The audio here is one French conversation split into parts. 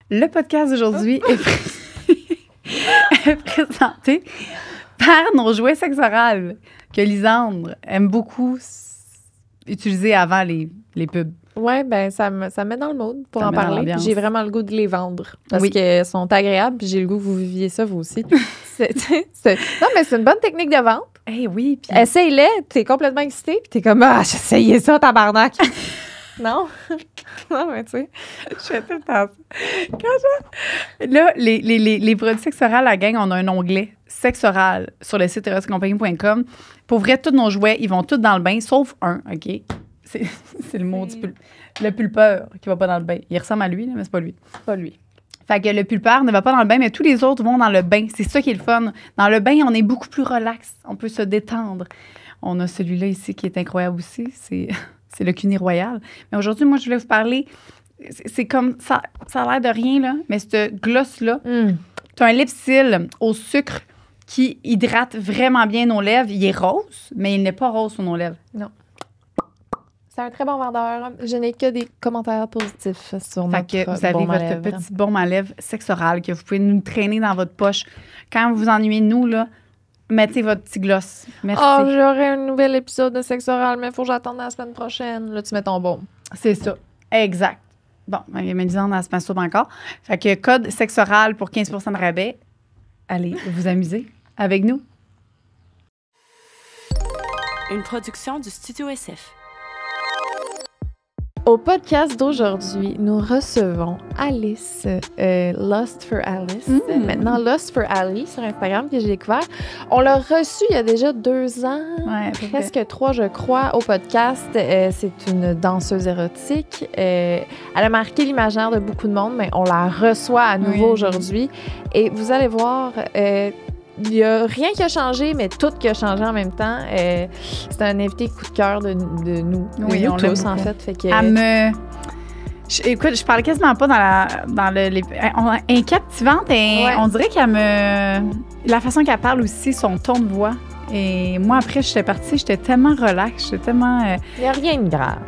Le podcast d'aujourd'hui est présenté par nos jouets sexorales que Lisandre aime beaucoup utiliser avant les pubs. Ouais, ben ça me met dans le mood pour en parler. J'ai vraiment le goût de les vendre parce qu'elles sont agréables puis j'ai le goût que vous viviez ça vous aussi. Non, mais c'est une bonne technique de vente. Eh oui. Puis... Essaye-les, t'es complètement excité puis t'es comme « Ah, j'ai essayé ça, tabarnak! » Non? Non, mais tu sais, je fais tout le temps ça. Là, les produits sexorales, la gang, on a un onglet sexoral sur le site eroticcompagnie.com. Pour vrai, tous nos jouets, ils vont tous dans le bain, sauf un, OK? C'est le maudit le pulpeur qui va pas dans le bain. Il ressemble à lui, mais c'est pas lui. C'est pas lui. Fait que le pulpeur ne va pas dans le bain, mais tous les autres vont dans le bain. C'est ça qui est le fun. Dans le bain, on est beaucoup plus relax. On peut se détendre. On a celui-là ici qui est incroyable aussi. C'est le Cuny Royal. Mais aujourd'hui, moi, je voulais vous parler. C'est comme ça a l'air de rien, là, mais ce gloss-là, tu as un lipsil au sucre qui hydrate vraiment bien nos lèvres. Il est rose, mais il n'est pas rose sur nos lèvres. Non. C'est un très bon vendeur. Je n'ai que des commentaires positifs sur notre que vous avez votre petit baume à lèvres sexoral que vous pouvez nous traîner dans votre poche. Quand vous vous ennuyez de nous, là, mettez votre petit gloss. Merci. Oh, j'aurai un nouvel épisode de sexe oral, mais il faut que j'attende la semaine prochaine. Là, tu mets ton baume. C'est ça. Exact. Bon, Mélisande, elle se masturbe encore. Fait que code sexe oral pour 15 % de rabais. Allez vous amuser avec nous. Une production du Studio SF. Au podcast d'aujourd'hui, nous recevons Alice, Lust for Alice. Maintenant, Lust for Ali sur Instagram que j'ai découvert. On l'a reçu il y a déjà 2 ans, presque 3, je crois, au podcast. C'est une danseuse érotique. Elle a marqué l'imaginaire de beaucoup de monde, mais on la reçoit à nouveau aujourd'hui. Et vous allez voir... il n'y a rien qui a changé, mais tout qui a changé en même temps. C'est un invité coup de cœur de nous. Oui, nous on tous, en fait. Que... Écoute, je parlais quasiment pas captivante. On dirait qu'elle me... La façon qu'elle parle aussi, son ton de voix. Et moi, après, j'étais partie, j'étais tellement relax, j'étais tellement... Il n'y a rien de grave.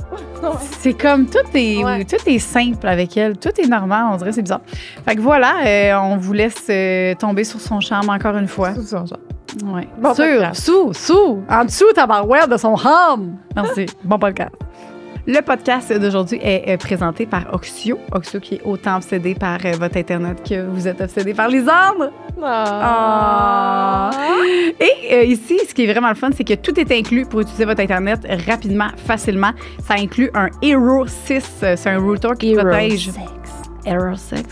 C'est comme, tout est simple avec elle, tout est normal, on dirait, c'est bizarre. Fait que voilà, on vous laisse tomber sur son charme encore une fois. Sous son charme. Oui. Bon En dessous, tabarouette de son charme. Merci, bon podcast. Le podcast d'aujourd'hui est présenté par Oxio. Oxio qui est autant obsédé par votre Internet que vous êtes obsédé par Lisandre. Et ici, ce qui est vraiment le fun, c'est que tout est inclus pour utiliser votre Internet rapidement, facilement. Ça inclut un Hero 6. C'est un router qui protège... Hero 6.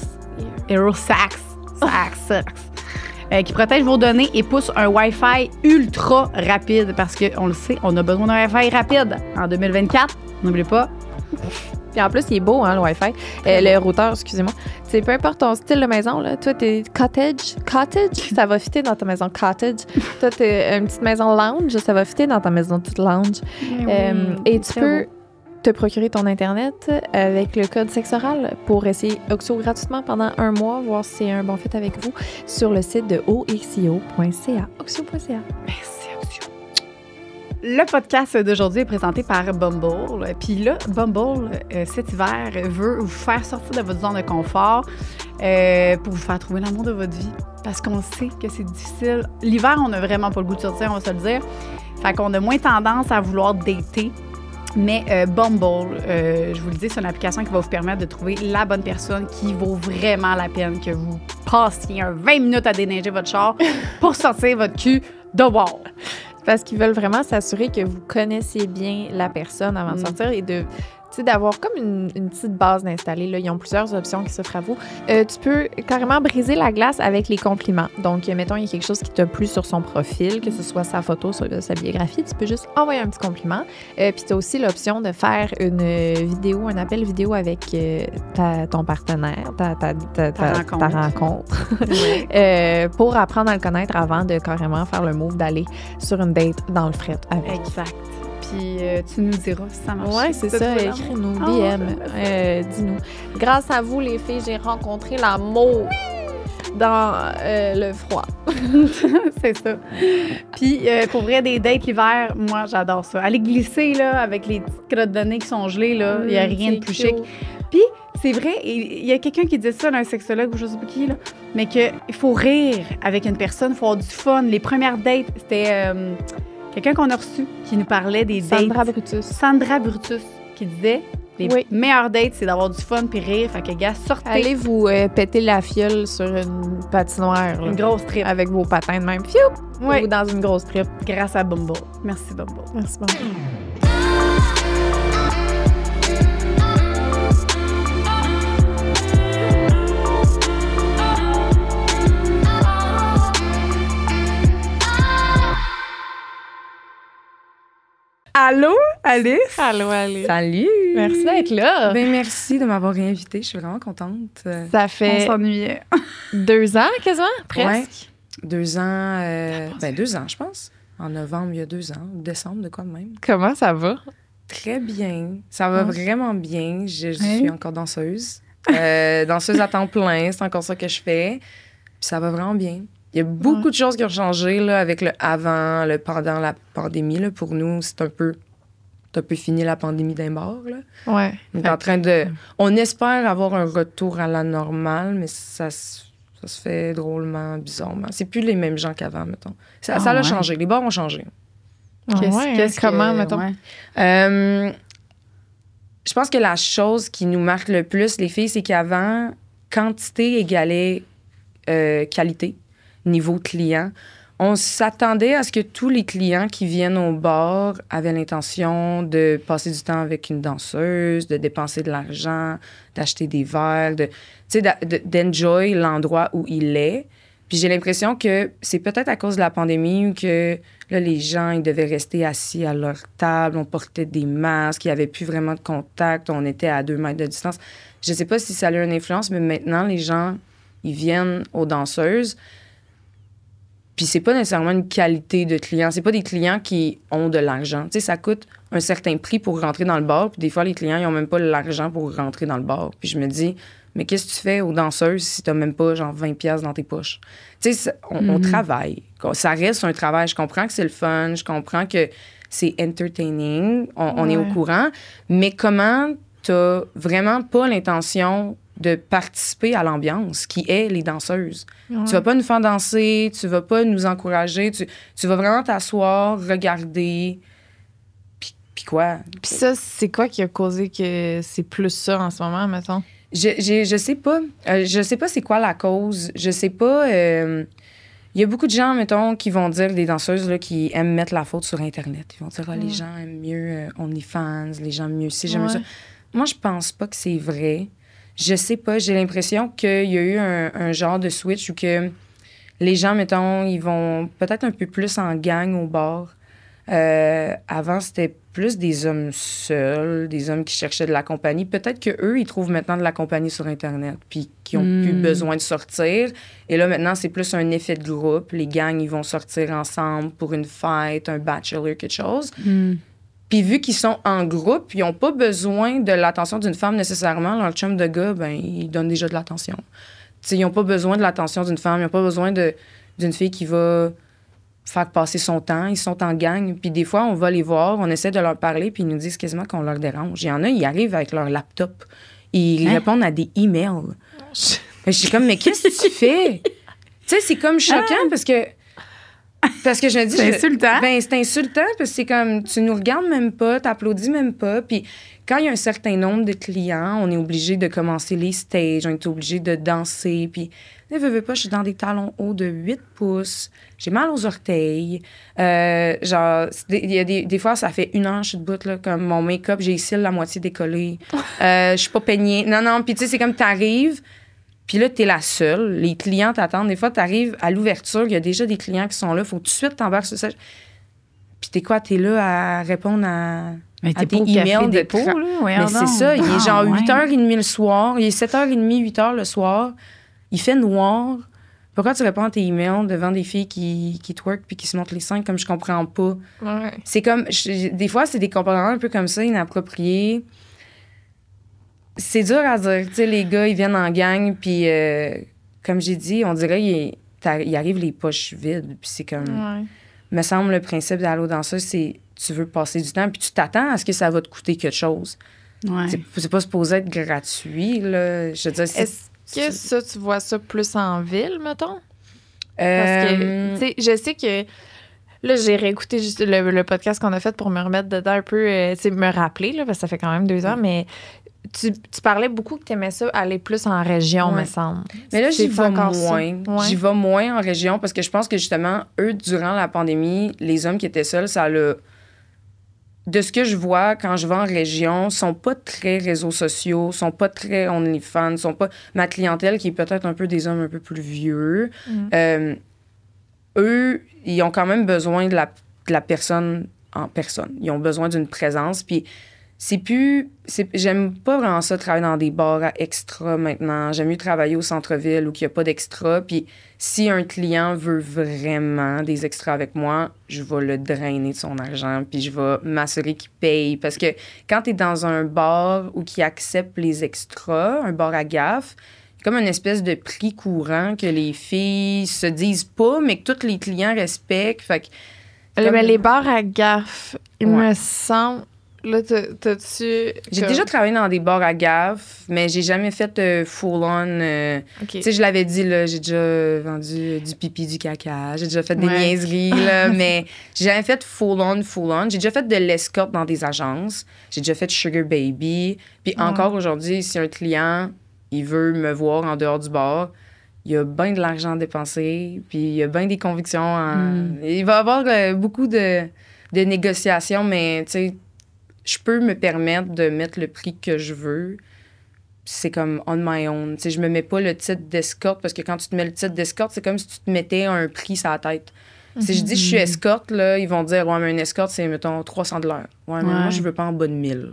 Qui protège vos données et pousse un Wi-Fi ultra rapide parce qu'on le sait, on a besoin d'un Wi-Fi rapide en 2024. N'oubliez pas. Puis en plus, il est beau, hein, le Wi-Fi. Le routeur, excusez-moi. Tu sais, peu importe ton style de maison, là. Toi, t'es cottage, ça va fitter dans ta maison cottage. Toi, t'es une petite maison lounge, ça va fitter dans ta maison toute lounge. Et tu peux te procurer ton Internet avec le code sexoral pour essayer Oxio gratuitement pendant 1 mois, voir si c'est un bon fit avec vous sur le site de oxio.ca. Oxio.ca. Merci, Oxio. Le podcast d'aujourd'hui est présenté par Bumble. Puis là, Bumble, cet hiver, veut vous faire sortir de votre zone de confort pour vous faire trouver l'amour de votre vie. Parce qu'on sait que c'est difficile. L'hiver, on n'a vraiment pas le goût de sortir, on va se le dire. Fait qu'on a moins tendance à vouloir dater. Mais Bumble, je vous le dis, c'est une application qui va vous permettre de trouver la bonne personne qui vaut vraiment la peine que vous passiez 20 minutes à déneiger votre char pour sortir votre cul de bord. Parce qu'ils veulent vraiment s'assurer que vous connaissiez bien la personne avant de sortir et de... d'avoir comme une petite base d'installer. Là. Ils ont plusieurs options qui s'offrent à vous. Tu peux carrément briser la glace avec les compliments. Donc, mettons, il y a quelque chose qui t'a plu sur son profil, que ce soit sa photo, sa biographie, tu peux juste envoyer un petit compliment. Puis, tu as aussi l'option de faire un appel vidéo avec ton partenaire, ta rencontre, pour apprendre à le connaître avant de carrément faire le move d'aller sur une date dans le fret avec. Exact. Puis tu nous diras si ça marche. Oui, c'est ça. Écris-nous, DM. Dis-nous. Grâce à vous, les filles, j'ai rencontré l'amour dans le froid. C'est ça. Puis pour vrai, des dates l'hiver, moi, j'adore ça. Aller glisser là, avec les petites crottes de nez qui sont gelées, il n'y a rien de plus chic. Puis c'est vrai, il y a quelqu'un qui dit ça, là, un sexologue ou je sais pas qui, là, mais qu'il faut rire avec une personne, il faut avoir du fun. Les premières dates, c'était quelqu'un qu'on a reçu qui nous parlait des Sandra dates. Brutus. Sandra Brutus, qui disait les Oui. meilleures dates, c'est d'avoir du fun puis rire. Fait que, gars, sortez Allez vous péter la fiole sur une patinoire. Là, une grosse trip. avec vos patins de même. Fiou! Ouais. Ou dans une grosse trip. Grâce à Bumble. Merci, Bumble. Merci beaucoup. Allô, Alice? Allô, Alice. Salut! Merci d'être là. Ben, merci de m'avoir réinvitée. Je suis vraiment contente. Ça On fait s'ennuyait. 2 ans, quasiment, presque. Ouais. 2 ans, 2 ans, je pense. En novembre, il y a 2 ans. Décembre, de quoi de même. Comment ça va? Très bien. Ça va vraiment bien. Je Hein? suis encore danseuse. Danseuse à temps plein, c'est encore ça que je fais. Puis ça va vraiment bien. Il y a beaucoup de choses qui ont changé là, avec le avant, le pendant la pandémie. Là. Pour nous, c'est un peu fini la pandémie d'un bord. Là. Ouais. On est en train de... On espère avoir un retour à la normale, mais ça se fait drôlement, bizarrement. C'est plus les mêmes gens qu'avant, mettons. Ça a changé. Les bars ont changé. Comment, mettons? Ouais. Je pense que la chose qui nous marque le plus, les filles, c'est qu'avant, quantité égalait qualité, niveau client. On s'attendait à ce que tous les clients qui viennent au bar avaient l'intention de passer du temps avec une danseuse, de dépenser de l'argent, d'acheter des verres, d'enjoy l'endroit où il est. Puis j'ai l'impression que c'est peut-être à cause de la pandémie que là, les gens, ils devaient rester assis à leur table, on portait des masques, il n'y avait plus vraiment de contact, on était à 2 mètres de distance. Je ne sais pas si ça a eu une influence, mais maintenant, les gens, ils viennent aux danseuses. Puis c'est pas nécessairement une qualité de client. C'est pas des clients qui ont de l'argent. Tu sais, ça coûte un certain prix pour rentrer dans le bar. Puis des fois, les clients, ils ont même pas l'argent pour rentrer dans le bar. Puis je me dis, mais qu'est-ce que tu fais aux danseuses si t'as même pas, genre, 20$ dans tes poches? Tu sais, on travaille. Ça reste un travail. Je comprends que c'est le fun. Je comprends que c'est entertaining. On est au courant. Mais comment t'as vraiment pas l'intention de participer à l'ambiance qui est les danseuses. Ouais. Tu vas pas nous faire danser, tu vas pas nous encourager, tu vas vraiment t'asseoir, regarder, puis quoi? Puis ça, c'est quoi qui a causé que c'est plus ça en ce moment, mettons? Je sais pas. Je sais pas c'est quoi la cause. Je sais pas... Il y a beaucoup de gens, mettons, qui vont dire, des danseuses là, qui aiment mettre la faute sur Internet. Ils vont dire, les gens aiment mieux OnlyFans, les gens aiment mieux ci, j'aime ça. Moi, je pense pas que c'est vrai. Je sais pas, j'ai l'impression qu'il y a eu un genre de switch où que les gens, mettons, ils vont peut-être un peu plus en gang au bar. Avant, c'était plus des hommes seuls, des hommes qui cherchaient de la compagnie. Peut-être qu'eux, ils trouvent maintenant de la compagnie sur Internet, puis qui ont plus besoin de sortir. Et là, maintenant, c'est plus un effet de groupe. Les gangs, ils vont sortir ensemble pour une fête, un bachelor, quelque chose. Puis vu qu'ils sont en groupe, ils n'ont pas besoin de l'attention d'une femme nécessairement. Leur chum de gars, ben ils donnent déjà de l'attention. T'sais, ils n'ont pas besoin de l'attention d'une femme. Ils n'ont pas besoin d'une fille qui va faire passer son temps. Ils sont en gang. Puis des fois, on va les voir, on essaie de leur parler, puis ils nous disent quasiment qu'on leur dérange. Il y en a, ils arrivent avec leur laptop. Ils répondent à des emails. Je suis comme, mais qu'est-ce que tu fais? Tu sais, c'est comme choquant parce que je me dis... C'est insultant. Ben, c'est insultant parce que c'est comme, tu nous regardes même pas, t'applaudis même pas. Puis quand il y a un certain nombre de clients, on est obligé de commencer les stages, on est obligé de danser. Puis, ne veux pas, je suis dans des talons hauts de 8 pouces. J'ai mal aux orteils. Genre, il y a des fois, ça fait 1 heure, je suis debout, là, comme mon make-up, j'ai les cils la moitié décollés. Je suis pas peignée. Non, puis tu sais, c'est comme t'arrives... Puis là, t'es la seule. Les clients t'attendent. Des fois, t'arrives à l'ouverture, il y a déjà des clients qui sont là. Faut tout de suite t'embarquer sur ça. Puis t'es quoi? T'es là à répondre à des emails de dépôt, là? Mais c'est ça. Il est genre 8h30 le soir. Il est 7h30, 8h le soir. Il fait noir. Pourquoi tu réponds à tes emails devant des filles qui twerk puis qui se montrent les seins comme je comprends pas? Ouais. C'est comme... des fois, c'est des comportements un peu comme ça, inappropriés. C'est dur à dire. Tu sais, les gars, ils viennent en gang, puis comme j'ai dit, on dirait il arrive les poches vides. Puis c'est comme... Me semble, le principe d'Allo Danseuse, c'est tu veux passer du temps, puis tu t'attends à ce que ça va te coûter quelque chose. Ouais. C'est pas supposé être gratuit, là. Je veux dire, Est-ce que ça, tu vois ça plus en ville, mettons? Parce Euh, que, tu sais, je sais que là, j'ai réécouté juste le podcast qu'on a fait pour me remettre dedans un peu, tu sais, me rappeler, là, parce que ça fait quand même 2 ans, mais tu parlais beaucoup que tu aimais ça aller plus en région, Ouais. me semble. Mais là, j'y C'est vais encore ça? moins. Ouais. J'y vais moins en région parce que je pense que justement, eux, durant la pandémie, les hommes qui étaient seuls, ça l'a. De ce que je vois quand je vais en région, sont pas très réseaux sociaux, sont pas très OnlyFans, sont pas. Ma clientèle qui est peut-être un peu des hommes un peu plus vieux, eux, ils ont quand même besoin de la personne en personne. Ils ont besoin d'une présence. Puis j'aime pas vraiment ça, travailler dans des bars à extra maintenant. J'aime mieux travailler au centre-ville où il n'y a pas d'extra. Puis si un client veut vraiment des extras avec moi, je vais le drainer de son argent. Puis je vais m'assurer qu'il paye. Parce que quand tu es dans un bar où qui accepte les extras, un bar à gaffe, comme une espèce de prix courant que les filles se disent pas, mais que tous les clients respectent. Fait que, Mais les bars à gaffe, il Ouais. me semble. Là, t'as-tu. j'ai déjà travaillé dans des bars à gaffe, mais j'ai jamais fait full-on. OK. Tu sais, je l'avais dit, là, j'ai déjà vendu du pipi, du caca, j'ai déjà fait des Ouais. niaiseries, là, mais j'ai jamais fait full-on. J'ai déjà fait de l'escorte dans des agences. J'ai déjà fait Sugar Baby. Puis encore aujourd'hui, si un client, il veut me voir en dehors du bar, il y a bien de l'argent à dépenser, puis il y a bien des convictions. Il va y avoir beaucoup de négociations, mais tu sais, je peux me permettre de mettre le prix que je veux. C'est comme on my own. Tu sais, je me mets pas le titre d'escorte parce que quand tu te mets le titre d'escorte, c'est comme si tu te mettais un prix sur la tête. Si je dis je suis escorte, là, ils vont dire ouais, mais une escorte, c'est, mettons, 300 $. Ouais, mais moi, je veux pas en bas de 1000.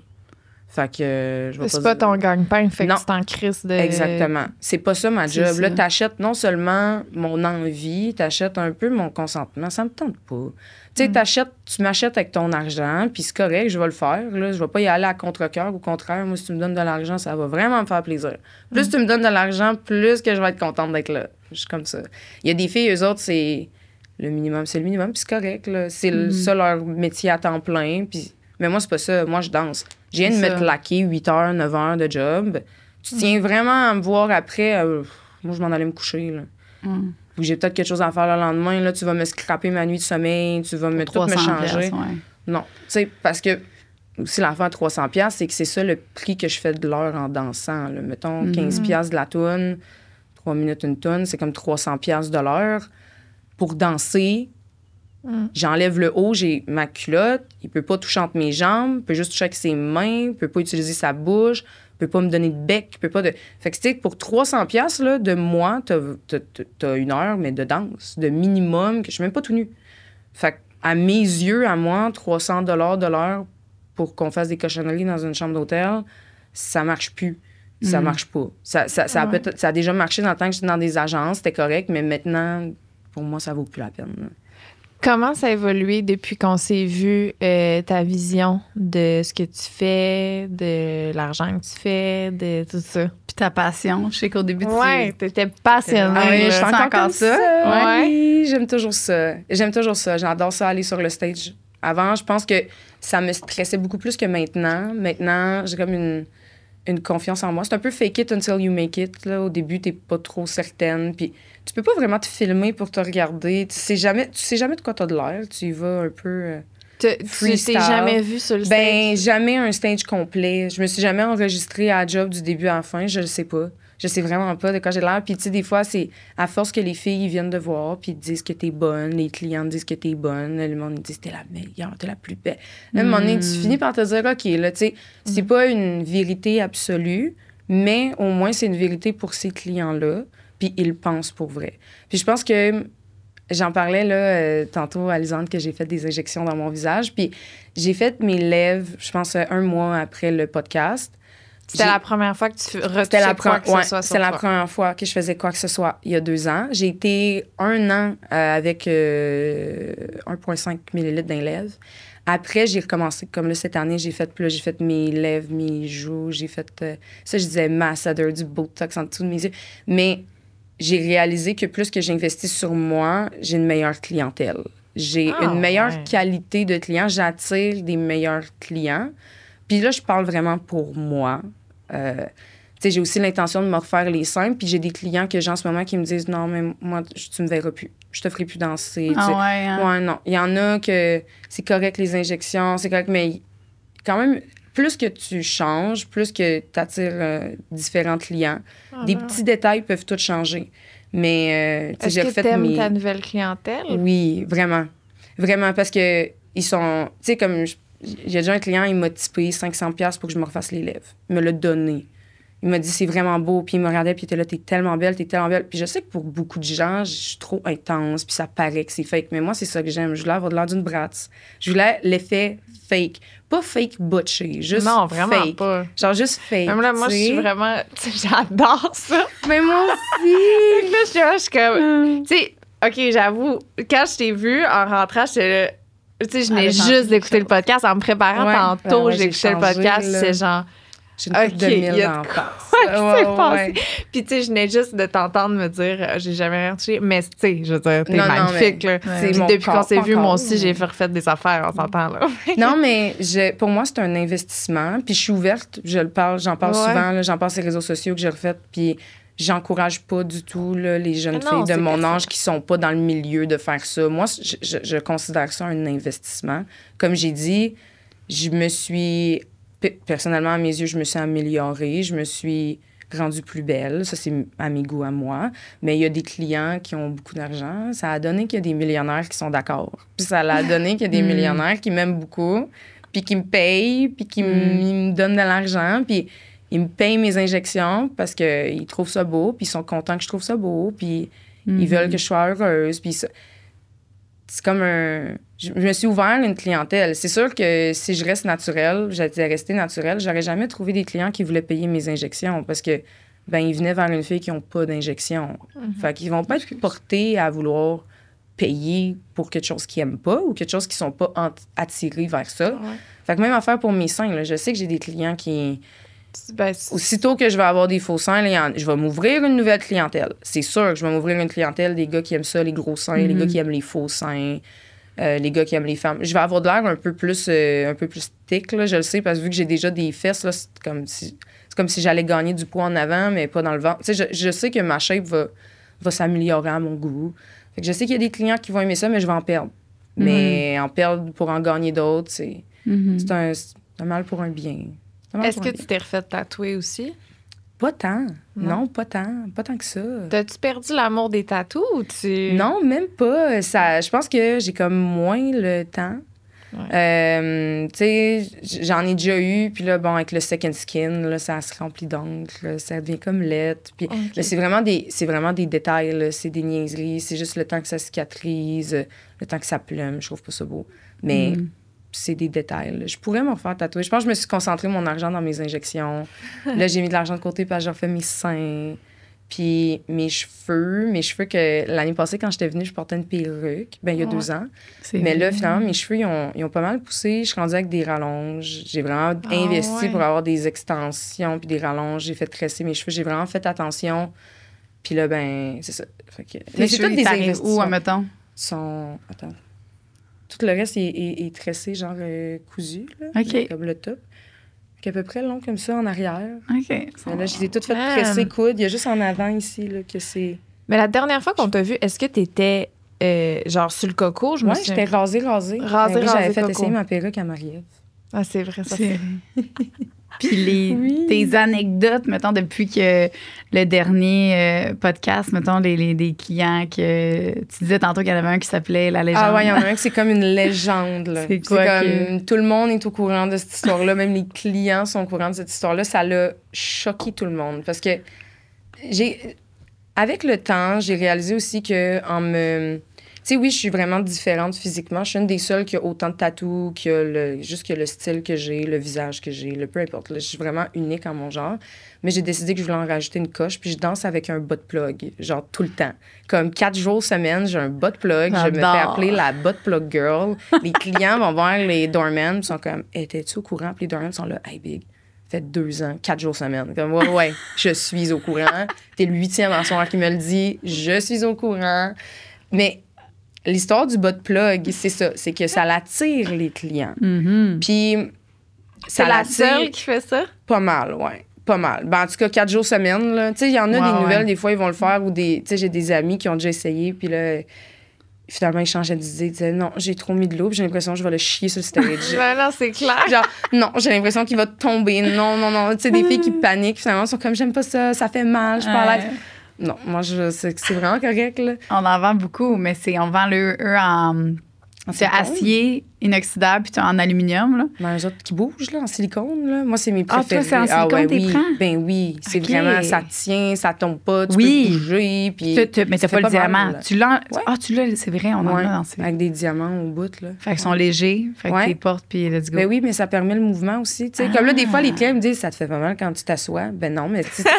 Fait que je vais C'est pas ton gagne-pain, fait Non. que tu t'en crises de. Exactement. C'est pas ça ma C'est job. Là, ça. t'achètes non seulement mon envie, t'achètes un peu mon consentement. Ça me tente pas. Tu sais, tu m'achètes avec ton argent, puis c'est correct, je vais le faire. Là. Je vais pas y aller à contre-cœur. Au contraire, moi, si tu me donnes de l'argent, ça va vraiment me faire plaisir. Plus tu me donnes de l'argent, plus que je vais être contente d'être là. Je suis comme ça. Il y a des filles, eux autres, c'est le minimum, puis c'est correct. Là. C'est ça leur métier à temps plein. Puis... Mais moi, c'est pas ça. Moi, je danse. Je viens de C'est me ça. claquer 8 heures, 9 heures de job. Tu tiens vraiment à me voir après. Moi, je m'en allais me coucher. Là. Ou j'ai peut-être quelque chose à faire le lendemain. Là, tu vas me scraper ma nuit de sommeil. Tu vas me tout me 300 changer. piastres, ouais. Non. Tu sais, parce que aussi l'affaire à 300$, c'est que c'est ça le prix que je fais de l'heure en dansant. Là. Mettons 15$ de la toune, 3 minutes une toune, c'est comme 300$ de l'heure. Pour danser, j'enlève le haut, j'ai ma culotte, il peut pas toucher entre mes jambes, il peut juste toucher avec ses mains, il peut pas utiliser sa bouche, il peut pas me donner de bec, il peut pas de... Fait que, tu sais, pour 300$ là, de moi, t'as 1 heure, mais de danse, de minimum, que je suis même pas tout nu. Fait que, à mes yeux, à moi, 300$ de l'heure pour qu'on fasse des cochonneries dans une chambre d'hôtel, ça marche plus. Ça marche pas. Ça a déjà marché dans le temps que j'étais dans des agences, c'était correct, mais maintenant, pour moi, ça vaut plus la peine. Là. Comment ça a évolué depuis qu'on s'est vu, ta vision de ce que tu fais, de l'argent que tu fais, de tout ça? Puis ta passion, je sais qu'au début, Ouais, t'étais passionnée. Ah oui, là. je sens encore comme ça. Ouais. Oui, j'aime toujours ça. J'adore ça, aller sur le stage. Avant, je pense que ça me stressait beaucoup plus que maintenant. Maintenant, j'ai comme une confiance en moi. C'est un peu fake it until you make it. Là. Au début, t'es pas trop certaine. Puis tu peux pas vraiment te filmer pour te regarder. Tu sais jamais de quoi t'as de l'air. Tu y vas un peu... Tu t'es freestyle. jamais vu sur le Ben, stage? jamais un stage complet. Je me suis jamais enregistrée à la job du début à la fin. Je le sais pas. Je sais vraiment pas de quoi j'ai l'air. Puis, tu sais, des fois, c'est à force que les filles ils viennent de voir, puis ils disent que t'es bonne, les clients disent que t'es bonne, le monde dit t'es la meilleure, t'es la plus belle. Là, à un moment donné, tu finis par te dire, OK, là, tu sais, c'est pas une vérité absolue, mais au moins, c'est une vérité pour ces clients-là, puis ils le pensent pour vrai. Puis, je pense que j'en parlais là tantôt à Lisande que j'ai fait des injections dans mon visage, puis j'ai fait mes lèvres, je pense, 1 mois après le podcast. C'était la première fois que tu C'était retouchais quoi que ce soit sur c'était la toi. première fois que je faisais quoi que ce soit il y a 2 ans. J'ai été 1 an avec 1,5 millilitres d'un lèvre. Après, j'ai recommencé, comme là, cette année, j'ai fait mes lèvres, mes joues, j'ai fait, ça, je disais massader, du Botox en dessous de mes yeux. Mais j'ai réalisé que plus que j'investis sur moi, j'ai une meilleure clientèle. J'ai une meilleure qualité de clients. J'attire des meilleurs clients Puis là, je parle vraiment pour moi. Tu sais, j'ai aussi l'intention de me refaire les seins. Puis j'ai des clients que j'ai en ce moment qui me disent, non, mais moi, tu me verras plus. Je te ferai plus danser. Ah ouais, hein? Ouais, non. Il y en a que c'est correct, les injections, c'est correct, mais quand même, plus que tu changes, plus que tu attires différents clients, des petits détails peuvent tout changer. Mais, tu sais, j'ai Est-ce que refait t'aimes ta nouvelle clientèle? Oui, vraiment. Vraiment, parce que ils sont... Tu sais, comme... J'ai déjà un client, il m'a typé 500$ pour que je me refasse les lèvres. Il me l'a donné. Il m'a dit, c'est vraiment beau. Puis il me regardait, puis il était là, t'es tellement belle, t'es tellement belle. Puis je sais que pour beaucoup de gens, je suis trop intense, puis ça paraît que c'est fake. Mais moi, c'est ça que j'aime. Je voulais avoir de l'air d'une bratz. Je voulais l'effet fake. Pas fake butché, juste Non, vraiment fake. pas. Genre juste fake. Même là, moi, je suis vraiment... tu sais, j'adore ça. Mais moi aussi! Fait que là, je suis comme... Tu sais, OK, j'avoue, quand je t'ai vu en rentrant, j'étais là... Tu sais, je venais juste d'écouter le podcast. En me préparant tantôt, ouais, j'écoutais le podcast. C'est genre... J'ai une coupe de mille il y a dans de la quoi face. qui s'est passé. Puis, tu sais, je venais juste de t'entendre me dire, j'ai jamais rien touché. Mais, tu sais, je veux dire, t'es magnifique, là. C'est Puis mon depuis qu'on corps, s'est vu, encore. moi aussi, j'ai refait des affaires, on s'entend, là. Non, mais pour moi, c'est un investissement. Puis je suis ouverte, j'en parle souvent, là, j'en parle sur les réseaux sociaux que j'ai refait. Puis j'encourage pas du tout là, les jeunes filles de mon âge qui sont pas dans le milieu de faire ça. Moi, je considère ça un investissement. Comme j'ai dit, je me suis... Personnellement, à mes yeux, je me suis améliorée. Je me suis rendue plus belle. Ça, c'est à mes goûts, à moi. Mais il y a des clients qui ont beaucoup d'argent. Ça a donné qu'il y a des millionnaires qui sont d'accord. Puis ça a donné qu'il y a des millionnaires qui m'aiment beaucoup, puis qui me payent, puis qui me donnent de l'argent, puis ils me payent mes injections parce qu'ils trouvent ça beau, puis ils sont contents que je trouve ça beau, puis ils veulent que je sois heureuse. Puis c'est comme un... Je me suis ouvert une clientèle. C'est sûr que si je reste naturelle, j'étais restée naturelle, j'aurais jamais trouvé des clients qui voulaient payer mes injections parce que, ben, ils venaient vers une fille qui n'a pas d'injection. Fait qu'ils vont pas être portés à vouloir payer pour quelque chose qu'ils n'aiment pas ou quelque chose qui sont pas attirés vers ça. Ouais. Fait que même affaire pour mes seins, là, je sais que j'ai des clients qui... Ben, Aussitôt que je vais avoir des faux seins, là, je vais m'ouvrir une nouvelle clientèle. C'est sûr que je vais m'ouvrir une clientèle des gars qui aiment ça, les gros seins, les gars qui aiment les faux seins, les gars qui aiment les femmes. Je vais avoir de l'air un peu plus thick, là, je le sais, parce que vu que j'ai déjà des fesses, là, c'est comme si j'allais gagner du poids en avant, mais pas dans le ventre. Tu sais, je sais que ma shape va s'améliorer à mon goût. Fait que je sais qu'il y a des clients qui vont aimer ça, mais je vais en perdre. Mais en perdre pour en gagner d'autres, c'est un mal pour un bien. est-ce que tu t'es refait tatouer aussi? Pas tant. Non, pas tant. Pas tant que ça. T'as-tu perdu l'amour des tatous ou tu... Non, même pas. Je pense que j'ai comme moins le temps. Ouais. Tu sais, j'en ai déjà eu. Puis là, bon, avec le second skin, là, ça se remplit d'encre. Ça devient comme lettre. Puis là, c'est vraiment des détails. Là, c'est des niaiseries. C'est juste le temps que ça cicatrise, le temps que ça plume. Je trouve pas ça beau. Mais... c'est des détails. Là. Je pourrais me refaire tatouer. Je pense que je me suis concentrée mon argent dans mes injections. Là, j'ai mis de l'argent de côté, puis j'ai refait mes seins. Puis mes cheveux que l'année passée, quand j'étais venue, je portais une perruque. Ben il y a 2 ans. Mais là, finalement, mes cheveux, ils ont pas mal poussé. Je suis rendue avec des rallonges. J'ai vraiment investi pour avoir des extensions puis des rallonges. J'ai fait tresser mes cheveux. J'ai vraiment fait attention. Puis là, ben, c'est ça. Fait que... Mais c'est tout des investissements. Où, admettons? Attends. Tout le reste est tressé, genre cousu, là, comme le top. Qui est à peu près long comme ça en arrière. OK. Là, je les ai toutes faites presser coude. Il y a juste en avant ici là, que c'est... Mais la dernière fois qu'on t'a vu, est-ce que t'étais genre sur le coco? Oui, j'étais rasée. J'avais fait coco. essayer ma perruque à Marie-Ève. Ah, c'est vrai, ça. C'est... Puis tes anecdotes, mettons, depuis que le dernier podcast, mettons, des clients que tu disais tantôt qu'il y en avait un qui s'appelait La Légende. Ah ouais, il y en a un qui c'est comme une légende. Là. C'est quoi comme tout le monde est au courant de cette histoire-là, même les clients sont au courant de cette histoire-là. Ça l'a choqué tout le monde parce que avec le temps, j'ai réalisé aussi que tu sais, oui, je suis vraiment différente physiquement. Je suis une des seules qui a autant de tatous, qui a juste que le style que j'ai, le visage que j'ai, peu importe. Là, je suis vraiment unique en mon genre. Mais j'ai décidé que je voulais en rajouter une coche, puis je danse avec un butt plug, genre tout le temps. Comme 4 jours semaine, j'ai un butt plug. Je me fais appeler la butt plug girl. Les clients vont voir les doormen, ils sont comme, étais-tu au courant? Puis les doormen sont là, hey, big. Ça fait 2 ans, 4 jours semaine. Comme, ouais, je suis au courant. T'es le 8e en soir qui me le dit, je suis au courant. Mais l'histoire du butt plug, c'est ça. C'est que ça l'attire les clients. Mm-hmm. Puis C'est la seule qui fait ça? Pas mal, ouais. Pas mal. Ben, en tout cas, 4 jours semaine, là. Tu sais, il y en a des nouvelles, des fois, ils vont le faire, ou des... Tu sais, j'ai des amis qui ont déjà essayé, puis là, finalement, ils changeaient d'idée. Ils disaient, non, j'ai trop mis de l'eau, puis j'ai l'impression que je vais le chier sur le stage. Ben non, c'est clair. Genre, non, j'ai l'impression qu'il va tomber. Non. Tu sais, des filles qui paniquent, finalement, sont comme, j'aime pas ça, ça fait mal, je parle à... Non, moi, c'est vraiment correct, là. On en vend beaucoup, mais on vend eux en acier inoxydable puis en aluminium, là. Ben, eux autres qui bougent, là, en silicone, là. Moi, c'est mes préférés. Ah, toi, c'est en silicone, t'es prends? Ben oui, c'est vraiment, ça tient, ça tombe pas, tu peux bouger, puis... Mais t'as pas le diamant. Mal, tu l'as, c'est vrai, on en a dans ces... avec des diamants au bout, là. Fait qu'ils sont légers, fait que tu les portes, puis let's go. Ben oui, mais ça permet le mouvement aussi, tu sais. Comme là, des fois, les clients me disent, ça te fait pas mal quand tu t'assois. Ben non, mais tu sais,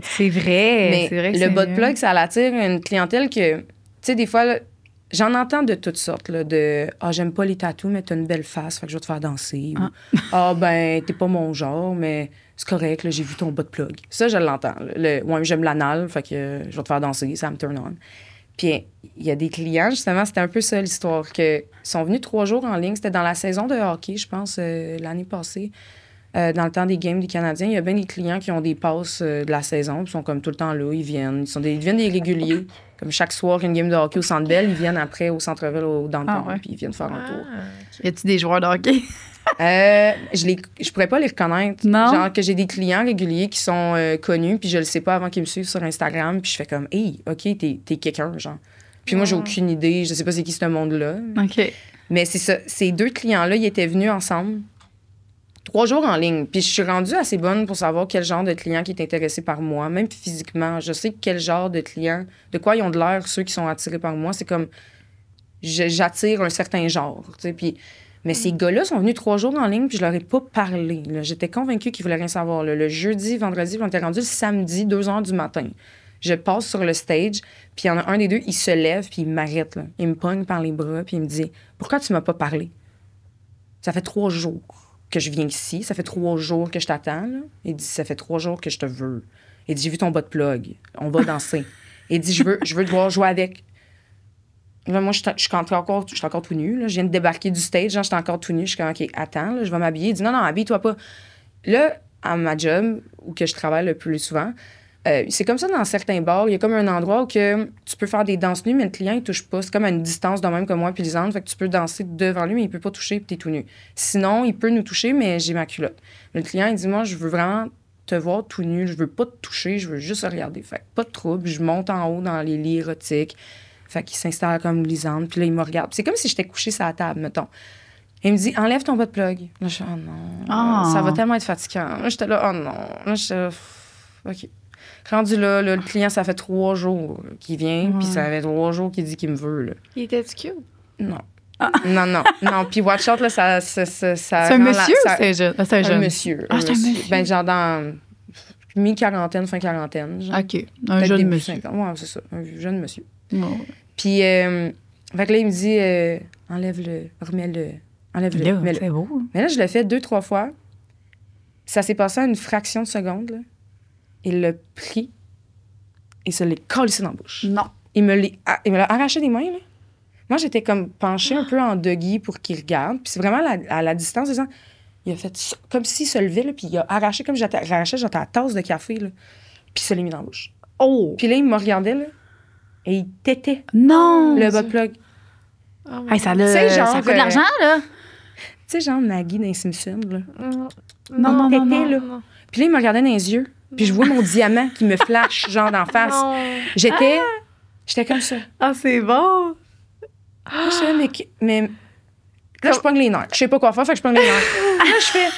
c'est vrai. Mais c'est vrai que le butt plug, ça attire une clientèle que, tu sais, des fois, là, j'en entends de toutes sortes, là, de « Ah, j'aime pas les tatous, mais t'as une belle face, fait que je vais te faire danser. » ou « Ah, ben, t'es pas mon genre, mais c'est correct, là, j'ai vu ton butt plug. » Ça, je l'entends. Ouais, j'aime l'anal, fait que je vais te faire danser, ça me turn on. Puis il y a des clients, justement, c'était un peu ça l'histoire, qu'ils sont venus 3 jours en ligne. C'était dans la saison de hockey, je pense, l'année passée. Dans le temps des games des Canadiens, il y a bien des clients qui ont des passes de la saison, puis sont comme tout le temps là, ils viennent. Ils deviennent des réguliers. Comme chaque soir, il y a une game de hockey au Centre Bell, ils viennent après au Centre-Ville, au downtown, puis ils viennent faire un tour. Y a-tu des joueurs de hockey? Je pourrais pas les reconnaître. Non? Genre que j'ai des clients réguliers qui sont connus, puis je le sais pas avant qu'ils me suivent sur Instagram, puis je fais comme « Hey, OK, t'es quelqu'un, genre. » Puis moi, j'ai aucune idée, je sais pas c'est qui ce monde-là. OK. Mais c'est ça, ces 2 clients-là, ils étaient venus ensemble 3 jours en ligne. Puis je suis rendue assez bonne pour savoir quel genre de client qui est intéressé par moi, même physiquement. Je sais quel genre de client, de quoi ils ont de l'air, ceux qui sont attirés par moi. C'est comme, j'attire un certain genre, tu sais. Puis, mais ces gars-là sont venus 3 jours en ligne, puis je leur ai pas parlé, là. J'étais convaincue qu'ils voulaient rien savoir, là. Le jeudi, vendredi, puis on était rendu le samedi, 2 heures du matin. Je passe sur le stage, puis il y en a un des deux, il se lève, puis il m'arrête, là. Il me pogne par les bras, puis il me dit « Pourquoi tu m'as pas parlé? Ça fait 3 jours que je viens ici. Ça fait 3 jours que je t'attends. Là. » Il dit, ça fait 3 jours que je te veux. Il dit, j'ai vu ton butt plug. On va danser. Il dit, je veux te voir jouer avec. Là, moi, je suis encore tout nu. Là. Je viens de débarquer du stage. Je suis encore tout nu. Je suis comme, OK, attends, là, je vais m'habiller. Il dit, non, habille-toi pas. Là, à ma job, où que je travaille le plus souvent, c'est comme ça dans certains bars. Il y a comme un endroit où que tu peux faire des danses nues, mais le client, il touche pas. C'est comme à une distance de même que moi puis Lisande. Fait que tu peux danser devant lui, mais il peut pas toucher puis t'es tout nu. Sinon, il peut nous toucher, mais j'ai ma culotte. Mais le client, il dit, moi, je veux vraiment te voir tout nu. Je veux pas te toucher, je veux juste regarder. Fait que pas de trouble. Je monte en haut dans les lits érotiques. Fait qu'il s'installe comme Lisande. Puis là, il me regarde. Puis c'est comme si j'étais couchée sur la table, mettons. Il me dit, enlève ton butt plug. Là, je suis, oh non. Ça va tellement être fatigant. Là, j'étais là, oh non. Là, j'étais là, OK. Rendu là, le client, ça fait 3 jours qu'il vient, puis ça fait 3 jours qu'il dit qu'il me veut. Là. Il était-tu cute? Non. Non. Puis watch out, là, ça c'est un monsieur ou c'est jeune? C'est un jeune. Un monsieur. C'est un monsieur. Ben, genre dans mi-quarantaine, fin quarantaine. Genre. OK. Un jeune monsieur. 50. Ouais, c'est ça. Un jeune monsieur. Ouais. Puis, fait que là, il me dit, enlève-le, remets-le, enlève-le. Là, c'est beau. Mais là, je l'ai fait 2-3 fois. Ça s'est passé en une fraction de seconde, là. Il l'a pris et se l'est collé dans la bouche. Non. Il me l'a arraché des mains, là. Moi, j'étais comme penchée un peu en doggy pour qu'il regarde. Puis c'est vraiment à la distance, il a fait ça, comme s'il se levait, là, puis il a arraché comme j'arrachais genre la tasse de café, là. Puis il se l'est mis dans la bouche. Oh! Puis là, il me regardait, là, et il tétait non! le butt plug. Oh, hey, ça coûte de l'argent, là. Tu sais, genre Maggie dans les Simpsons, là. Non. Là. Puis là, il me regardait dans les yeux. Puis je vois mon diamant qui me flash, genre, d'en face. Non. J'étais comme ça. Ah, c'est bon! Là, je fais, mais là, je pogne les nerfs. Je sais pas quoi faire, fait que je pogne les nerfs. Là, je fais,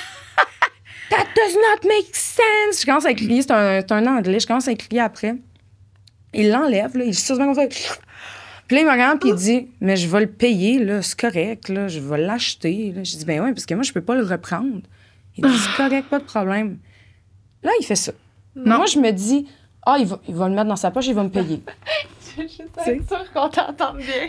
that does not make sense. Je commence à crier, c'est un anglais. Je commence à crier après. Il l'enlève, là. Il se comme ça. Puis là, il me regarde, puis il dit, mais je vais le payer, là. C'est correct, là. Je vais l'acheter. Là. Je dis, ben oui, parce que moi, je peux pas le reprendre. Il dit, c'est correct, pas de problème. Là, il fait ça. Non. Moi, je me dis, il va le mettre dans sa poche, il va me payer. Je suis sûre qu'on t'entend bien.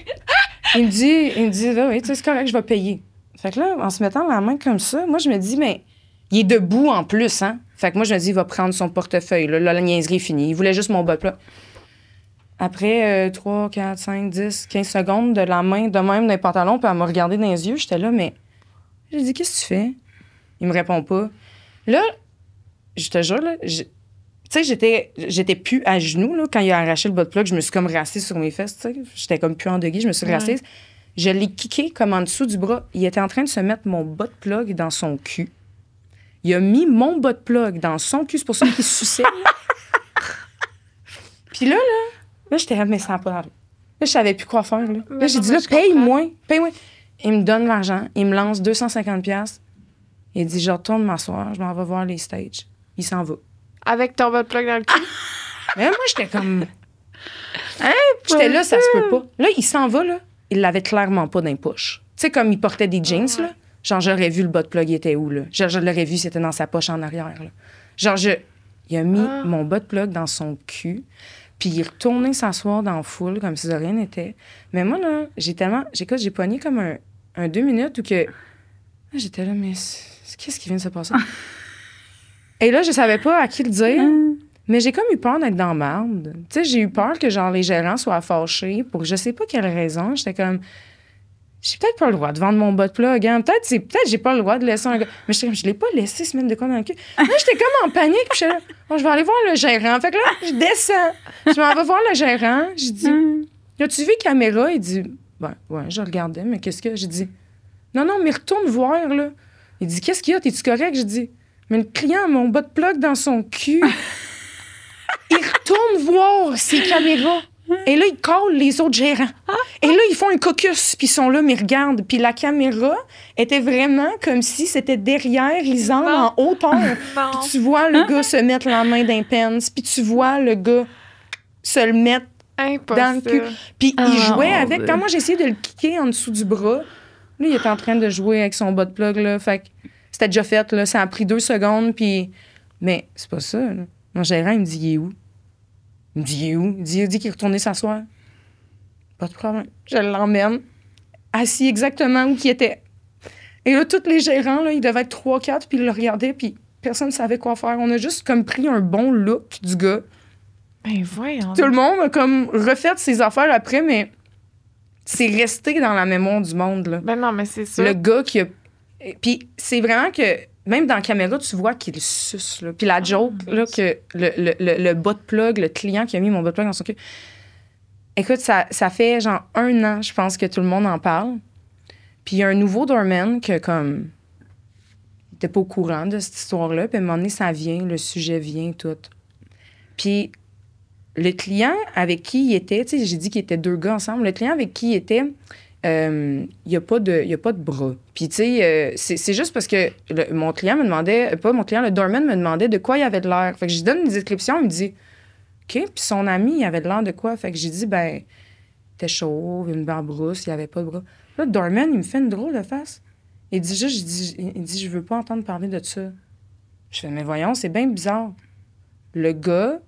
Il me dit, oui, tu sais, c'est correct, je vais payer. Fait que là, en se mettant la main comme ça, moi, je me dis, mais il est debout en plus, hein. Fait que moi, je me dis, il va prendre son portefeuille. Là, la niaiserie est finie. Il voulait juste mon butt, là. Après 3, 4, 5, 10, 15 secondes de la main de même dans les pantalons, puis elle m'a regardé dans les yeux, j'étais là, mais j'ai dit, qu'est-ce que tu fais? Il me répond pas. Là, je te jure, là, tu sais, j'étais plus à genoux, là, quand il a arraché le bas de plug. Je me suis comme rassise sur mes fesses, tu sais. J'étais comme plus en degué, je me suis rassise. Je l'ai kické comme en dessous du bras. Il était en train de se mettre mon bas de plug dans son cul. Il a mis mon bas de plug dans son cul. C'est pour ça qu'il suçait. Puis là, j'étais là, mais ça n'a pas d'argent. Là, je savais plus quoi faire. Là, j'ai dit, là, paye-moi. Il me donne l'argent. Il me lance 250$. Il dit, je retourne m'asseoir. Je m'en vais voir les stages. Il s'en va. Avec ton bas de plug dans le cul? Mais moi, j'étais comme... J'étais là, ça se peut pas. Là, il s'en va, là. Il l'avait clairement pas dans les poches. Tu sais, comme il portait des jeans, là. Genre, j'aurais vu le bas de plug, il était où, là? Je l'aurais vu, c'était dans sa poche en arrière, là. Genre, il a mis mon bas de plug dans son cul, puis il est retourné s'asseoir dans la foule, comme si de rien n'était. Mais moi, là, j'ai pogné comme un 2 minutes où que... J'étais là, mais qu'est-ce qui vient de se passer? Et là, je savais pas à qui le dire, mais j'ai comme eu peur d'être dans la merde. Tu sais, j'ai eu peur que, genre, les gérants soient fâchés pour je sais pas quelle raison. J'étais comme... J'ai peut-être pas le droit de vendre mon bas de plug. Hein? Peut-être j'ai pas le droit de laisser un gars. Mais je l'ai pas laissé se mettre de quoi dans le cul. Là, j'étais comme en panique. Puis j'étais là, bon, je vais aller voir le gérant. Fait que là, je descends. Je m'en vais voir le gérant. Je dis, as-tu vu caméra? Il dit, ben, ouais, je regardais, mais qu'est-ce que... J'ai dit, non, mais retourne voir, là. Il dit, qu'est-ce qu'il y a? T'es-tu correct? J'ai dit, mais le client a mon bas de plug dans son cul. Il retourne voir ses caméras. Et là, ils collent les autres gérants. Et là, ils font un caucus, puis ils sont là, mais ils regardent. Puis la caméra était vraiment comme si c'était derrière Lisande en hauteur. Puis tu vois le gars se mettre la main d'un pence, puis tu vois le gars se le mettre dans le cul. Puis il jouait avec. Quand moi, j'ai essayé de le kicker en dessous du bras, là, il était en train de jouer avec son bas de plug, là. Fait que c'était déjà fait, là. Ça a pris 2 secondes, puis... Mais c'est pas ça, là. Mon gérant, il me dit, il est où? Il me dit, il est où? Il dit qu'il est retourné s'asseoir. Pas de problème. Je l'emmène. Assis exactement où il était. Et là, tous les gérants, là, ils devaient être 3-4, puis ils le regardaient, puis personne ne savait quoi faire. On a juste comme pris un bon look du gars. Ben voyons. Tout le monde a comme refait ses affaires après, mais c'est resté dans la mémoire du monde, là. Ben non, mais c'est ça. Le gars qui a... Puis c'est vraiment que... Même dans la caméra, tu vois qu'il suce, là. Puis la joke, là, que le bas de plug, le client qui a mis mon bas de plug dans son cul... Écoute, ça fait genre 1 an, je pense, que tout le monde en parle. Puis il y a un nouveau doorman que, comme... Il était pas au courant de cette histoire-là. Puis à un moment donné, ça vient, le sujet vient, tout. Puis le client avec qui il était... Tu sais, j'ai dit qu'il était 2 gars ensemble. Le client avec qui il était... il n'y a pas de bras. Puis, tu sais, c'est juste parce que mon client me demandait, pas mon client, le doorman me demandait de quoi il avait de l'air. Fait que je lui donne une description, il me dit, OK. Puis son ami, il avait de l'air de quoi? Fait que j'ai dit, ben, il était chauve, une barbe rousse, il n'y avait pas de bras. Là, le doorman, il me fait une drôle de face. Il dit juste, il dit, je veux pas entendre parler de ça. Je fais, mais voyons, c'est bien bizarre. Le gars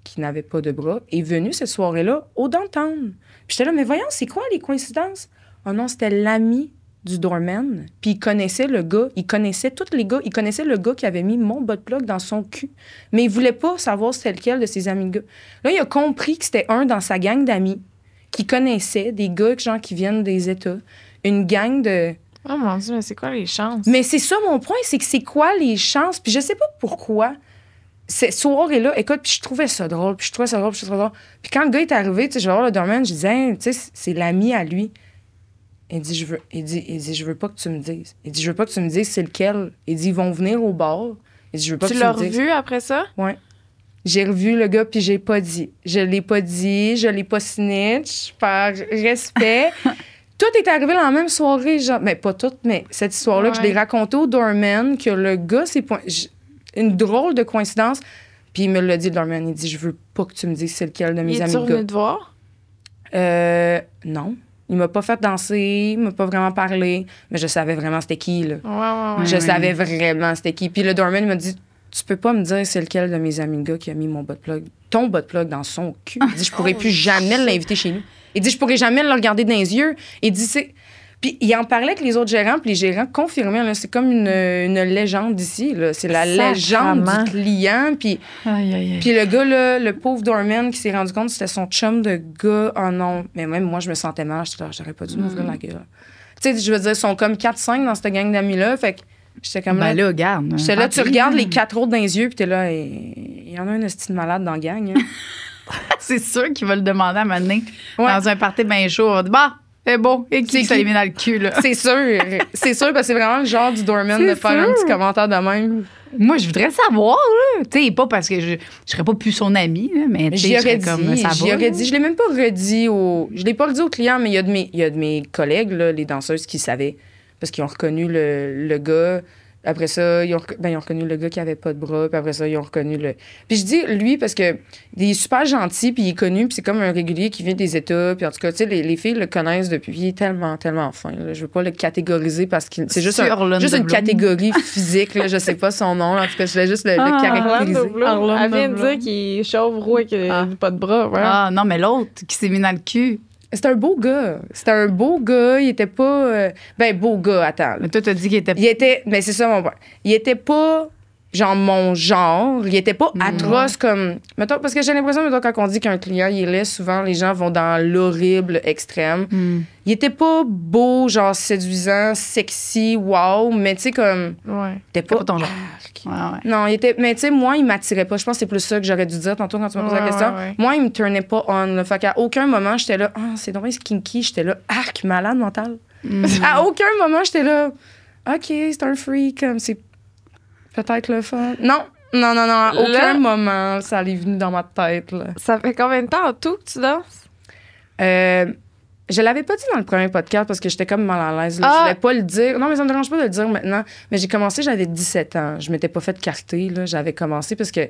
qui n'avait pas de bras est venu cette soirée-là au downtown. Puis j'étais là, mais voyons, c'est quoi les coïncidences? Oh non, c'était l'ami du doorman. Puis il connaissait le gars. Il connaissait tous les gars. Il connaissait le gars qui avait mis mon bas de plug dans son cul. Mais il voulait pas savoir c'était lequel de ses amis gars. Là, il a compris que c'était un dans sa gang d'amis qui connaissait des gars genre, qui viennent des États. Une gang de... Oh mon Dieu, mais c'est quoi les chances? Mais c'est ça mon point, c'est que c'est quoi les chances? Puis je sais pas pourquoi... Cette soirée-là, écoute, puis je trouvais ça drôle, puis je trouvais ça drôle. Puis quand le gars est arrivé, tu sais, je vais voir le doorman, je disais, hey, tu sais, c'est l'ami à lui. Il dit, je veux pas que tu me dises. Il dit, je veux pas que tu me dises c'est lequel. Il dit, ils vont venir au bar. Il dit, je veux pas que tu me dises. Tu l'as revu après ça? Oui. J'ai revu le gars, puis j'ai pas dit. Je l'ai pas dit, je l'ai pas snitch, par respect. Tout est arrivé dans la même soirée, genre, mais pas tout, mais cette histoire-là que je l'ai racontée au doorman, que le gars s'est une drôle de coïncidence. Puis il me l'a dit, le doorman. Il dit, je veux pas que tu me dises c'est lequel de mes amis gars. Il est revenu te voir? Non. Il m'a pas fait danser, il m'a pas vraiment parlé, mais je savais vraiment c'était qui, là. Ouais. Je savais vraiment c'était qui. Puis le doorman, il m'a dit, tu peux pas me dire c'est lequel de mes amis gars qui a mis mon bas de plug, ton bas de plug dans son cul. Il dit, je pourrais plus jamais l'inviter chez nous. Il dit, je pourrais jamais le regarder dans les yeux. Il dit, c'est... Puis il en parlait avec les autres gérants, puis les gérants confirmaient, là, c'est comme une légende ici, là. C'est la légende du client. Puis le gars, là, le pauvre doorman qui s'est rendu compte que c'était son chum de gars. Oh non, mais même moi, je me sentais mal. J'aurais pas dû m'ouvrir la gueule. Tu sais, je veux dire, ils sont comme 4-5 dans cette gang d'amis-là. Fait que J'étais comme Ben là, regarde. J'étais là, tu regardes les 4 autres dans les yeux, puis t'es là, il y en a un hostie de malade dans la gang. Hein. C'est sûr qu'il va le demander à un moment donné, Ouais. dans un party bien chaud. On va dire, bah, c'est beau. Et qui s'est mis dans le cul, là? C'est sûr, parce que c'est vraiment le genre du doorman C'est de faire un sûr. petit commentaire de même. Moi, je voudrais savoir, là. Tu sais, pas parce que je serais pas plus son amie, là, mais tu sais, J'y je aurais serais dit, comme ça va. je l'ai même pas redit je l'ai pas redit aux clients, mais il y a de mes collègues, là, les danseuses, qui savaient, parce qu'ils ont reconnu le gars. Après ça, ils ont reconnu le gars qui avait pas de bras, puis après ça, ils ont reconnu le... Puis je dis lui parce que il est super gentil, puis il est connu, puis c'est comme un régulier qui vient des États, puis en tout cas, tu sais, les filles le connaissent depuis, il est tellement, tellement fin, là. Je veux pas le catégoriser parce que c'est juste, juste une catégorie physique, là, je sais pas son nom, là. En tout cas, je voulais juste le caractériser. Elle vient de dire qu'il est chauve, roux et qu'il n'a pas de bras. Ouais. Ah, non, mais l'autre qui s'est mis dans le cul. C'était un beau gars. Il était pas... beau gars, attends. Là. Mais toi, t'as dit qu'il était... Mais c'est ça mon point. Il était pas, genre, mon genre. Il était pas atroce comme... Mettons, parce que j'ai l'impression, mettons, quand on dit qu'un client, il est laid, souvent, les gens vont dans l'horrible extrême. Il était pas beau, genre, séduisant, sexy, wow, mais tu sais, comme... Ouais. Il était pas ton genre. arc. Ouais. Non, il était... Mais tu sais, moi, il m'attirait pas. Je pense que c'est plus ça que j'aurais dû dire tantôt quand tu m'as posé la question. Ouais. Moi, il me turnait pas on. Là. Fait qu'à aucun moment, j'étais là, c'est donc bien kinky. J'étais là, arc, malade mental. À aucun moment, j'étais là, OK, c'est un freak, comme c'est peut-être le fun. Non. À aucun moment, ça allait venu dans ma tête. Là. Ça fait combien de temps en tout que tu danses? Je l'avais pas dit dans le premier podcast parce que j'étais comme mal à l'aise. Là. Je voulais pas le dire. Non, mais ça me dérange pas de le dire maintenant. Mais j'ai commencé, j'avais 17 ans. Je m'étais pas fait carter. Là. J'avais commencé parce que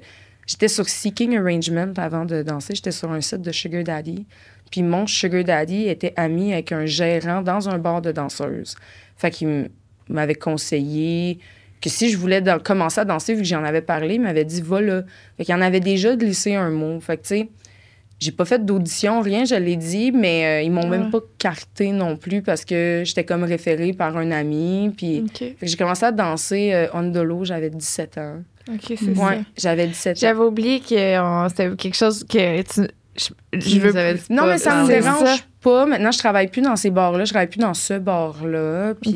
j'étais sur Seeking Arrangement avant de danser. J'étais sur un site de Sugar Daddy. Puis mon Sugar Daddy était ami avec un gérant dans un bar de danseuses. Fait qu'il m'avait conseillé que si je voulais commencer à danser, vu que j'en avais parlé, il m'avait dit « va là ». Fait qu'il en avait déjà glissé un mot. Fait que, tu sais, j'ai pas fait d'audition, rien, je l'ai dit, mais ils m'ont même pas carté non plus parce que j'étais comme référée par un ami. Puis fait que j'ai commencé à danser on the low, j'avais 17 ans. OK, c'est ça. J'avais 17 ans. J'avais oublié que c'était quelque chose que je veux... Non, mais ça me dérange pas. Maintenant, je travaille plus dans ces bars-là. Je travaille plus dans ce bar-là. Puis,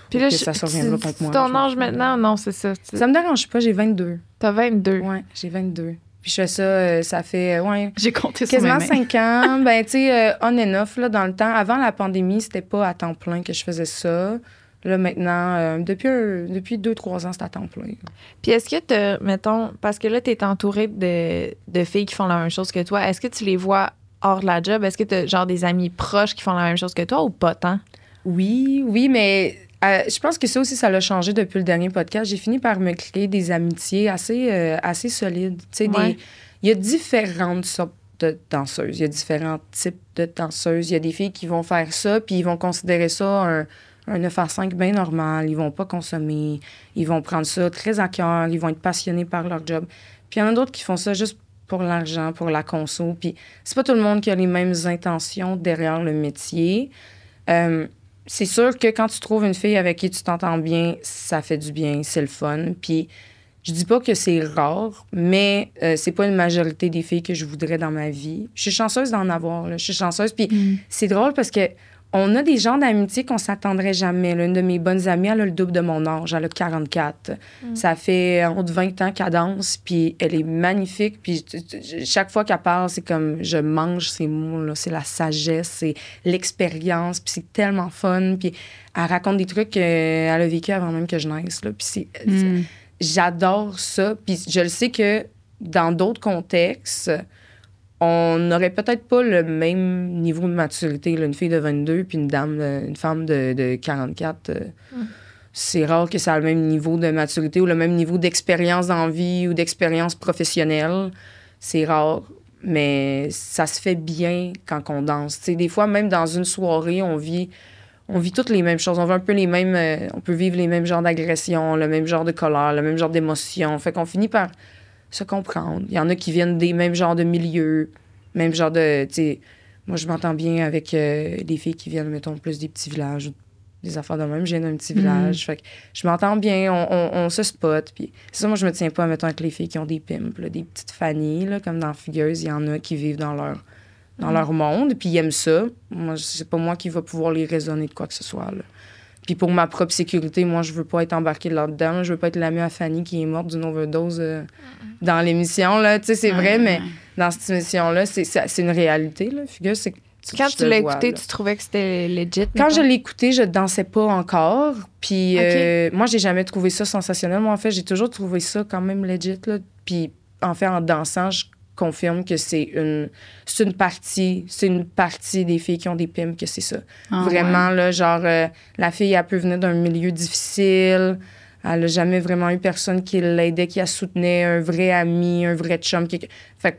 puis là, ça se reviendra contre moi. Ton âge maintenant? Non, c'est ça. Ça me dérange pas, j'ai 22. T'as 22? Ouais, j'ai 22. Puis je fais ça, ça fait, J'ai compté sur quasiment mes mains. 5 ans. Ben, tu sais, on and off, là, dans le temps. Avant la pandémie, c'était pas à temps plein que je faisais ça. Là, maintenant, depuis 2-3 ans, c'est à temps plein. Puis est-ce que mettons, parce que là, t'es entourée de filles qui font la même chose que toi, est-ce que tu les vois hors de la job? Est-ce que t'as genre des amis proches qui font la même chose que toi ou pas tant? Oui, mais je pense que ça aussi, ça l'a changé depuis le dernier podcast. J'ai fini par me créer des amitiés assez solides. Tu sais, il y a différentes sortes de danseuses. Il y a différents types de danseuses. Il y a des filles qui vont faire ça, puis ils vont considérer ça un 9 à 5 bien normal. Ils vont pas consommer. Ils vont prendre ça très à cœur. Ils vont être passionnés par leur job. Puis il y en a d'autres qui font ça juste pour l'argent, pour la conso. Puis c'est pas tout le monde qui a les mêmes intentions derrière le métier. C'est sûr que quand tu trouves une fille avec qui tu t'entends bien, ça fait du bien, c'est le fun. Puis je dis pas que c'est rare, mais c'est pas une majorité des filles que je voudrais dans ma vie. Je suis chanceuse d'en avoir, là. Je suis chanceuse. Puis c'est drôle parce que on a des genres d'amitié qu'on s'attendrait jamais. Là. Une de mes bonnes amies, elle a le double de mon âge. Elle a 44. Ça fait entre 20 ans qu'elle danse, puis elle est magnifique. Puis chaque fois qu'elle parle, c'est comme je mange ces mots, là. C'est la sagesse, c'est l'expérience, puis c'est tellement fun. Puis elle raconte des trucs qu'elle a vécu avant même que je naisse. Là. Puis j'adore ça. Puis je le sais que dans d'autres contextes, on n'aurait peut-être pas le même niveau de maturité. Là, une fille de 22 puis une femme de 44. C'est rare que ça ait le même niveau de maturité ou le même niveau d'expérience dans la vie ou d'expérience professionnelle. C'est rare, mais ça se fait bien quand on danse. T'sais, des fois, même dans une soirée, on vit toutes les mêmes choses. On vit un peu les mêmes... on peut vivre les mêmes genres d'agressions, le même genre de colère, le même genre d'émotions. Fait qu'on finit par se comprendre. Il y en a qui viennent des mêmes genres de milieux, même genre de... Moi, je m'entends bien avec des filles qui viennent, mettons, plus des petits villages ou des affaires de même. Je viens d'un petit village. Fait que je m'entends bien, on se spot. Puis c'est ça, moi, je me tiens pas, mettons, avec les filles qui ont des pimps, là, des petites fannies, là, comme dans Figueuse. Il y en a qui vivent dans leur monde, puis ils aiment ça. Moi, c'est pas moi qui va pouvoir les raisonner de quoi que ce soit, là. Puis pour ma propre sécurité, moi, je veux pas être embarquée là-dedans. Là. Je veux pas être l'amie à Fanny qui est morte d'une overdose dans l'émission. Là. Tu sais, c'est vrai, mais dans cette émission-là, c'est une réalité. Là. Figure, c'est Quand tu l'as écouté, là. tu trouvais que c'était legit? Quand je l'ai écouté, je dansais pas encore. Puis moi, j'ai jamais trouvé ça sensationnel. Moi, en fait, j'ai toujours trouvé ça quand même legit. Là. Puis en fait, en dansant, je confirme que c'est une partie des filles qui ont des pimps que c'est ça. Vraiment, là, genre, la fille, elle peut venir d'un milieu difficile. Elle a jamais vraiment eu personne qui l'aidait, qui la soutenait, un vrai ami, un vrai chum. Fait que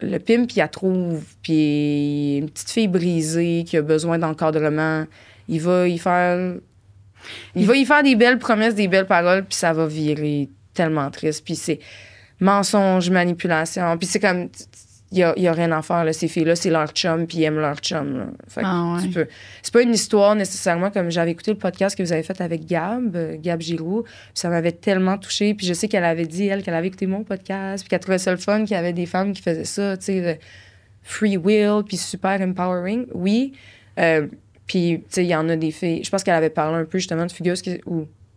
le pimp, il la trouve, puis une petite fille brisée qui a besoin d'encadrement, il va y faire des belles promesses, des belles paroles, puis ça va virer tellement triste. Puis c'est mensonge, manipulation. Puis c'est comme, il y a rien à faire, là. Ces filles-là, c'est leur chum, puis ils aiment leur chum, là. Fait que c'est pas une histoire nécessairement, comme j'avais écouté le podcast que vous avez fait avec Gab Giroux, puis ça m'avait tellement touchée. Puis je sais qu'elle avait dit, qu'elle avait écouté mon podcast, puis qu'elle trouvait ça le fun, qu'il y avait des femmes qui faisaient ça, tu sais, free will, puis super empowering. Oui. Puis, tu sais, il y en a des filles. Je pense qu'elle avait parlé un peu, justement, de fugueuses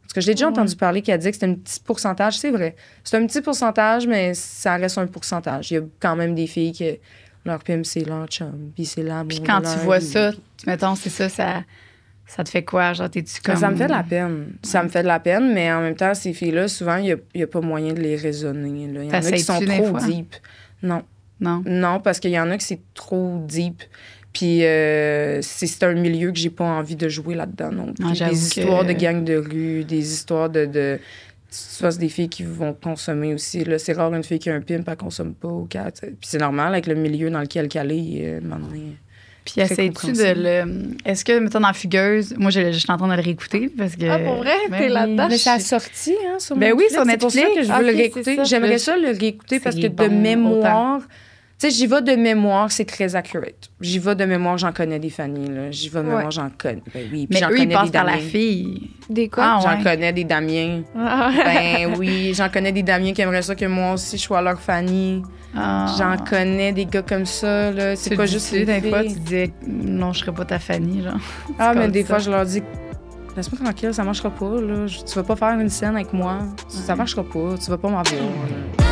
parce que je l'ai déjà entendu parler qu'elle disait que c'était un petit pourcentage. C'est vrai. C'est un petit pourcentage, mais ça reste un pourcentage. Il y a quand même des filles que leur pimp, c'est leur chum, puis c'est l'amour. Puis quand tu vois ça, mettons, c'est ça te fait quoi? Genre, t'es-tu comme... Ça me fait de la peine. Ça me fait de la peine, mais en même temps, ces filles-là, souvent, il n'y a pas moyen de les raisonner. Là. Il y en a qui sont trop deep. Non, parce qu'il y en a qui c'est trop deep. Puis c'est un milieu que j'ai pas envie de jouer là-dedans. Donc, des histoires de gangs de rue, des histoires de c'est des filles qui vont consommer aussi. Là, c'est rare une fille qui a un pimp, elle consomme pas. Puis c'est normal avec le milieu dans lequel elle est. Puis essaies-tu de le... Est-ce que, mettons, dans Fugueuse, moi, je suis en train de le réécouter parce que... Ah, pour vrai? T'es là-dedans? Mais ça a sorti, hein, sur Netflix. Oui, sur Netflix. C'est pour ça que je veux le réécouter. J'aimerais ça le réécouter parce que de mémoire... Tu sais, j'y vais de mémoire, c'est très accurate. J'y vais de mémoire, j'en connais des Fanny, là. J'y vais de mémoire, j'en connais. Ben oui. Mais j'en eux, connais ils passent des par Damien. la fille. Des quoi? J'en connais des Damien. Ben oui, j'en connais des Damien qui aimeraient ça que moi aussi, je sois leur Fanny. J'en connais des gars comme ça, là. C'est pas juste des fois, tu disais non, je serais pas ta Fanny, genre. Mais des fois, je leur dis... Laisse-moi tranquille, ça marchera pas, là. Tu vas pas faire une scène avec moi. Ça marchera pas. Tu vas pas m'avoir, là.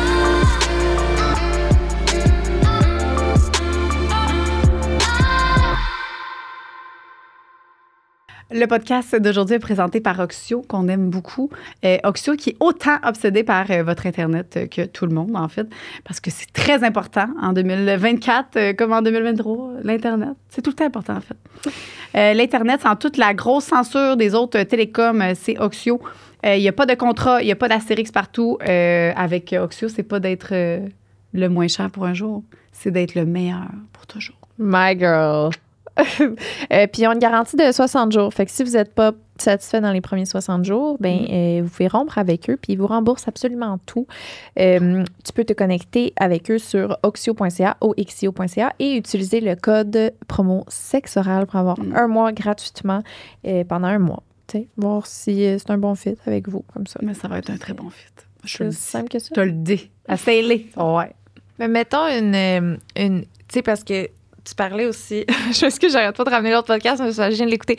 Le podcast d'aujourd'hui est présenté par Oxio, qu'on aime beaucoup. Oxio qui est autant obsédé par votre Internet que tout le monde, en fait, parce que c'est très important en 2024 comme en 2023, l'Internet. C'est tout le temps important, en fait. L'Internet, sans toute la grosse censure des autres télécoms, c'est Oxio. Il n'y a pas de contrat, il n'y a pas d'astérix partout. Avec Oxio, c'est pas d'être le moins cher pour un jour, c'est d'être le meilleur pour toujours. My girl. Puis, ils ont une garantie de 60 jours. Fait que si vous n'êtes pas satisfait dans les premiers 60 jours, vous pouvez rompre avec eux, puis ils vous remboursent absolument tout. Tu peux te connecter avec eux sur oxio.ca, oxio.ca, et utiliser le code promo sexoral pour avoir un mois gratuitement pendant un mois. T'sais, voir si c'est un bon fit avec vous, comme ça. Mais ça va être un très bon fit. C'est simple que ça. Je te le dis. Essaye-les. Ouais. Mais mettons une tu sais, parce que tu parlais aussi, je sais que j'arrête pas de ramener l'autre podcast, mais je viens de l'écouter.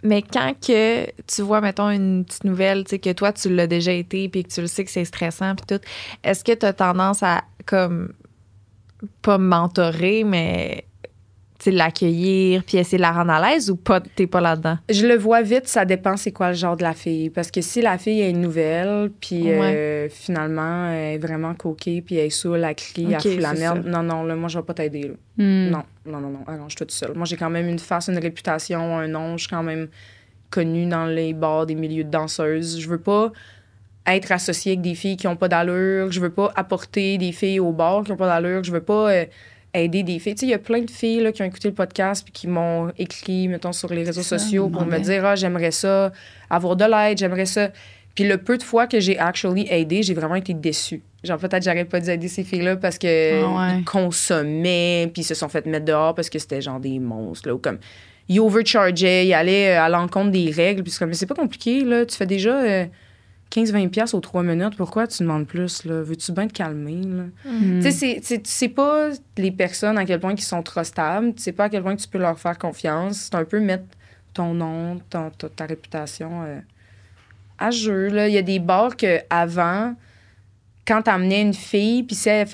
Mais quand que tu vois, mettons, une petite nouvelle, tu sais, que toi, tu l'as déjà été, puis que tu le sais que c'est stressant, puis tout, est-ce que tu as tendance à, comme, pas mentorer, mais l'accueillir, puis essayer de la rendre à l'aise, ou pas, t'es pas là-dedans? Je le vois vite, ça dépend c'est quoi le genre de la fille. Parce que si la fille est nouvelle, puis finalement, elle est vraiment coquée, puis elle est saoule, elle crie, elle fout la merde. Non, là, moi, je vais pas t'aider, là. Non, arrange-toi tout seul. Moi, j'ai quand même une face, une réputation, un nom, je suis quand même connue dans les bars, des milieux de danseuses. Je veux pas être associée avec des filles qui ont pas d'allure, je veux pas apporter des filles au bar qui ont pas d'allure, je veux pas... aider des filles. Tu sais, il y a plein de filles là, qui ont écouté le podcast puis qui m'ont écrit, mettons, sur les réseaux sociaux pour me dire « j'aimerais ça, avoir de l'aide, j'aimerais ça. » Puis le peu de fois que j'ai actually aidé, j'ai vraiment été déçue. Genre, peut-être j'aurais pas dû aider ces filles-là parce qu'ils consommaient puis ils se sont fait mettre dehors parce que c'était genre des monstres, là, ou comme... Ils overchargeaient, ils allaient à l'encontre des règles puis c'est comme « mais c'est pas compliqué, là, tu fais déjà... 15-20$ aux 3 minutes, pourquoi tu demandes plus, là? Veux-tu bien te calmer, là? Tu sais, tu sais pas les personnes à quel point ils sont trustables, tu sais pas à quel point tu peux leur faire confiance. C'est un peu mettre ton nom, ta réputation à jeu. Là. Il y a des bars qu'avant, quand t'emmenais une fille, puis si elle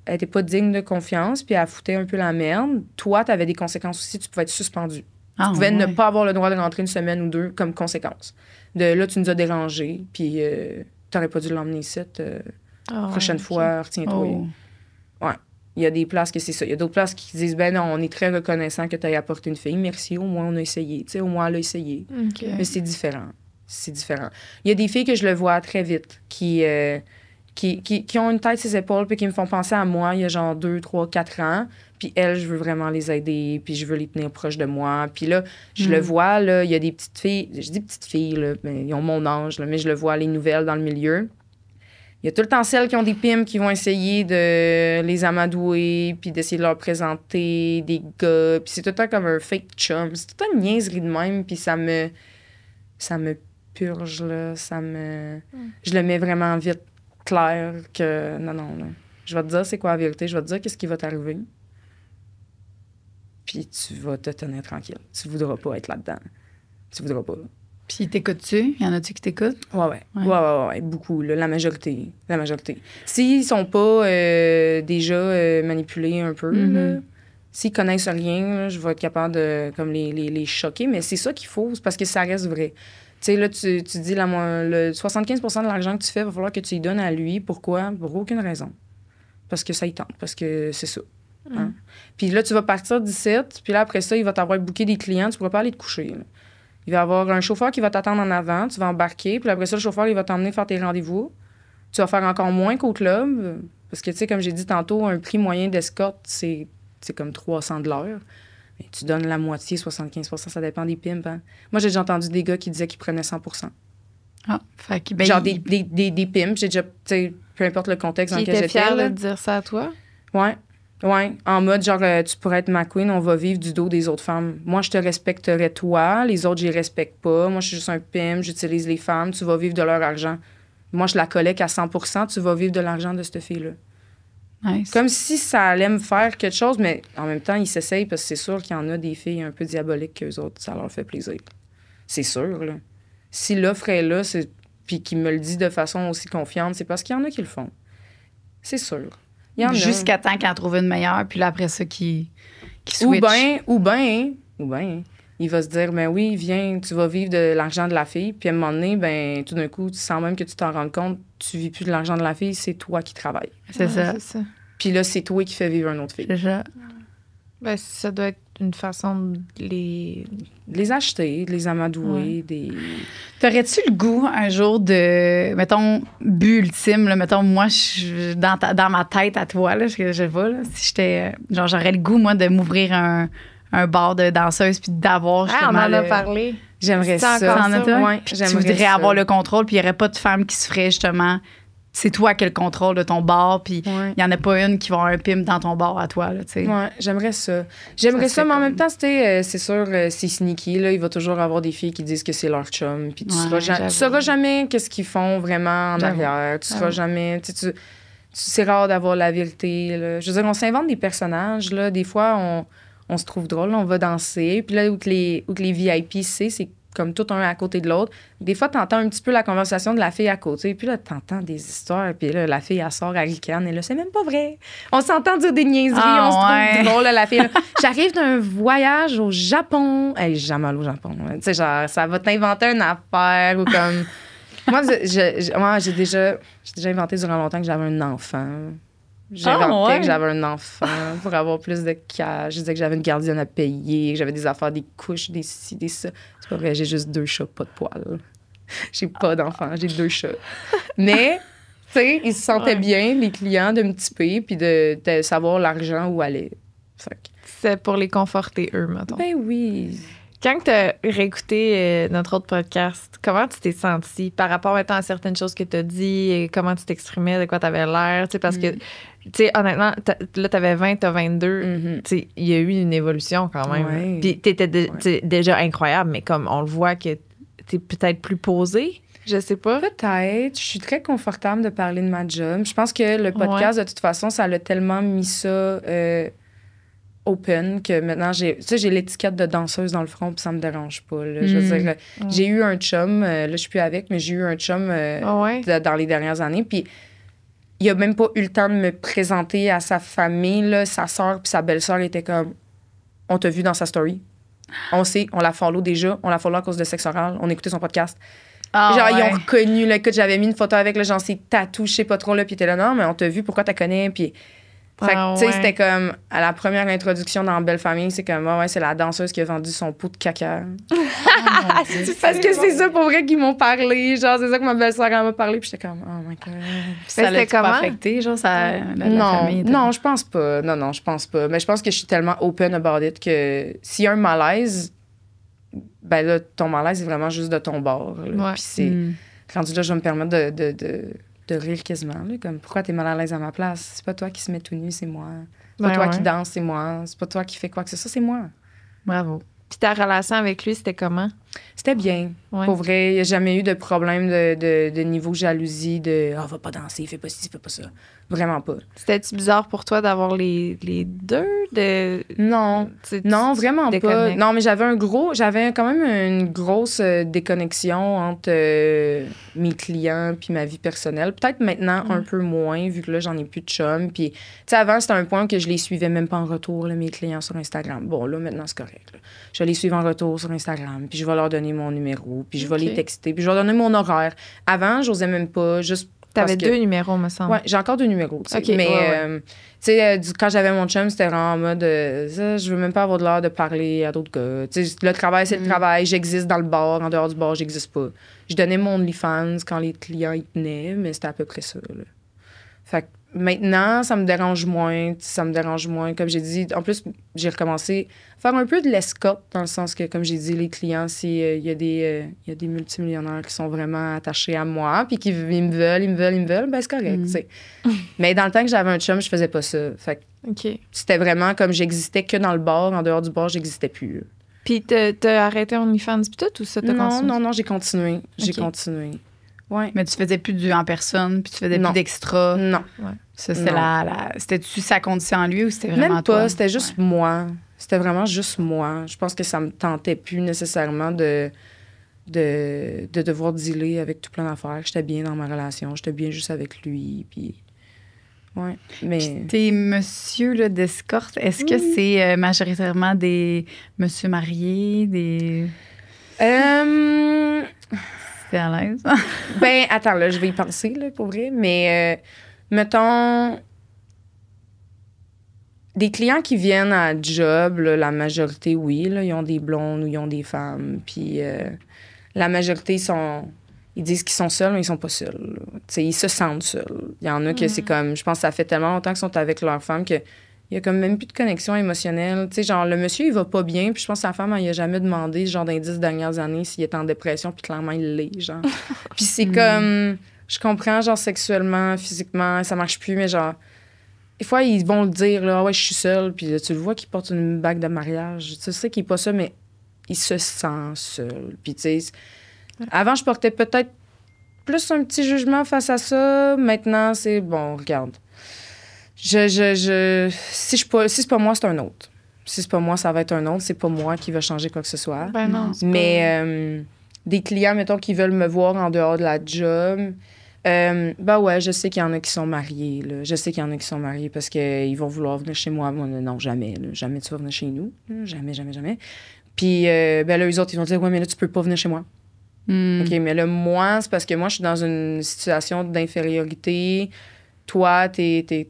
était pas digne de confiance, puis elle foutait un peu la merde, toi, t'avais des conséquences aussi. Tu pouvais être suspendu. Tu pouvais ne pas avoir le droit de rentrer une semaine ou deux comme conséquence. De là, tu nous as dérangés, puis t'aurais pas dû l'emmener ici. Prochaine fois, retiens-toi. Ouais. Il y a des places que c'est ça. Il y a d'autres places qui disent, ben non, on est très reconnaissant que tu aies apporté une fille. Merci, au moins on a essayé. Tu sais, au moins elle a essayé. Mais c'est différent. C'est différent. Il y a des filles que je le vois très vite qui ont une tête sur ses épaules puis qui me font penser à moi il y a genre 2, 3, 4 ans. Puis elles, je veux vraiment les aider puis je veux les tenir proches de moi. Puis là, je le vois, là, il y a des petites filles. Je dis petites filles, là, mais ils ont mon âge, là, mais je le vois, les nouvelles dans le milieu. Il y a tout le temps celles qui ont des pimps qui vont essayer de les amadouer puis d'essayer de leur présenter des gars. Puis c'est tout le temps comme un fake chum. C'est tout le temps une niaiserie de même. Puis ça me purge, là. Je le mets vraiment vite clair que... Non, là. Je vais te dire c'est quoi la vérité. Je vais te dire qu'est-ce qui va t'arriver. Puis tu vas te tenir tranquille. Tu voudras pas être là-dedans. Tu voudras pas. Puis t'écoutes-tu? Y en a-tu qui t'écoutent? Ouais, beaucoup, là, la majorité. S'ils sont pas déjà manipulés un peu, là, s'ils connaissent rien, là, je vais être capable de comme les choquer, mais c'est ça qu'il faut, c'est parce que ça reste vrai. Tu sais, là, tu dis, le 75% de l'argent que tu fais, il va falloir que tu y donnes à lui. Pourquoi? Pour aucune raison. Parce que ça y tente, parce que c'est ça. Hein? Puis là, tu vas partir d'ici, puis là, après ça, il va t'avoir booké des clients, tu pourras pas aller te coucher, là. Il va y avoir un chauffeur qui va t'attendre en avant, tu vas embarquer, puis après ça, le chauffeur, il va t'emmener faire tes rendez-vous. Tu vas faire encore moins qu'au club, parce que, tu sais, comme j'ai dit tantôt, un prix moyen d'escorte, c'est comme 300 de l'heure. Mais tu donnes la moitié, 75 %, ça dépend des pimps. Hein. Moi, j'ai déjà entendu des gars qui disaient qu'ils prenaient 100 %. Fait que, genre des pimps, j'ai déjà, tu sais, peu importe le contexte dans lequel j'étais. Tu étais fière de dire ça à toi? Ouais, en mode genre, tu pourrais être ma queen, on va vivre du dos des autres femmes. Moi, je te respecterais toi, les autres, je les respecte pas. Moi, je suis juste un pimp, j'utilise les femmes, tu vas vivre de leur argent. Moi, je la collecte à 100 %, tu vas vivre de l'argent de cette fille-là. Nice. Comme si ça allait me faire quelque chose, mais en même temps, ils s'essayent parce que c'est sûr qu'il y en a des filles un peu diaboliques qu'eux autres, ça leur fait plaisir. C'est sûr, là. Si l'offre est là, puis qu'ils me le disent de façon aussi confiante, c'est parce qu'il y en a qui le font. C'est sûr. Jusqu'à temps qu'elle trouve une meilleure, puis là, après ça, qui switch. Ou bien, il va se dire, ben oui, viens, tu vas vivre de l'argent de la fille. Puis à un moment donné, ben tout d'un coup, sans même que tu t'en rendes compte, tu vis plus de l'argent de la fille, c'est toi qui travailles. C'est ça. Puis là, c'est toi qui fais vivre une autre fille. C'est ça. Ben, ça doit être une façon de les acheter, de les amadouer, T'aurais-tu le goût un jour de, mettons, but ultime, là, mettons, moi, dans ma tête à toi, là, je vois, là, si j'étais, genre, j'aurais le goût, moi, de m'ouvrir un bar de danseuse puis d'avoir justement on en a parlé. J'aimerais ça. Ouais, tu voudrais avoir le contrôle, puis il n'y aurait pas de femme qui se ferait justement... C'est toi qui as le contrôle de ton bar, puis il n'y en a pas une qui va avoir un pimp dans ton bar à toi, là, tu sais. Ouais, j'aimerais ça. J'aimerais ça, mais en même temps, c'est sûr, c'est sneaky, là. Il va toujours avoir des filles qui disent que c'est leur chum, puis tu sauras jamais qu'est-ce qu'ils font vraiment en arrière. Tu sauras jamais... c'est rare d'avoir la vérité, là. Je veux dire, on s'invente des personnages, là. Des fois, on se trouve drôle, on va danser, puis là, où que les VIP, c'est comme tout un à côté de l'autre. Des fois, t'entends un petit peu la conversation de la fille à côté, puis là, t'entends des histoires, puis là, la fille, elle sort à ricane, et là, c'est même pas vrai. On s'entend dire des niaiseries, on se trouve drôle, là, la fille. Là. J'arrive d'un voyage au Japon. Hey, j'ai jamais allé au Japon. Tu sais, genre, ça va t'inventer une affaire, ou comme... Moi, j'ai déjà inventé durant longtemps que j'avais un enfant. J'ai inventé que j'avais un enfant pour avoir plus de cash. Je disais que j'avais une gardienne à payer, que j'avais des affaires, des couches, des ci, des ça. C'est pas vrai, j'ai juste 2 chats, pas de poils. J'ai pas d'enfants, j'ai 2 chats. Mais, tu sais, ils se sentaient bien, les clients, de me typer puis de savoir l'argent où aller. C'est pour les conforter, eux, mettons. Ben oui. Quand tu as réécouté notre autre podcast, comment tu t'es sentie par rapport maintenant à certaines choses que tu as dit, et comment tu t'exprimais, de quoi tu avais l'air? Parce que, tu sais, honnêtement, là, tu avais 20, tu as 22. Tu sais, il y a eu une évolution quand même. Ouais. Puis tu étais déjà incroyable, mais comme on le voit que tu es peut-être plus posée, je sais pas. Peut-être. Je suis très confortable de parler de ma job. Je pense que le podcast, de toute façon, ça l'a tellement mis ça... open que maintenant, j'ai l'étiquette de danseuse dans le front, puis ça me dérange pas. Là. Je veux dire, j'ai eu un chum, là, je suis plus avec, mais j'ai eu un chum dans les dernières années, puis il a même pas eu le temps de me présenter à sa famille, là, sa soeur puis sa belle-sœur étaient comme, on t'a vu dans sa story. On sait, on la follow déjà, on la follow à cause de sexe oral, on écoutait son podcast. Ils ont reconnu, là, écoute, j'avais mis une photo avec, là, genre, c'est tatou, je sais pas trop, là, puis t'es là, non, mais on t'a vu, pourquoi t'as connais, puis... Fait que, tu sais, c'était comme, à la première introduction dans Belle Famille, c'est comme, c'est la danseuse qui a vendu son pot de caca. Parce que c'est ça, pour vrai, qu'ils m'ont parlé. Genre, c'est ça que ma belle-sœur m'a parlé. Puis j'étais comme, oh my God. Ça l'a pas affecté, genre, la famille? Non, je pense pas. Non, je pense pas. Mais je pense que je suis tellement open about it que s'il y a un malaise, ben là, ton malaise est vraiment juste de ton bord. Puis c'est, rendu là, je vais me permettre de rire quasiment. Là, comme, pourquoi t'es mal à l'aise à ma place? C'est pas toi qui se met tout nu, c'est moi. C'est pas toi qui danse, c'est moi. C'est pas toi qui fais quoi que ce soit, c'est moi. Bravo. Puis ta relation avec lui, c'était comment? C'était bien. Pour vrai, il n'y a jamais eu de problème de niveau jalousie, de « Ah, va pas danser, fais pas ci, fais pas ça ». Vraiment pas. C'était-tu bizarre pour toi d'avoir les deux? Non, vraiment pas. Non, mais j'avais quand même une grosse déconnexion entre mes clients puis ma vie personnelle. Peut-être maintenant un peu moins, vu que là, j'en ai plus de chum. Puis, tu sais, avant, c'était un point que je les suivais même pas en retour, là, mes clients sur Instagram. Bon, là, maintenant, c'est correct. Là. Je vais les suivre en retour sur Instagram, puis je vais leur donner mon numéro, puis je vais les texter, puis je vais leur donner mon horaire. Avant, j'osais même pas, juste T'avais deux numéros, me semble. Oui, j'ai encore 2 numéros. Okay, mais, tu sais, quand j'avais mon chum, c'était vraiment en mode, je veux même pas avoir de l'heure de parler à d'autres gars. Tu sais, le travail, c'est le travail. J'existe dans le bar. En dehors du bar, j'existe pas. Je donnais mon OnlyFans quand les clients y tenaient, mais c'était à peu près ça, là. Fait que maintenant, ça me dérange moins. Comme j'ai dit, en plus, j'ai recommencé à faire un peu de l'escorte, dans le sens que, comme j'ai dit, les clients, s'il y a des multimillionnaires qui sont vraiment attachés à moi, puis qui me veulent, ben c'est correct, tu sais. Mais dans le temps que j'avais un chum, je faisais pas ça. Fait que c'était vraiment comme j'existais que dans le bar. En dehors du bar, j'existais plus. Puis t'as arrêté OnlyFans pis tout, ou ça t'as continué? Non, j'ai continué. J'ai continué. Ouais. Mais tu faisais plus du en personne, puis tu faisais plus d'extra. Non. Ouais. Ça, c'était c'était-tu sa condition en lui ou c'était vraiment même toi? Pas, c'était juste moi. C'était vraiment juste moi. Je pense que ça me tentait plus nécessairement de devoir dealer avec tout plein d'affaires. J'étais bien dans ma relation. J'étais bien juste avec lui, puis... Ouais, mais... Puis tes messieurs là, d'escorte, est-ce que c'est majoritairement des monsieur mariés, des... T'es à l'aise? Ben, attends, là, je vais y penser, là, pour vrai. Mais, mettons, des clients qui viennent à job, là, la majorité, oui, là, ils ont des blondes ou ils ont des femmes. Puis, la majorité, ils disent qu'ils sont seuls, mais ils sont pas seuls. Ils se sentent seuls. Il y en a que c'est comme, je pense que ça fait tellement longtemps qu'ils sont avec leur femme que il y a comme même plus de connexion émotionnelle. Tu sais, genre, le monsieur, il va pas bien, puis je pense que sa femme, elle, il a jamais demandé, genre, dans les 10 dernières années, s'il est en dépression, puis clairement, il l'est, genre. Puis c'est comme... Je comprends, genre, sexuellement, physiquement, ça marche plus, mais genre... Des fois, ils vont le dire, là, ouais, je suis seule, puis tu le vois qu'il porte une bague de mariage. Tu sais qu'il est pas ça, mais il se sent seul. Puis, tu sais... Avant, je portais peut-être plus un petit jugement face à ça. Maintenant, c'est... Bon, regarde... Si c'est pas moi, c'est un autre. Si c'est pas moi, ça va être un autre. C'est pas moi qui va changer quoi que ce soit. Ben non. Mais des clients, mettons, qui veulent me voir en dehors de la job, ben ouais, je sais qu'il y en a qui sont mariés. Là. Je sais qu'il y en a qui sont mariés parce qu'ils vont vouloir venir chez moi. Moi, non, jamais. Là. Jamais tu vas venir chez nous. Jamais. Puis, ben là, eux autres, ils vont dire, ouais, mais là, tu peux pas venir chez moi. OK, mais là, moi, c'est parce que moi, je suis dans une situation d'infériorité. Toi, t'es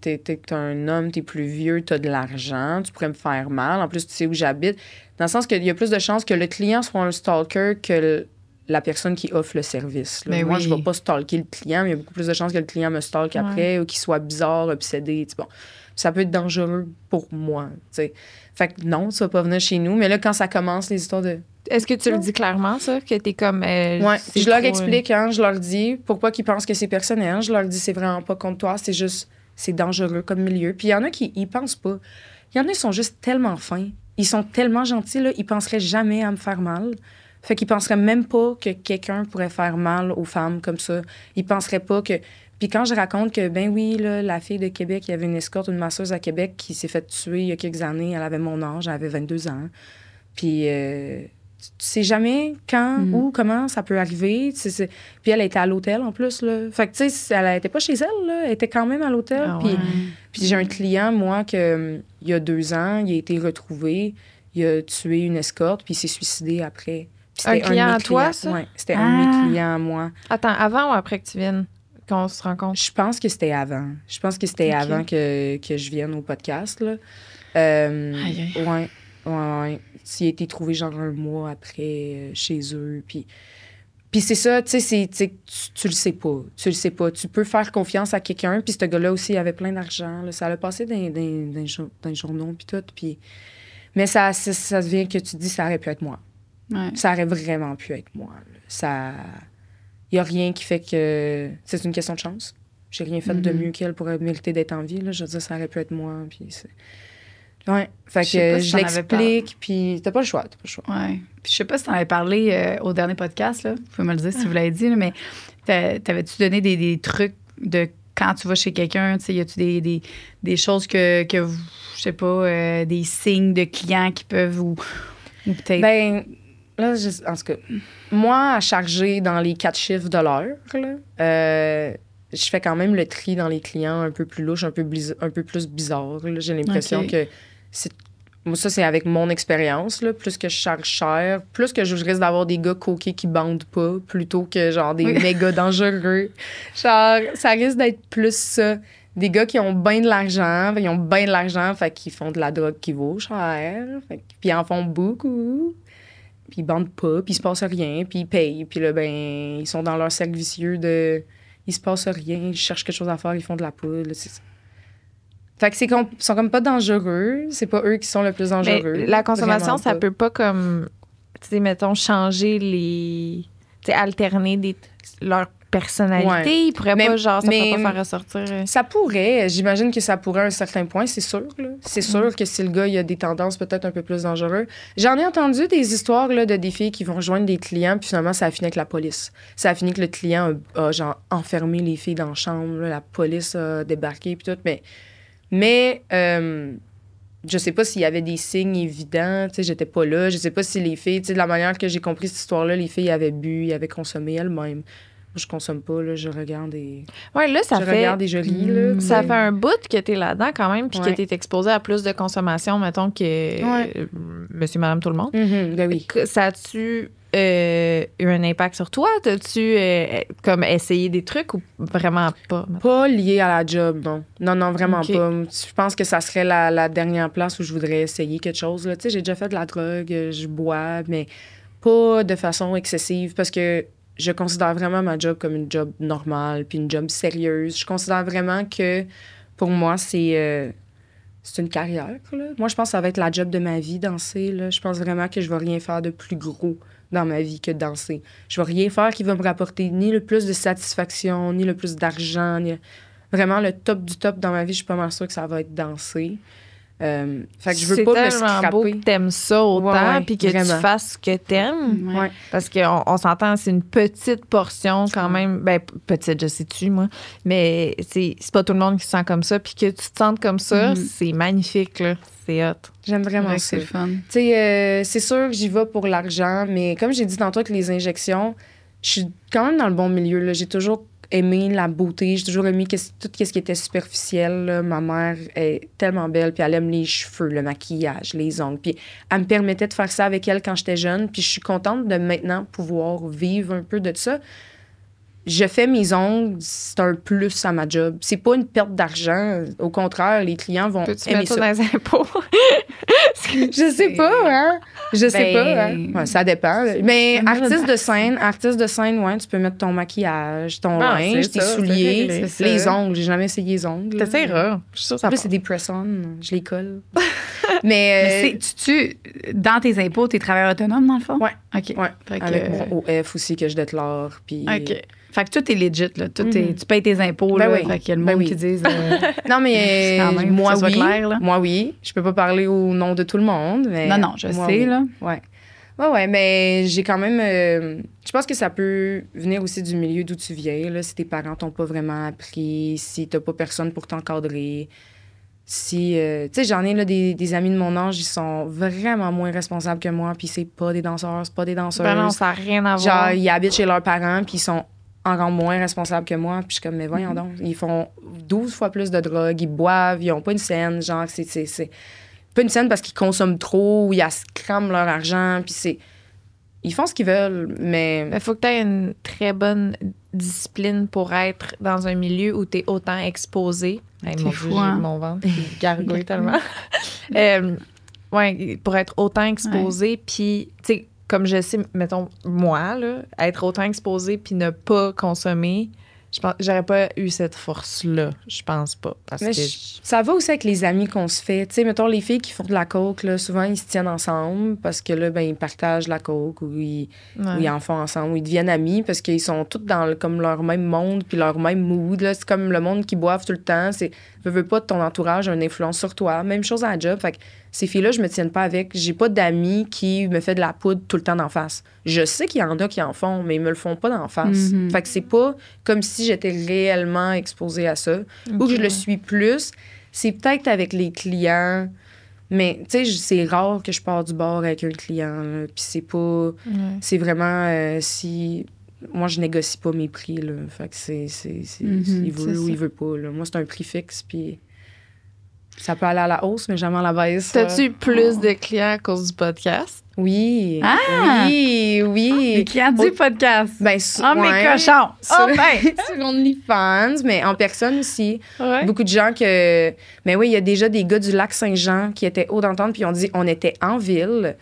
un homme, t'es plus vieux, t'as de l'argent, tu pourrais me faire mal. En plus, tu sais où j'habite. Dans le sens qu'il y a plus de chances que le client soit un stalker que la personne qui offre le service. Là. Moi, je ne vais pas stalker le client, mais il y a beaucoup plus de chances que le client me stalke après ou qu'il soit bizarre, obsédé. Bon. Ça peut être dangereux pour moi. T'sais. Fait que non, tu vas pas venir chez nous. Mais là, quand ça commence, les histoires de... Est-ce que tu le dis clairement, ça? Que t'es comme... Oui, je leur explique, hein, je leur dis pourquoi ils pensent que c'est personnel. Je leur dis c'est vraiment pas contre toi, c'est juste... C'est dangereux comme milieu. Puis il y en a qui y pensent pas. Il y en a qui sont juste tellement fins. Ils sont tellement gentils, là, ils penseraient jamais à me faire mal. Fait qu'ils penseraient même pas que quelqu'un pourrait faire mal aux femmes comme ça. Ils penseraient pas que... Puis quand je raconte que, ben oui, là, la fille de Québec, il y avait une escorte, une masseuse à Québec qui s'est fait tuer il y a quelques années. Elle avait mon âge, elle avait 22 ans. Puis tu sais jamais quand, où, comment ça peut arriver. Puis elle était à l'hôtel en plus. Là. Fait que tu sais, elle n'était pas chez elle, là. Elle était quand même à l'hôtel. Ah puis, ouais. puis j'ai un client, moi, que il y a 2 ans, il a été retrouvé. Il a tué une escorte, puis il s'est suicidé après. Puis Un c'était client de mes à toi, clients. ça? Oui, c'était un de mes clients à moi. Attends, avant ou après que tu viennes, qu'on se rencontre? Je pense que c'était avant. Je pense que c'était Ok. avant que je vienne au podcast, là. Aïe, aïe. Ouais. Il a été trouvé genre 1 mois après chez eux. Puis c'est ça, tu sais, tu le sais pas. Tu le sais pas. Tu peux faire confiance à quelqu'un. Puis ce gars-là aussi, il avait plein d'argent. Là. Ça l'a passé dans les journaux, puis tout. Puis... Mais ça devient que tu te dis, ça aurait pu être moi. Ouais. Ça aurait vraiment pu être moi. Là. Ça... Il n'y a rien qui fait que... C'est une question de chance. J'ai rien fait de mieux qu'elle pour mériter d'être en vie. Là. Je veux dire, ça aurait pu être moi. Puis c'est... Ouais. Fait Je sais pas que si je t'en avais l'explique, puis t'as pas le choix. Ouais. Puis je sais pas si t'en avais parlé au dernier podcast, là. Vous pouvez me le dire si vous l'avez dit, là, mais t'avais-tu donné des trucs de quand tu vas chez quelqu'un, tu sais, y a-tu des choses que vous, je sais pas, des signes de clients qui peuvent ou peut-être... Ben, là, en tout cas, moi, à charger dans les 4 chiffres de l'heure, là, je fais quand même le tri dans les clients un peu plus louches, un peu plus bizarres. Là. J'ai l'impression Ok. que moi, ça, c'est avec mon expérience. Là. Plus que je charge cher, plus que je risque d'avoir des gars coqués qui bandent pas, plutôt que genre des méga dangereux. Genre, ça risque d'être plus ça. Des gars qui ont bien de l'argent, fait qu'ils font de la drogue qui vaut cher, puis ils en font beaucoup. Puis ils bandent pas, puis il se passe rien, puis ils payent. Puis là, ben, ils sont dans leur cercle vicieux de... Il se passe rien, ils cherchent quelque chose à faire, ils font de la poudre. Là, c'est ça. Fait que ils sont comme pas dangereux. C'est pas eux qui sont le plus dangereux. Mais la consommation, Vraiment ça pas. peut pas comme, tu sais, mettons, changer les... Tu sais, alterner leur personnalité. Ouais. Ils pourraient Mais- pas, genre, ça mais- pourrait pas faire ressortir... Ça pourrait. J'imagine que ça pourrait à un certain point, c'est sûr. Là. C'est sûr que si le gars il a des tendances peut-être un peu plus dangereuses. J'en ai entendu des histoires là, de des filles qui vont rejoindre des clients, puis finalement, ça a fini avec la police. Ça a fini que le client a genre, enfermé les filles dans la chambre, là, la police a débarqué, puis tout. Mais je sais pas s'il y avait des signes évidents. Tu sais, j'étais pas là. Je sais pas si les filles, tu sais, de la manière que j'ai compris cette histoire-là, les filles avaient bu, ils avaient consommé elles-mêmes. Moi, je consomme pas, là. Je regarde et Ouais, là, ça je fait... regarde et je ris, là. tu Ça sais. fait un bout que t'es là-dedans quand même, puis Ouais. que t'es exposé à plus de consommation, mettons, que Ouais. monsieur, madame, tout le monde. Ben oui. Ça a-tu eu un impact sur toi? T'as-tu comme essayé des trucs ou vraiment pas? Pas lié à la job, non. Non, vraiment Ok. pas. Je pense que ça serait la dernière place où je voudrais essayer quelque chose. Là. Tu sais, j'ai déjà fait de la drogue, je bois, mais pas de façon excessive parce que je considère vraiment ma job comme une job normale puis une job sérieuse. Je considère vraiment que pour moi, c'est une carrière. Là. Moi, je pense que ça va être la job de ma vie, danser. Là. Je pense vraiment que je vais rien faire de plus gros dans ma vie que danser. Je vais rien faire qui va me rapporter ni le plus de satisfaction, ni le plus d'argent. Vraiment, le top du top dans ma vie, je suis pas mal sûre que ça va être danser. Fait que je veux C'est pas me tellement beau scraper. que t'aimes ça autant, Ouais, puis que vraiment. tu fasses ce que t'aimes. Ouais. Ouais. Parce qu'on s'entend, c'est une petite portion quand même. Ben, petite, je sais-tu, moi. Mais c'est pas tout le monde qui se sent comme ça. Puis que tu te sentes comme ça, c'est magnifique, là. C'est hot. J'aime vraiment Ouais, ça. c'est le fun. Tu sais, c'est sûr que j'y vais pour l'argent, mais comme j'ai dit tantôt avec les injections, je suis quand même dans le bon milieu. Là. J'ai toujours aimé la beauté, j'ai toujours aimé tout ce qui était superficiel. Là. Ma mère est tellement belle, puis elle aime les cheveux, le maquillage, les ongles. Puis elle me permettait de faire ça avec elle quand j'étais jeune, puis je suis contente de maintenant pouvoir vivre un peu de ça. Je fais mes ongles, c'est un plus à ma job. C'est pas une perte d'argent. Au contraire, les clients vont Peux-tu aimer mettre ça ça. dans les impôts? Je sais pas, hein? Je sais Ben, pas, hein? Ouais, ça dépend. Mais c'est un artiste de scène, ouais, tu peux mettre ton maquillage, ton Ah, linge, c'est tes ça, souliers, c'est les ça. ongles. J'ai jamais essayé les ongles. là. T'essaieras. Je suis sûre que ça En plus, passe. c'est des press-on. Je les colle. Mais Mais, dans tes impôts, t'es travailleur autonome, dans le fond? Ouais. OK. ouais, Fait que, avec mon OF aussi que je déclare. Puis... OK. Fait que tout est legit, là. Tu payes tes impôts, Ben là. oui. Fait qu'il y a le Ben monde oui. qui disent... Non, mais Quand même, moi, que ça soit oui. clair, là. Moi, oui. Je peux pas parler au nom de tout le monde, mais... Non, non, je moi, sais, oui. là. Ouais. Ouais, mais j'ai quand même... je pense que ça peut venir aussi du milieu d'où tu viens, là, si tes parents t'ont pas vraiment appris, si t'as pas personne pour t'encadrer. Si... tu sais, j'en ai là, des amis de mon âge, ils sont vraiment moins responsables que moi, puis c'est pas des danseurs, c'est pas des danseuses. Ben non, ça n'a rien à voir. Genre, ils habitent chez leurs parents, puis ils sont encore moins responsables que moi. Puis je suis comme, mais voyons donc, ils font 12 fois plus de drogue, ils boivent, ils ont pas une scène, genre, c'est pas une scène parce qu'ils consomment trop ou ils crament leur argent, puis c'est... Ils font ce qu'ils veulent, mais... Il faut que tu aies une très bonne discipline pour être dans un milieu où tu es autant exposé. Hey, C'est mon fou, Dieu, hein? mon ventre il gargouille tellement. Ouais, pour être autant exposé, puis, tu sais, comme je sais, mettons, moi, là, être autant exposé puis ne pas consommer, je pense j'aurais pas eu cette force-là. Je pense pas. Parce Mais que ça va aussi avec les amis qu'on se fait. Tu sais, mettons, les filles qui font de la coke, là, souvent, ils se tiennent ensemble parce que là, ben, ils partagent la coke ou ils en font ensemble ou ils deviennent amis parce qu'ils sont tous dans comme leur même monde puis leur même mood. Là. C'est comme le monde qui boivent tout le temps. C'est, veux pas de ton entourage a une influence sur toi. Même chose à la job. Fait que ces filles-là, je me tienne pas avec. J'ai pas d'amis qui me fait de la poudre tout le temps d'en face. Je sais qu'il y en a qui en font, mais ils me le font pas d'en face. Fait que c'est pas comme si j'étais réellement exposée à ça. Ou que je le suis plus. C'est peut-être avec les clients, mais tu sais, c'est rare que je pars du bar avec un client. Là. Puis c'est pas... C'est vraiment si... Moi, je négocie pas mes prix, là. Fait que il veut ou il veut pas, là. Moi, c'est un prix fixe, puis... Ça peut aller à la hausse, mais jamais à la baisse. t'as-tu eu plus de clients à cause du podcast? Oui. Ah! Oui. Les clients du podcast. Ben, mes cochons! Sur, sur OnlyFans, mais en personne aussi. Ouais. Beaucoup de gens que... Mais oui, il y a déjà des gars du Lac-Saint-Jean qui étaient hauts d'entente, puis ils ont dit, on était en ville.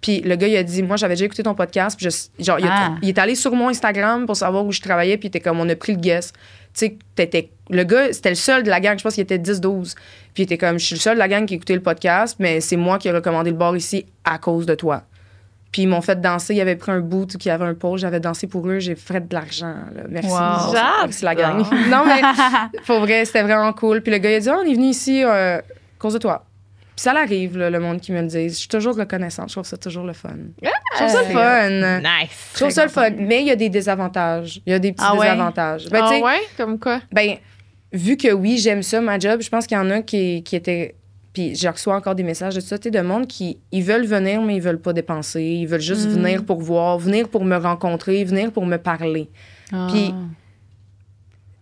Puis le gars, il a dit, moi, j'avais déjà écouté ton podcast. Puis il est allé sur mon Instagram pour savoir où je travaillais, puis il était comme, on a pris le guess. Tu sais, le gars, c'était le seul de la gang, je pense qu'il était 10-12. Puis il était comme, je suis le seul de la gang qui écoutait le podcast, mais c'est moi qui ai recommandé le bar ici à cause de toi. Puis ils m'ont fait danser, ils avaient pris un boot qui avait un pôle, j'avais dansé pour eux, j'ai fait de l'argent. Là. Merci. Wow. Merci la gang. Non, mais pour vrai, c'était vraiment cool. Puis le gars, il a dit, on est venu ici à cause de toi. Puis ça l'arrive, là, le monde qui me le dit. Je suis toujours reconnaissante. Je trouve ça toujours le fun. Je trouve ça le fun. Nice. Je trouve ça le fun. Mais il y a des désavantages. Il y a des petits désavantages. Ben, Ah ouais? Comme quoi? Ben, vu que oui, j'aime ça, ma job, je pense qu'il y en a qui étaient... Puis je reçois encore des messages de ça, tu sais, de monde qui ils veulent venir, mais ils veulent pas dépenser. Ils veulent juste venir pour voir, venir pour me rencontrer, venir pour me parler. Puis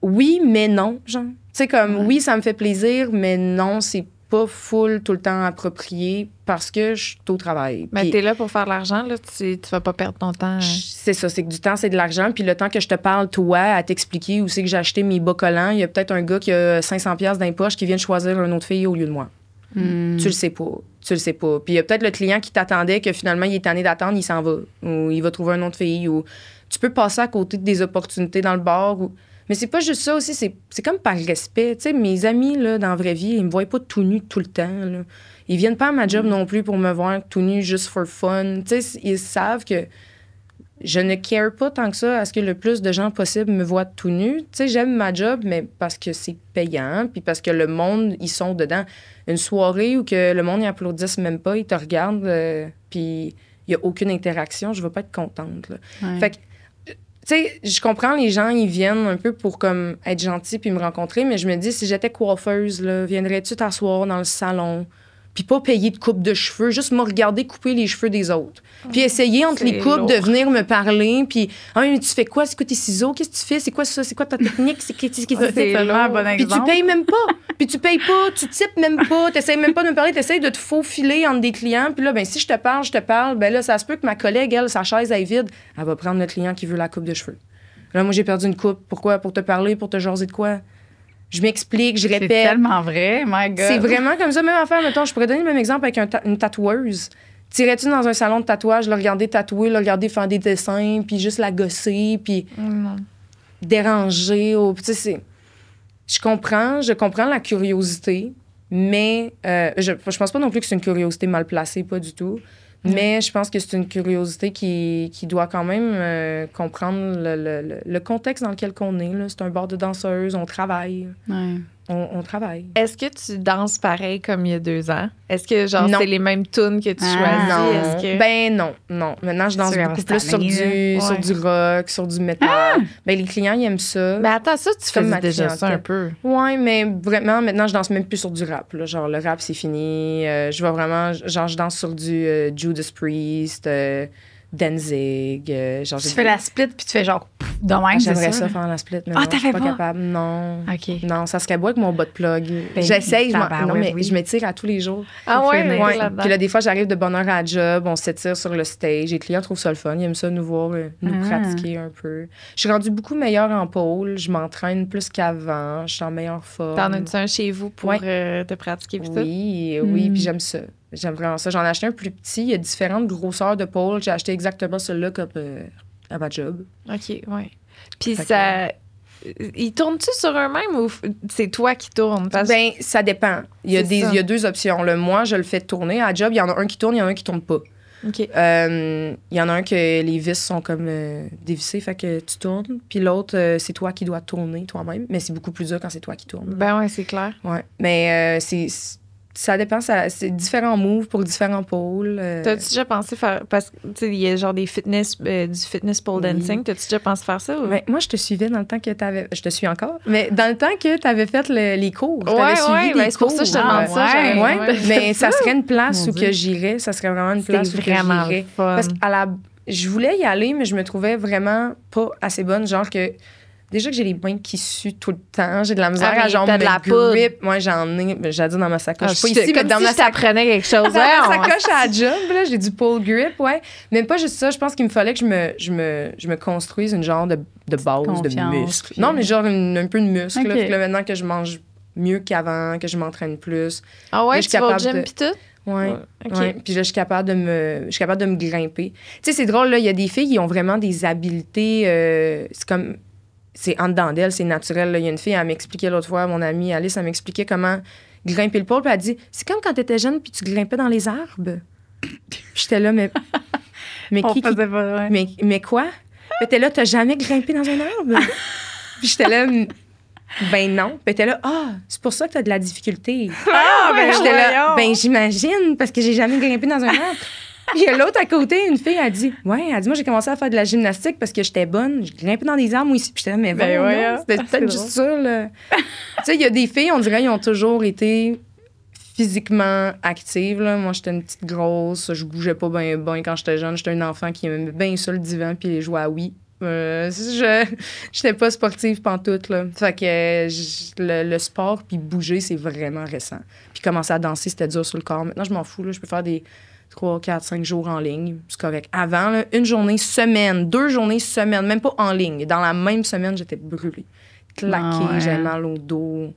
oui, mais non, genre. Tu sais, comme oui, ça me fait plaisir, mais non, c'est pas full tout le temps approprié parce que je suis au travail. Mais Puis t'es là pour faire de l'argent, là. Tu vas pas perdre ton temps. c'est ça, c'est que du temps, c'est de l'argent. Puis le temps que je te parle, toi, à t'expliquer où c'est que j'ai acheté mes bas collants, il y a peut-être un gars qui a 500$ dans les poches qui vient de choisir une autre fille au lieu de moi. Tu le sais pas. Tu le sais pas. Puis il y a peut-être le client qui t'attendait que finalement, il est tanné d'attendre, il s'en va. Ou il va trouver une autre fille. Ou tu peux passer à côté des opportunités dans le bar. Mais c'est pas juste ça aussi. C'est comme par respect. Tu sais, mes amis, là, dans la vraie vie, ils me voient pas tout nu tout le temps. Là. Ils viennent pas à ma job non plus pour me voir tout nu juste for fun. Tu sais, ils savent que je ne care pas tant que ça à ce que le plus de gens possible me voient tout nu. Tu sais, j'aime ma job, mais parce que c'est payant, puis parce que le monde, ils sont dedans. Une soirée où que le monde, ils applaudissent même pas, ils te regardent, puis il y a aucune interaction, je vais pas être contente. Là. Ouais. Fait que, tu sais, je comprends, les gens, ils viennent un peu pour comme être gentils puis me rencontrer, mais je me dis, si j'étais coiffeuse, là, viendrais-tu t'asseoir dans le salon? Puis pas payer de coupe de cheveux, juste me regarder couper les cheveux des autres. Puis essayer entre les coupes de venir me parler, puis « Ah, mais tu fais quoi? C'est quoi tes ciseaux? Qu'est-ce que tu fais? C'est quoi ça? C'est quoi ta technique? C'est tellement un bon Puis exemple. tu payes même pas. Puis tu payes pas, tu types même pas, t'essayes même pas de me parler, t'essayes de te faufiler entre des clients. Puis là, ben si je te parle, ben là, ça se peut que ma collègue, elle, sa chaise est vide, elle va prendre le client qui veut la coupe de cheveux. Là, moi, j'ai perdu une coupe. Pourquoi? Pour te parler, pour te jaser de quoi? Je m'explique, je répète. C'est tellement vrai, my God. C'est vraiment comme ça. Même affaire, mettons, je pourrais donner le même exemple avec une tatoueuse. T'irais-tu dans un salon de tatouage, le regarder tatouer, le regarder faire des dessins, puis juste la gosser, puis déranger? Tu sais, je comprends la curiosité, mais je pense pas non plus que c'est une curiosité mal placée, pas du tout. Mais je pense que c'est une curiosité qui doit quand même comprendre le contexte dans lequel on est. Là. C'est un bar de danseuses, on travaille. Ouais. on travaille. Est-ce que tu danses pareil comme il y a 2 ans? Est-ce que, genre, Non. c'est les mêmes tunes que tu choisis? Non. Est-ce que... Ben non. Maintenant, je danse Sur beaucoup cette plus sur année, là. du rock, sur du métal. Ben, les clients, ils aiment ça. Mais attends, ça, tu Comme faisais ma déjà ça un clientèle. peu. Ouais, mais vraiment, maintenant, je danse même plus sur du rap. Là. Genre, le rap, c'est fini. Je vais vraiment... Genre, je danse sur du Judas Priest, Danzig. Genre, Tu fais la split, puis tu fais genre, de même, c'est J'aimerais ça. ça faire la split, mais Ah, non, t'as je suis fait pas pas? capable. Non. OK. Non, ça serait beau avec mon bot plug. Ben, J'essaye, tabarouette, non, mais oui. je m'étire à tous les jours. Ah Faut ouais, finir. t'es Ouais. là-dedans. Puis là, des fois, j'arrive de bonne heure à la job, on s'étire sur le stage. Les clients trouvent ça le fun. Ils aiment ça nous voir, nous Ah. pratiquer un peu. Je suis rendue beaucoup meilleure en pole. Je m'entraîne plus qu'avant. Je suis en meilleure forme. T'en as-tu un chez vous pour Ouais. te pratiquer pis tout? Oui, Mm. puis j'aime ça. J'aime vraiment ça. J'en ai acheté un plus petit. Il y a différentes grosseurs de pole. J'ai acheté exactement celui-là comme à ma job. OK, ouais. Puis Fait que- ça... Ils tournent-tu sur eux-mêmes ou c'est toi qui tournes? Parce... Ben, ça dépend. C'est ça. Il y a 2 options. Là. Moi, je le fais tourner. À la job, il y en a un qui tourne, il y en a un qui tourne pas. OK. Il y en a un que les vis sont comme dévissées, fait que tu tournes. Puis l'autre, c'est toi qui dois tourner toi-même. Mais c'est beaucoup plus dur quand c'est toi qui tournes. Ben ouais, c'est clair. Ouais. Mais ça dépend. C'est différents moves pour différents pôles. T'as-tu déjà pensé faire... Parce que, tu sais, il y a genre des fitness, du fitness pole Oui. dancing. T'as-tu déjà pensé faire ça? Ou... Ouais, moi, je te suivais dans le temps que tu avais... Je te suis encore. Mais dans le temps que tu avais fait les cours. Ouais, T'avais suivi ouais, des ben c'est pour ça que je te cours. demande ça. ouais, Ouais, ouais. mais ça serait une place Mon où Dieu. que j'irais. Ça serait vraiment une place C'est où que vraiment j'irais. le fun. Parce que je voulais y aller, mais je me trouvais vraiment pas assez bonne. Genre que... Déjà que j'ai les mains qui suent tout le temps. J'ai de la misère Ah, mais à genre t'as de me la poudre. grip. Moi, j'en ai... J'allais dire dans ma sacoche. Ah, Pas ici, mais comme dans si ma je t'apprenais quelque chose. dans Ouais, ma sacoche à la job, là, j'ai du pole grip, ouais. Mais pas juste ça. Je pense qu'il me fallait que je me construise une genre de base, de Confiance, muscle. puis- Non, mais genre un peu de muscle. Ok. Là. Fait que là, maintenant que je mange mieux qu'avant, que je m'entraîne plus. Ah ouais, je suis tu vas au capable gym de- pis tout? Ouais. OK. Ouais. Puis là, je suis capable de me grimper. Tu sais, c'est drôle, là, il y a des filles qui ont vraiment des habiletés. C'est comme... C'est en dedans d'elle, c'est naturel. Là. Il y a une fille, elle m'expliquait l'autre fois, mon amie Alice, elle m'expliquait comment grimper le pôle. Puis elle dit, c'est comme quand t'étais jeune puis tu grimpais dans les arbres. Puis j'étais là, mais On qui... faisait pas, ouais. Mais quoi? Puis t'es là, t'as jamais grimpé dans un arbre? Puis j'étais là, ben non. Puis t'es là, c'est pour ça que t'as de la difficulté. Ah, ben J'étais là, voyons. ben j'imagine, parce que j'ai jamais grimpé dans un arbre. Puis il y a l'autre à côté, une fille, elle dit, moi, j'ai commencé à faire de la gymnastique parce que j'étais bonne. J'ai grimpé dans des arbres, moi, ici. Puis j'étais là, mais Ben voyons, voyons. donc, c'était Ah, c'est peut-être juste ça, là. Tu sais, il y a des filles, on dirait, ils ont toujours été physiquement actives, là. Moi, j'étais une petite grosse, je bougeais pas bien quand j'étais jeune. J'étais un enfant qui aimait bien ça, le divan, puis les jouets à Wii. J'étais pas sportive pantoute, là. Fait que le sport puis bouger, c'est vraiment récent. Puis commencer à danser, c'était dur sur le corps. Maintenant, je m'en fous, là. Je peux faire des 3, 4, 5 jours en ligne. C'est correct. Avant, là, 1 journée, semaine, 2 journées, semaine, même pas en ligne. Dans la même semaine, j'étais brûlée. Claquée, Ah ouais. j'avais mal au dos.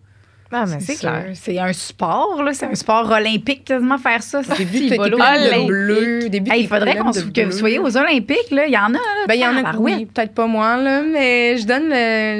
Ah, mais c'est sûr. clair. C'est un sport, là. C'est un sport olympique, quasiment, faire ça. J'ai vu C'est que t'es bolo. pleine de Olympique. bleu. Hey, il faudrait que vous soyez aux Olympiques, là. Il y en a, là. Ben, il y en a, Tabarouette. oui, peut-être pas moi, là, mais je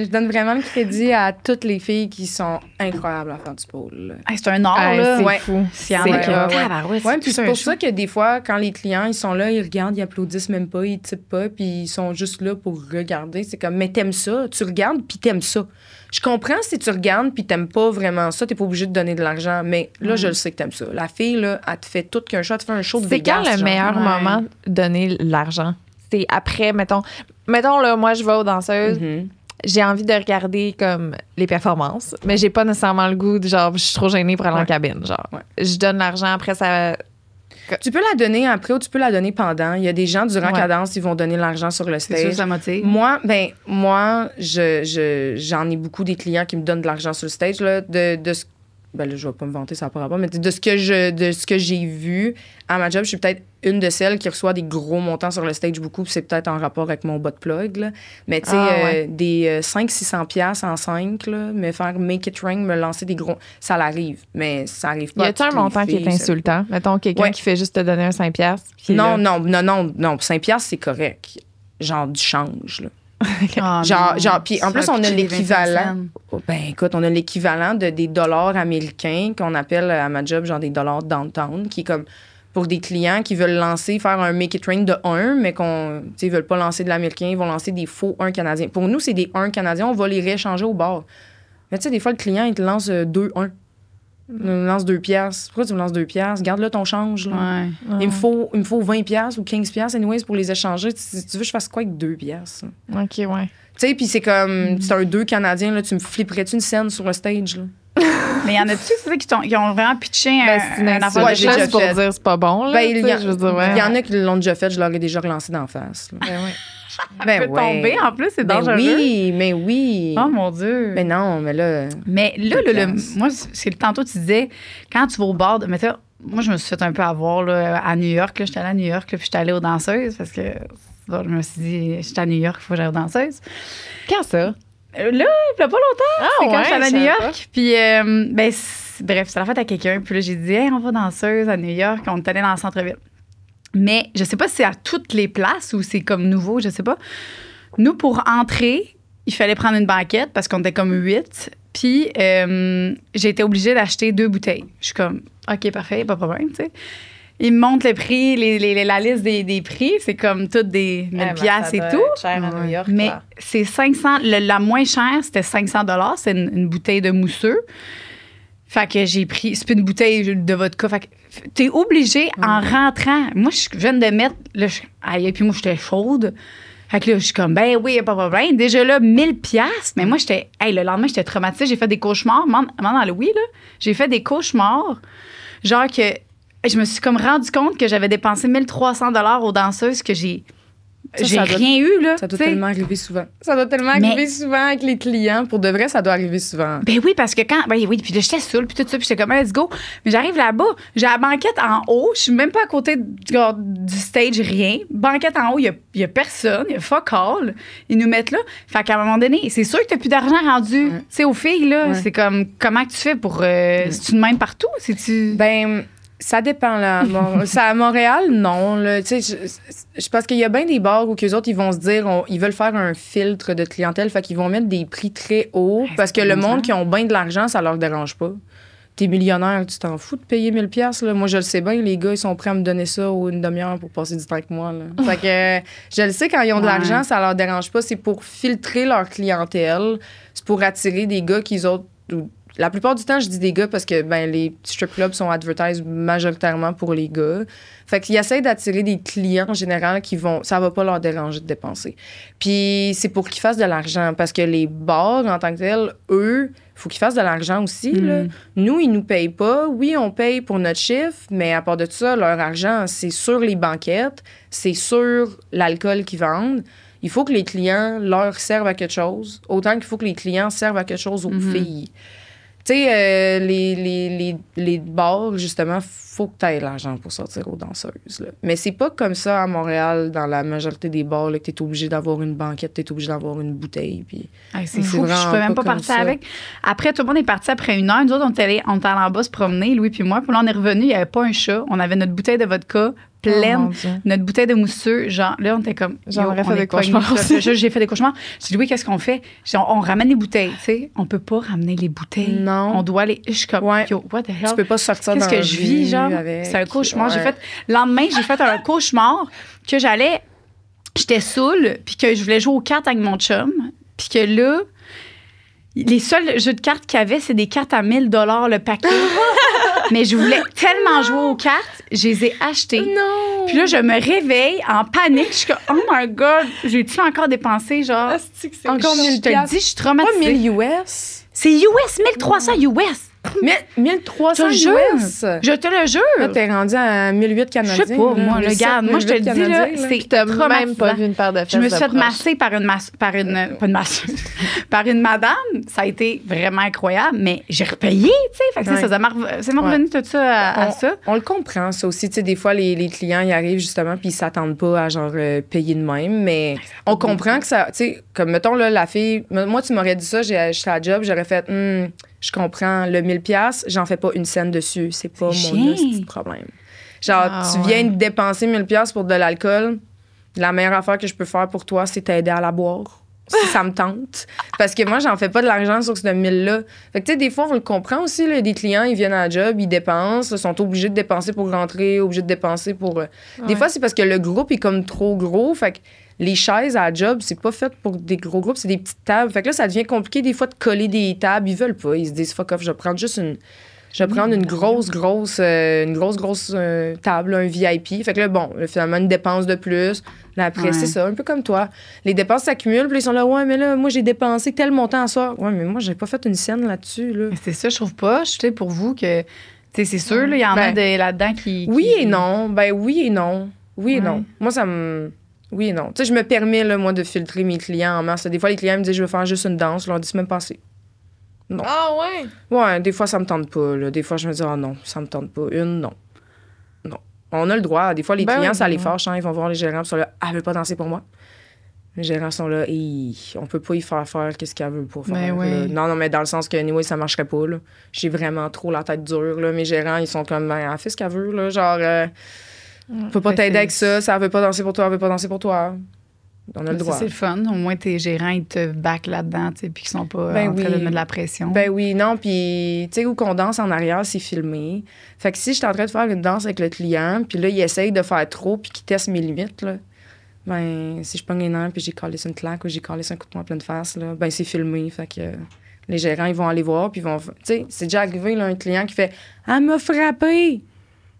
donne vraiment le crédit à toutes les filles qui sont incroyables à faire du pole. Là. Hey, c'est un art, Ah, là. c'est Ouais. fou. S'il y en C'est a, clair. tabarouette, Ouais, c'est puis tout c'est un pour show. ça que des fois, quand les clients, ils sont là, ils regardent, ils applaudissent même pas, ils typent pas, puis ils sont juste là pour regarder. C'est comme, mais t'aimes ça, tu regardes, puis t'aimes ça. Je comprends si tu regardes, puis t'aimes pas vraiment ça, t'es pas obligé de donner de l'argent, mais là, je le sais que t'aimes ça. La fille, là, elle te fait tout qu'un show, elle te fait un show de C'est quand Vegas, le genre. meilleur Ouais. moment de donner l'argent? C'est après, mettons, là, moi, je vais aux danseuses, Mhm. j'ai envie de regarder comme les performances, mais j'ai pas nécessairement le goût de genre, je suis trop gênée pour aller en Ouais. cabine. Genre, Ouais. je donne l'argent, après ça. Tu peux la donner après ou tu peux la donner pendant. Il y a des gens, durant Ouais. qu'elle danse, ils vont donner l'argent sur le C'est sûr, stage. ça motive. Moi, j'en ai beaucoup des clients qui me donnent de l'argent sur le stage. Là, de ce, ben là, je vais pas me vanter, ça n'a pas rapport, mais de ce que j'ai vu à ma job, je suis peut-être une de celles qui reçoit des gros montants sur le stage beaucoup, puis c'est peut-être en rapport avec mon bot plug. Là. Mais tu sais, Ah, ouais. des 500-600$ en 5, là, me faire make it ring, me lancer des gros. Ça l'arrive, mais ça arrive Y pas. à a-tu un toutes les montant qui est filles, ça. insultant? Mettons quelqu'un Ouais. qui fait juste te donner un 5$. puis Non, là- non. 5$, c'est correct. Genre du change, là. Ah, Genre, non. puis en Ça plus, on a pitché des 25 l'équivalent. cents. Oh, ben, écoute, on a l'équivalent des dollars américains qu'on appelle à ma job, genre des dollars downtown, qui est comme pour des clients qui veulent lancer, faire un make it rain de 1, mais ils veulent pas lancer de l'américain, ils vont lancer des faux 1 canadiens. Pour nous, c'est des 1 canadiens, on va les rééchanger au bar. Mais tu sais, des fois, le client, il te lance 2-1. Il me lance 2 piastres. Pourquoi tu me lances 2 piastres? Garde-là ton change. Là. Ouais. Il me faut 20 piastres ou 15 piastres, anyways, pour les échanger. Si tu veux, je fasse quoi avec 2 piastres? OK, ouais. Tu sais, puis c'est comme, c'est un 2 Canadien, là, tu me flipperais-tu une scène sur le stage, là? Mais il y en a-tu, tu sais, qui ont vraiment pitché C'est une affaire Ouais, de j'ai chasse? déjà pour fait. dire c'est pas bon, là. Ben, tu sais, je veux dire, ouais. Il y en a qui l'ont déjà fait, je l'aurais déjà relancé d'en face. Là. Ben, ouais. Ben peut tomber, en plus, c'est dangereux. Oui, mais oui. Oh mon Dieu. Mais non, mais là. Mais là, moi, c'est que tantôt, tu disais, quand tu vas au bar, mais moi, je me suis fait un peu avoir là, à New York. J'étais allée à New York, là, puis j'étais allée aux danseuses parce que bon, je me suis dit, j'étais à New York, il faut que j'aille aux danseuses. Quand ça? Là, il n'y a pas longtemps. C'est quand j'étais allée à New je savais York. Puis, bref, c'est la fête à quelqu'un. Puis là, j'ai dit, hey, on va danseuse à New York. On est allé dans le centre-ville. Mais je sais pas si c'est à toutes les places ou c'est comme nouveau, je sais pas. Nous, pour entrer, il fallait prendre une banquette parce qu'on était comme 8. Puis, j'ai été obligée d'acheter 2 bouteilles. Je suis comme, OK, parfait, pas de problème, tu sais. Ils me montrent le prix, la liste des prix. C'est comme toutes des 1000 piastres et tout. Cher à New York, Mais là. c'est 500. La moins chère, c'était 500 $. C'est une bouteille de mousseux. Fait que j'ai pris. C'est pas une bouteille de vodka. Fait que t'es obligé, en rentrant. Moi, je viens de mettre. Là, et puis moi, j'étais chaude. Fait que là, je suis comme, ben oui, pas de problème. Déjà là, 1000 piastres. Mais moi, j'étais. Le lendemain, j'étais traumatisée. J'ai fait des cauchemars. Dans le oui, là. J'ai fait des cauchemars. Genre que. Je me suis comme rendu compte que j'avais dépensé 1300 $ aux danseuses que j'ai rien eu, là. Ça doit t'sais. tellement arriver souvent. Ça doit tellement arriver souvent avec les clients. Pour de vrai, ça doit arriver souvent. Ben oui, parce que quand. Ben oui, puis là, j'étais saoule, puis tout ça, puis j'étais comme, let's go. Mais j'arrive là-bas, j'ai la banquette en haut, je suis même pas à côté du stage, rien. Banquette en haut, il y a personne, il y a fuck all. Ils nous mettent là. Fait qu'à un moment donné, c'est sûr que t'as plus d'argent rendu. Tu sais, aux filles, là, c'est comme, comment que tu fais pour. C'est-tu de même partout? C'est-tu. Ben. Ça dépend, là. À Montréal, non. Là. Tu sais, je pense qu'il y a bien des bars où qu'eux autres, ils vont se dire, ils veulent faire un filtre de clientèle, fait qu'ils vont mettre des prix très hauts, parce que le monde qui ont bien de l'argent, ça leur dérange pas. T'es millionnaire, tu t'en fous de payer 1000 piastres, là. Moi, je le sais bien, les gars, ils sont prêts à me donner ça une demi-heure pour passer du temps avec moi, là. Fait que je le sais, quand ils ont de l'argent, ça leur dérange pas. C'est pour filtrer leur clientèle. C'est pour attirer des gars qu'ils autres... La plupart du temps, je dis des gars parce que ben, les strip clubs sont advertised majoritairement pour les gars. Fait qu'ils essaient d'attirer des clients en général qui vont... Ça va pas leur déranger de dépenser. Puis c'est pour qu'ils fassent de l'argent parce que les bars, en tant que tels, eux, il faut qu'ils fassent de l'argent aussi. Là. Nous, ils nous payent pas. Oui, on paye pour notre chiffre, mais à part de ça, leur argent, c'est sur les banquettes, c'est sur l'alcool qu'ils vendent. Il faut que les clients leur servent à quelque chose, autant qu'il faut que les clients servent à quelque chose aux filles. Tu sais, les bars, justement, faut que tu aies l'argent pour sortir aux danseuses. Là. Mais c'est pas comme ça à Montréal, dans la majorité des bars, là, que tu es obligé d'avoir une banquette, tu es obligé d'avoir une bouteille. Puis c'est fou, je pouvais même pas partir avec. Après, tout le monde est parti après 1 heure. Nous autres, on était allés en bas se promener, Louis puis moi. Puis là, on est revenu, il n'y avait pas un chat. On avait notre bouteille de vodka pleine, notre bouteille de mousseux. Genre, là, on était comme. J'aurais fait des cauchemars. J'ai fait des cauchemars. J'ai dit, Louis, qu'est-ce qu'on fait? On ramène les bouteilles, tu sais. On peut pas ramener les bouteilles. Non. On doit les. Je suis comme, yo, what the hell? Tu peux pas sortir dans qu'est-ce que je vis, genre? C'est un cauchemar. Le lendemain, j'ai fait un cauchemar que j'étais saoule, puis que je voulais jouer aux cartes avec mon chum, puis que là, les seuls jeux de cartes qu'il y avait, c'est des cartes à 1000 $ le paquet. Mais je voulais tellement jouer aux cartes, je les ai achetées. Non! Puis là, je me réveille en panique. Je suis comme, oh my God, j'ai-tu encore dépensé, genre? Encore 1000 Je te le dis, je suis traumatisée. Pas 1000 US? C'est US, 1300 US. 1300 US. Je te le jure. Là, t'es rendu à 1800 Canadiens. Je sais pas, moi, le gars. Moi, je te le dis, là, c'est t'as traumatisant. même pas vu une paire de fesses. Je me suis fait masser par une madame. Ça a été vraiment incroyable, mais j'ai repayé, tu sais. Fait que c'est revenu tout ça à ça. On le comprend, ça aussi. Tu sais, des fois, les clients, ils arrivent justement, puis ils s'attendent pas à, genre, payer de même, mais on comprend que ça, tu sais, comme, mettons, là, la fille, moi, tu m'aurais dit ça, j'étais à job, j'aurais fait, je comprends, le 1000 piastres, j'en fais pas une scène dessus. C'est pas mon petit problème. Genre, tu viens de dépenser 1000 piastres pour de l'alcool. La meilleure affaire que je peux faire pour toi, c'est t'aider à la boire. Si ça me tente. Parce que moi, j'en fais pas de l'argent sur ce 1000-là. Fait que, tu sais, des fois, on le comprend aussi, là, des clients, ils viennent à la job, ils dépensent, ils sont obligés de dépenser pour rentrer, obligés de dépenser pour... Des fois, c'est parce que le groupe est comme trop gros. Fait que les chaises à la job, c'est pas fait pour des gros groupes, c'est des petites tables. Fait que là, ça devient compliqué des fois de coller des tables. Ils veulent pas. Ils se disent, fuck off, je vais prendre juste une grosse table, un VIP. Fait que là, bon, finalement, une dépense de plus. Là, après, c'est ça, un peu comme toi. Les dépenses s'accumulent, puis ils sont là, ouais, mais là, moi, j'ai dépensé tel montant à soir. Ouais, mais moi, j'ai pas fait une scène là-dessus, là. Mais c'est ça, je trouve pas. Je sais, pour vous, que, tu sais, c'est sûr, il y en a là-dedans qui. Oui et non. Ben, oui et non. Oui et non. Moi, ça me. Oui et non. Tu sais, je me permets, là, moi, de filtrer mes clients en masse. Des fois, les clients me disent, je veux faire juste une danse. Je leur dis, c'est même passé. Non. Ah ouais? Ouais, des fois, ça me tente pas. Là. Des fois, je me dis, non, ça me tente pas. Non. On a le droit. Des fois, les clients, ça les fâche. Hein, ils vont voir les gérants, ils sont là, elle veut pas danser pour moi. Les gérants sont là, on peut pas y faire qu'est-ce qu'elle veut pas faire. Non, mais dans le sens que, anyway, ça marcherait pas. Là. J'ai vraiment trop la tête dure. Là. Mes gérants, ils sont comme, elle fait ce qu'elle veut. Là. Genre, on peut pas t'aider avec ça. Ça veut pas danser pour toi, elle veut pas danser pour toi. On a le droit. C'est le fun. Au moins, tes gérants, ils te back là-dedans, tu sais, puis qu'ils sont pas en train de mettre de la pression. Ben oui, non, puis, tu sais, où qu'on danse en arrière, c'est filmé. Fait que si je suis en train de faire une danse avec le client, puis là, il essaye de faire trop, puis qu'il teste mes limites, là, ben, si je pogne les nerfs, puis j'ai collé une claque ou j'ai collé un coup de poing en pleine face, là, ben, c'est filmé. Fait que les gérants, ils vont aller voir, puis ils vont. Tu sais, c'est déjà arrivé, là, un client qui fait « Elle m'a frappé! »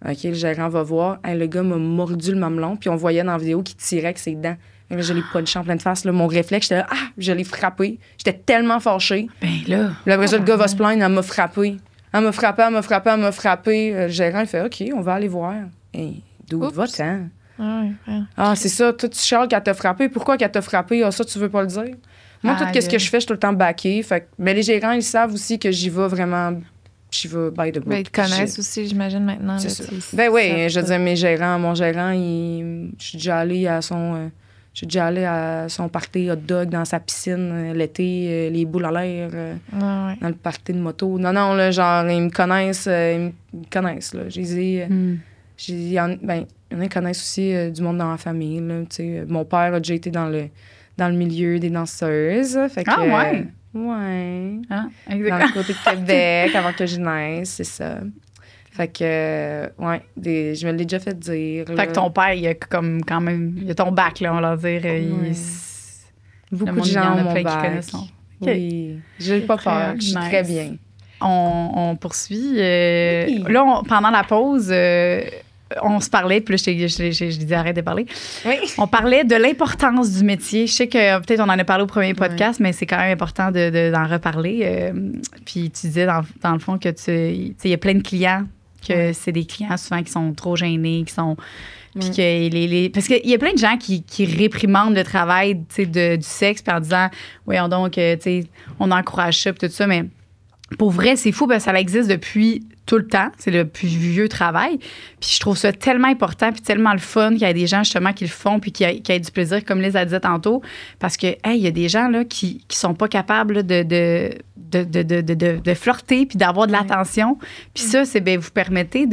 OK, le gérant va voir. Hey, le gars m'a mordu le mamelon, puis on voyait dans la vidéo qu'il tirait avec ses dents. Là, je l'ai punché en pleine face. Là. Mon réflexe, j'étais là, je l'ai frappé. J'étais tellement fâchée. Ben là. Puis après ça, le gars va se plaindre, elle m'a frappé. Elle m'a frappé. Le gérant, il fait, OK, on va aller voir. Hey, d'où va-t'en? C'est ça. Toi, tu chiales qu'elle t'a frappé. Pourquoi qu'elle t'a frappé? Ça, tu veux pas le dire? Moi, tout ce que je fais, je suis tout le temps backé. Mais les gérants, ils savent aussi que j'y vais vraiment. J'y vais by the book. Ben, ils te connaissent aussi, j'imagine, maintenant. C'est ça. Ben oui, je veux dire, mon gérant, je suis déjà allée à son. Je suis déjà allée à son party hot dog dans sa piscine l'été, les boules à l'air, dans le party de moto. Non, là, genre, ils me connaissent. Là. Il y en a qui connaissent aussi du monde dans la famille. Là, mon père a déjà été dans le milieu des danseuses. Fait que, ouais? Ouais. Ah, dans le côté de Québec, avant que je naisse, c'est ça. Fait que, je me l'ai déjà fait dire. Là. Fait que ton père, il a comme quand même, il a ton bac, là, on va leur dire. Beaucoup de gens ont mon bac. Oui, j'ai pas peur, je suis très bien. On poursuit. Là, pendant la pause, on se parlait, puis là, je disais arrête de parler. Oui. On parlait de l'importance du métier. Je sais que peut-être on en a parlé au premier podcast, mais c'est quand même important d'en reparler. Puis tu disais, dans le fond, que il y a plein de clients que c'est des clients souvent qui sont trop gênés, qui sont... Puis que parce qu'il y a plein de gens qui réprimandent le travail du sexe puis en disant « Voyons donc, on encourage ça » puis tout ça, mais pour vrai, c'est fou parce que ça existe depuis tout le temps. C'est le plus vieux travail. Puis je trouve ça tellement important puis tellement le fun qu'il y a des gens justement qui le font puis qui aient du plaisir, comme Liz a dit tantôt. Parce que, il y a des gens là, qui sont pas capables là, de flirter puis d'avoir de l'attention. Puis ça, c'est vous permettez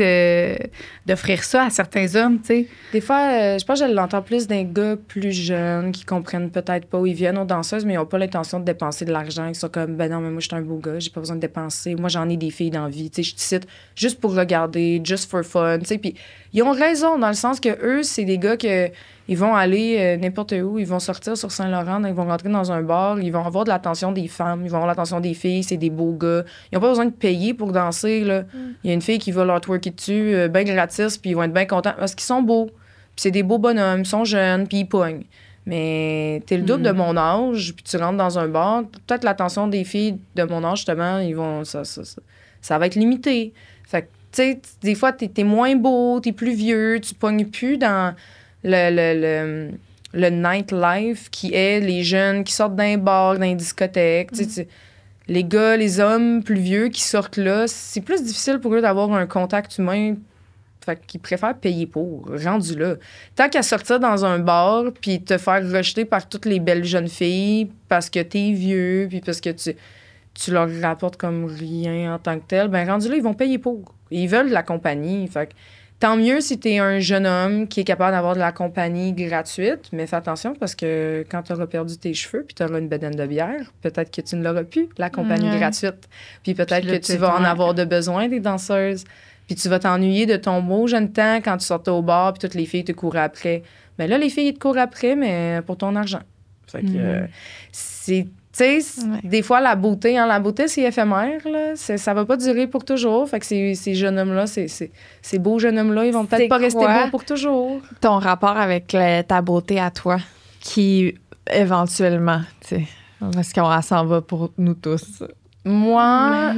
d'offrir ça à certains hommes, tu sais. Des fois, je pense que je l'entends plus d'un gars plus jeune qui comprennent peut-être pas où ils viennent aux danseuses, mais ils n'ont pas l'intention de dépenser de l'argent. Ils sont comme, ben non, mais moi, je suis un beau gars, j'ai pas besoin de dépenser. Moi, j'en ai des filles dans la vie. Tu sais, je te cite juste pour regarder, just for fun, tu sais. Puis ils ont raison dans le sens que eux, c'est des gars que ils vont aller n'importe où, ils vont sortir sur Saint-Laurent, ils vont rentrer dans un bar, ils vont avoir de l'attention des femmes, ils vont avoir l'attention des filles, c'est des beaux gars. Ils n'ont pas besoin de payer pour danser, là. Il y a une fille qui va leur twerker dessus, bien gratis, puis ils vont être bien contents parce qu'ils sont beaux. Puis c'est des beaux bonhommes, ils sont jeunes, puis ils pognent. Mais t'es le double de mon âge, puis tu rentres dans un bar, peut-être l'attention des filles de mon âge, justement, ils vont... Ça va être limité. Fait que, tu sais, des fois, t'es moins beau, t'es plus vieux, tu pognes plus dans le nightlife qui est les jeunes qui sortent d'un bar, d'un discothèque. Les gars, les hommes plus vieux qui sortent là, c'est plus difficile pour eux d'avoir un contact humain. Fait qu'ils préfèrent payer pour, rendu là. Tant qu'à sortir dans un bar puis te faire rejeter par toutes les belles jeunes filles parce que t'es vieux puis parce que tu leur rapportes comme rien en tant que tel, ben rendu là, ils vont payer pour. Ils veulent de la compagnie. Fait que tant mieux si t'es un jeune homme qui est capable d'avoir de la compagnie gratuite, mais fais attention parce que quand t'auras perdu tes cheveux puis t'auras une bedaine de bière, peut-être que tu ne l'auras plus, la compagnie gratuite. Puis peut-être que tu vas en avoir de besoin, des danseuses. Puis tu vas t'ennuyer de ton beau jeune temps quand tu sortais au bar puis toutes les filles te couraient après. Mais là, les filles, ils te courent après, mais pour ton argent. Fait que c'est... Tu sais, des fois, la beauté, c'est éphémère, là. Ça va pas durer pour toujours. Fait que ces jeunes hommes-là, ces beaux jeunes hommes-là, ils vont peut-être pas rester beaux pour toujours. Ton rapport avec ta beauté à toi, qui, éventuellement, tu sais, parce qu'on s'en va pour nous tous. Moi,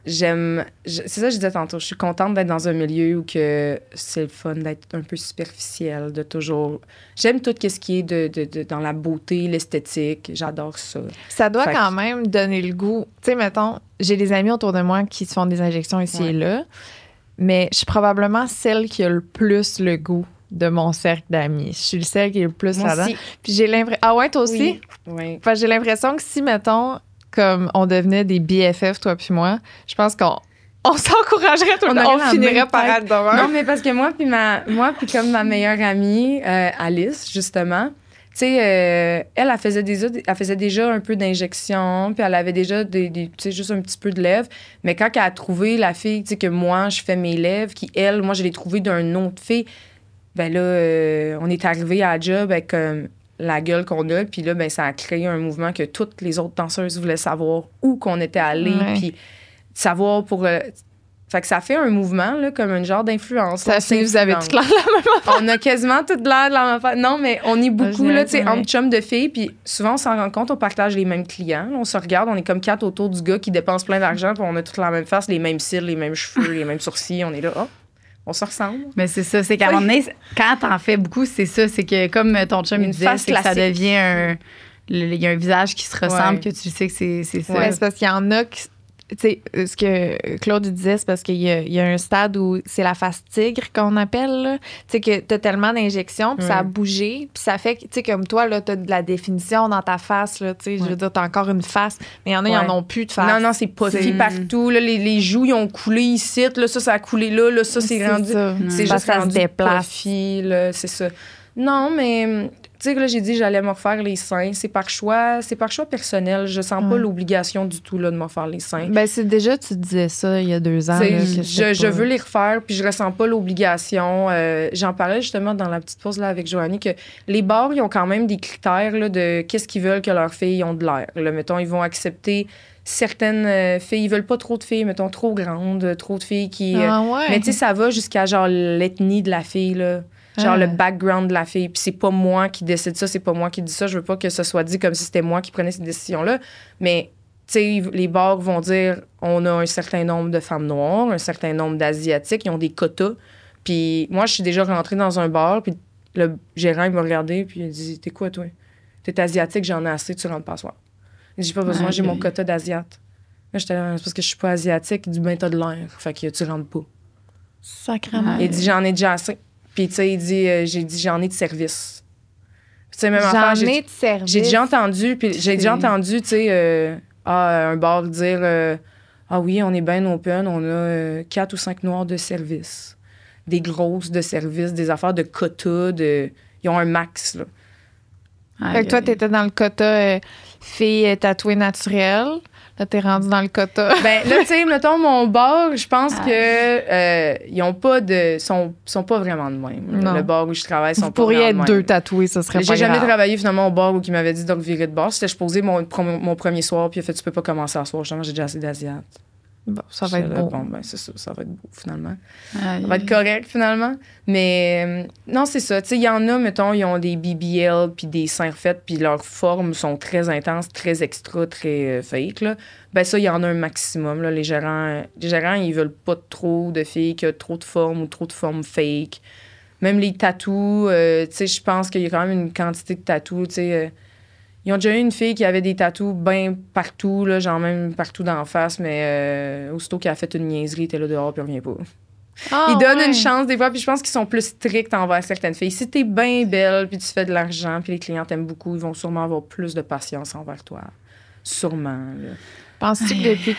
j'aime... c'est ça que je disais tantôt. Je suis contente d'être dans un milieu où que c'est le fun d'être un peu superficiel, de toujours... J'aime tout ce qui est de dans la beauté, l'esthétique. J'adore ça. Ça doit quand même donner le goût. Tu sais, mettons, j'ai des amis autour de moi qui se font des injections ici et là, mais je suis probablement celle qui a le plus le goût de mon cercle d'amis. Je suis celle qui est le plus là-dedans. Puis j'ai l'impression... Ah ouais, toi aussi? Oui. Enfin, j'ai l'impression que si, mettons... comme on devenait des BFF, toi puis moi, je pense qu'on s'encouragerait tout le temps. On finirait par être devant. Non, mais parce que moi puis comme ma meilleure amie, Alice, justement, tu sais, elle faisait déjà un peu d'injection, puis elle avait déjà tu sais, juste un petit peu de lèvres. Mais quand elle a trouvé la fille, tu sais, que moi, je fais mes lèvres, moi, je l'ai trouvée d'une autre fille, ben là, on est arrivé à la job avec comme la gueule qu'on a, puis là, ben ça a créé un mouvement que toutes les autres danseuses voulaient savoir où qu'on était allé, puis savoir pour... fait que ça fait un mouvement, là, comme un genre d'influence. Ça fait vous avez toute l'air de la même affaire. On a quasiment toute l'air de la même affaire. Non, mais on est beaucoup, là, tu sais, entre chums de filles, puis souvent, on s'en rend compte, on partage les mêmes clients. On se regarde, on est comme 4 autour du gars qui dépense plein d'argent, puis on a toute la même face, les mêmes cils, les mêmes cheveux, les mêmes sourcils. On est là, on se ressemble. Mais c'est ça, c'est qu'à un moment donné, quand t'en fais beaucoup, c'est ça, c'est que comme ton chum il disait, c'est que ça devient il y a un visage qui se ressemble, que tu sais que c'est ça. Ouais, c'est parce qu'il y en a qui... Tu sais, ce que Claude disait, c'est parce qu'il y a un stade où c'est la face tigre qu'on appelle. Tu sais, que t'as tellement d'injections, puis ça a bougé, puis ça fait que, tu sais, comme toi, là, t'as de la définition dans ta face, là, tu sais, je veux dire, t'as encore une face, mais il y en a, ils en ont plus de face. Non, c'est puffy partout, là, les joues, ils ont coulé ici, là, ça a coulé là, ça, c'est rendu... C'est juste ça rendu se déplace. puffy, là, c'est ça. Non, mais... Tu sais, là, j'ai dit j'allais me refaire les seins. C'est par choix personnel. Je sens pas l'obligation du tout là, de me refaire les seins. Ben, c'est déjà, tu disais ça il y a 2 ans. Là, je veux les refaire, puis je ressens pas l'obligation. J'en parlais justement dans la petite pause là, avec Joanie, que les bars, ils ont quand même des critères là, de qu'est-ce qu'ils veulent que leurs filles ont de l'air. Là, mettons, ils vont accepter certaines filles. Ils veulent pas trop de filles, mettons, trop grandes, trop de filles qui... Mais tu sais, ça va jusqu'à genre l'ethnie de la fille, là. Genre le background de la fille. Puis c'est pas moi qui décide ça, c'est pas moi qui dis ça. Je veux pas que ce soit dit comme si c'était moi qui prenais ces décisions-là. Mais, tu sais, les bars vont dire on a un certain nombre de femmes noires, un certain nombre d'Asiatiques, ils ont des quotas. Puis moi, je suis déjà rentrée dans un bar, puis le gérant, il m'a regardé, puis il a dit t'es quoi, toi? T'es asiatique, j'en ai assez, tu rentres pas ce soir. Il dit j'ai pas besoin, j'ai mon quota d'asiate. Là, j'étais là, c'est parce que je suis pas asiatique. Il dit ben, t'as de l'air. Fait que tu rentres pas. Sacrément. Il dit j'en ai déjà assez. Puis, tu sais, il dit, j'ai dit, j'en ai de service. Tu sais, même j'en ai de service. J'ai déjà entendu, tu sais, un bar dire, ah oui, on est bien open, on a 4 ou 5 noirs de service. Des grosses de service, des affaires de quotas, ils ont un max, là. Fait que toi, t'étais dans le quota fille tatouée naturelle. Là, t'es rendu dans le quota. Ben là, tu sais, mettons, mon bar, je pense que ils ont pas de... sont pas vraiment de même. Le bar où je travaille sont pas vraiment de même. Vous pourriez être 2 tatoués, ça serait pas grave. J'ai jamais travaillé, finalement, au bar où il m'avait dit de revirer de bar. C'était je posais mon premier soir, puis il a fait, tu peux pas commencer à soir. Justement, j'ai déjà assez d'asiates. Bon, ça va être beau. Bon, ben c'est ça va être beau, finalement. Ça va être correct, finalement. Mais non, c'est ça. Tu sais, il y en a, mettons, ils ont des BBL puis des seins refaits, puis leurs formes sont très intenses, très extra, très fake, là. Ben ça, il y en a un maximum, là. Les gérants, ils veulent pas trop de filles qui ont trop de formes ou trop de formes fake. Même les tatous, tu sais, je pense qu'il y a quand même une quantité de tatous, tu sais... Ils ont déjà eu une fille qui avait des tatous bien partout, là, genre même partout d'en face, mais aussitôt qu'elle a fait une niaiserie, t'es là dehors puis revient pas. Ils donnent une chance des fois, puis je pense qu'ils sont plus stricts envers certaines filles. Si t'es bien belle, puis tu fais de l'argent, puis les clients t'aiment beaucoup, ils vont sûrement avoir plus de patience envers toi. Sûrement. Là. Penses-tu que depuis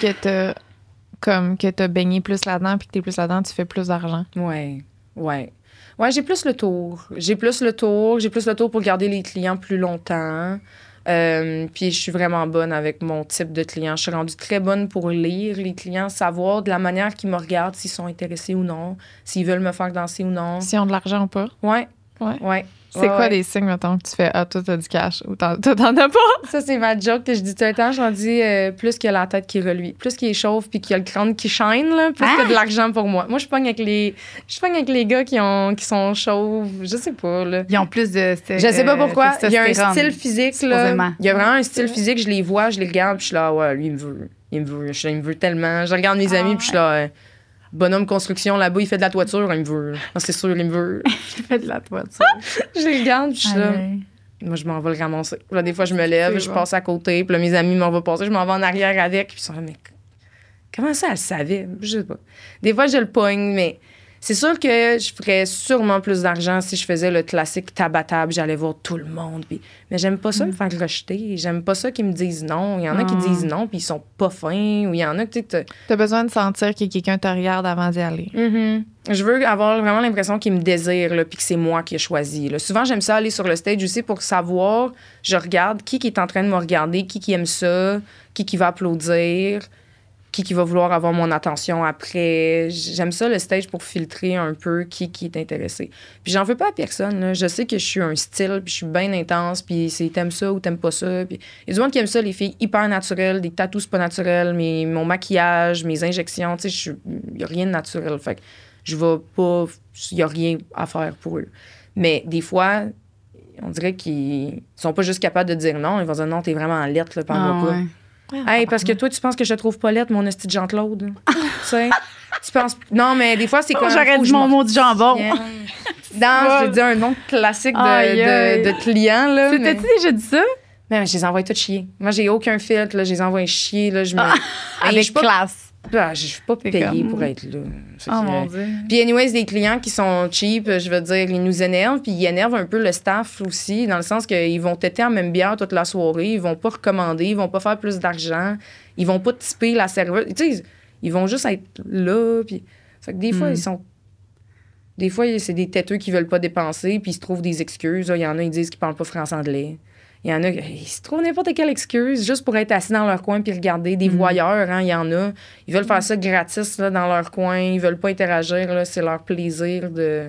que t'as baigné plus là-dedans, puis que t'es plus là-dedans, tu fais plus d'argent? Ouais, j'ai plus le tour. J'ai plus le tour pour garder les clients plus longtemps. Puis je suis vraiment bonne avec mon type de client. Je suis rendue très bonne pour lire les clients, savoir de la manière qu'ils me regardent, s'ils sont intéressés ou non, s'ils veulent me faire danser ou non. S'ils ont de l'argent ou pas. Ouais. Ouais. Ouais. C'est quoi les signes, mettons, que tu fais, toi, t'as du cash ou toi, t'en as pas? Ça, c'est ma joke que je dis tout le temps. Je dis plus qu'il y a la tête qui reluit, plus qu'il est chauve puis qu'il y a le crâne qui shine, là, plus qu'il y a de l'argent pour moi. Moi, je pogne avec les gars qui sont chauves. Je sais pas, là. Ils ont plus de... Je sais pas pourquoi. Il y a un style physique, là. Il y a vraiment un style physique. Je les vois, je les regarde puis je suis là, ouais, lui, il me veut. Il me veut tellement. Je regarde mes amis puis je suis là... bonhomme construction, là-bas, il fait de la toiture, il me veut. Non, c'est sûr, il me veut. Il fait de la toiture. Je les regarde, puis je suis là. Moi, je m'en vais le ramasser. Là, des fois, je me lève, je passe à côté, puis là, mes amis m'en vont passer, je m'en vais en arrière avec, puis ils sont là, mais comment ça, elle savait? Je sais pas. Des fois, je le pogne, mais c'est sûr que je ferais sûrement plus d'argent si je faisais le classique tabatable, j'allais voir tout le monde. Puis... Mais j'aime pas ça me faire rejeter. J'aime pas ça qu'ils me disent non. Il y en a qui disent non, puis ils sont pas fins. Ou il y en a que tu as besoin de sentir que quelqu'un te regarde avant d'y aller. Je veux avoir vraiment l'impression qu'ils me désirent, là, puis que c'est moi qui ai choisi. Là. Souvent, j'aime ça aller sur le stage aussi pour savoir, je regarde qui est en train de me regarder, qui aime ça, qui va applaudir. Qui va vouloir avoir mon attention après. J'aime ça, le stage, pour filtrer un peu qui est intéressé. Puis j'en veux pas à personne. Là. Je sais que je suis un style, puis je suis bien intense, puis c'est t'aimes ça ou t'aimes pas ça. Puis il y a du monde qui aime ça, les filles hyper naturelles, des tatous pas naturels, mon maquillage, mes injections, tu sais, il y a rien de naturel. Fait que je vais pas... Il y a rien à faire pour eux. Mais des fois, on dirait qu'ils sont pas juste capables de dire non. Ils vont dire non, t'es vraiment lettre, là, parle-moi pas. Hey, parce que toi, tu penses que je te trouve pas lettre, mon esti de Jean-Claude. Tu sais? Tu penses. Non, mais des fois, c'est comme. J'aurais dit mon mot du jambon. Non, j'ai dit un nom classique de client, là. T'as-tu déjà dit ça? Mais je les envoie toutes chier. Moi, j'ai aucun filtre, là. Je les envoie chier, là. Avec classe. Je suis pas payée pour être là. Oh mon Dieu. Puis, anyways, des clients qui sont cheap, je veux dire, ils nous énervent, puis ils énervent un peu le staff aussi, dans le sens qu'ils vont têter en même bière toute la soirée, ils vont pas recommander, ils vont pas faire plus d'argent, ils vont pas typer la serveuse. Tu sais, ils vont juste être là, puis... Fait que des fois, ils sont... Des fois, c'est des têteux qui veulent pas dépenser, puis ils se trouvent des excuses. Il y en a, ils disent qu'ils parlent pas français-anglais. Il y en a, ils se trouvent n'importe quelle excuse juste pour être assis dans leur coin puis regarder. Des voyeurs, hein, il y en a. Ils veulent faire ça gratis là, dans leur coin. Ils veulent pas interagir. Là, c'est leur plaisir de...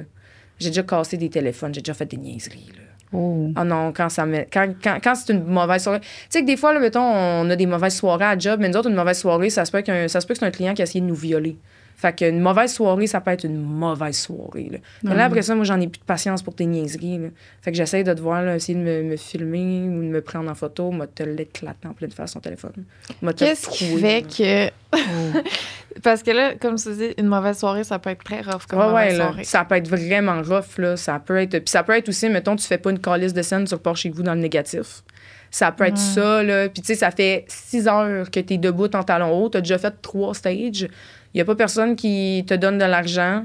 J'ai déjà cassé des téléphones. J'ai déjà fait des niaiseries. Là. Oh non, quand c'est une mauvaise soirée. Tu sais que des fois, là, mettons, on a des mauvaises soirées à job, mais nous autres, une mauvaise soirée, ça se peut que c'est un client qui a essayé de nous violer. Fait qu'une mauvaise soirée, ça peut être une mauvaise soirée. Là, après ça, moi, j'en ai plus de patience pour tes niaiseries. Là. Fait que j'essaie de te voir, là, essayer de me filmer ou de me prendre en photo, moi, te l'éclater en pleine face son téléphone. Qu'est-ce qui fait que... Parce que là, comme tu dis, une mauvaise soirée, ça peut être très rough comme mauvaise soirée. Ça peut être vraiment rough, là. Ça peut être... Puis ça peut être aussi, mettons, tu fais pas une calice de scène, tu repars chez vous dans le négatif. Ça peut être ça, là. Puis tu sais, ça fait 6 heures que t'es debout en talons hauts, t'as déjà fait 3 stages. Il n'y a pas personne qui te donne de l'argent,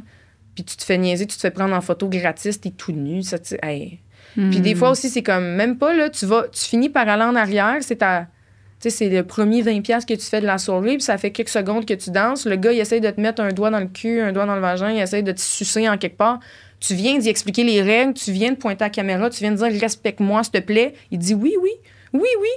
puis tu te fais niaiser, tu te fais prendre en photo gratis, t'es tout nu. Ça, hey. Puis des fois aussi, c'est comme, même pas, là, tu finis par aller en arrière, c'est le premier 20$ que tu fais de la soirée, puis ça fait quelques secondes que tu danses. Le gars, il essaie de te mettre un doigt dans le cul, un doigt dans le vagin, il essaie de te sucer en quelque part. Tu viens d'y expliquer les règles, tu viens de pointer à la caméra, tu viens de dire « respecte-moi, s'il te plaît ». Il dit « oui, oui, oui, oui ».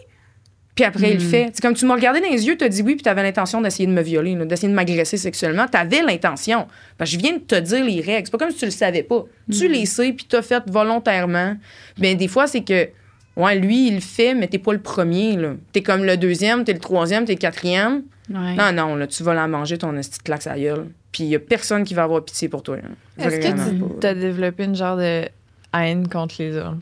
Puis après, il le fait. C'est comme tu m'as regardé dans les yeux, tu as dit oui, puis tu avais l'intention d'essayer de me violer, là, d'essayer de m'agresser sexuellement. Tu avais l'intention. Parce que je viens de te dire les règles. C'est pas comme si tu le savais pas. Tu les sais, puis tu as fait volontairement. Bien, des fois, c'est que, ouais, lui, il le fait, mais t'es pas le premier. Tu es comme le deuxième, tu es le troisième, tu es le quatrième. Ouais. Non, là, tu vas la manger, ton petite claque à gueule. Puis il y a personne qui va avoir pitié pour toi. Hein. Est-ce que tu as développé une genre de haine contre les hommes?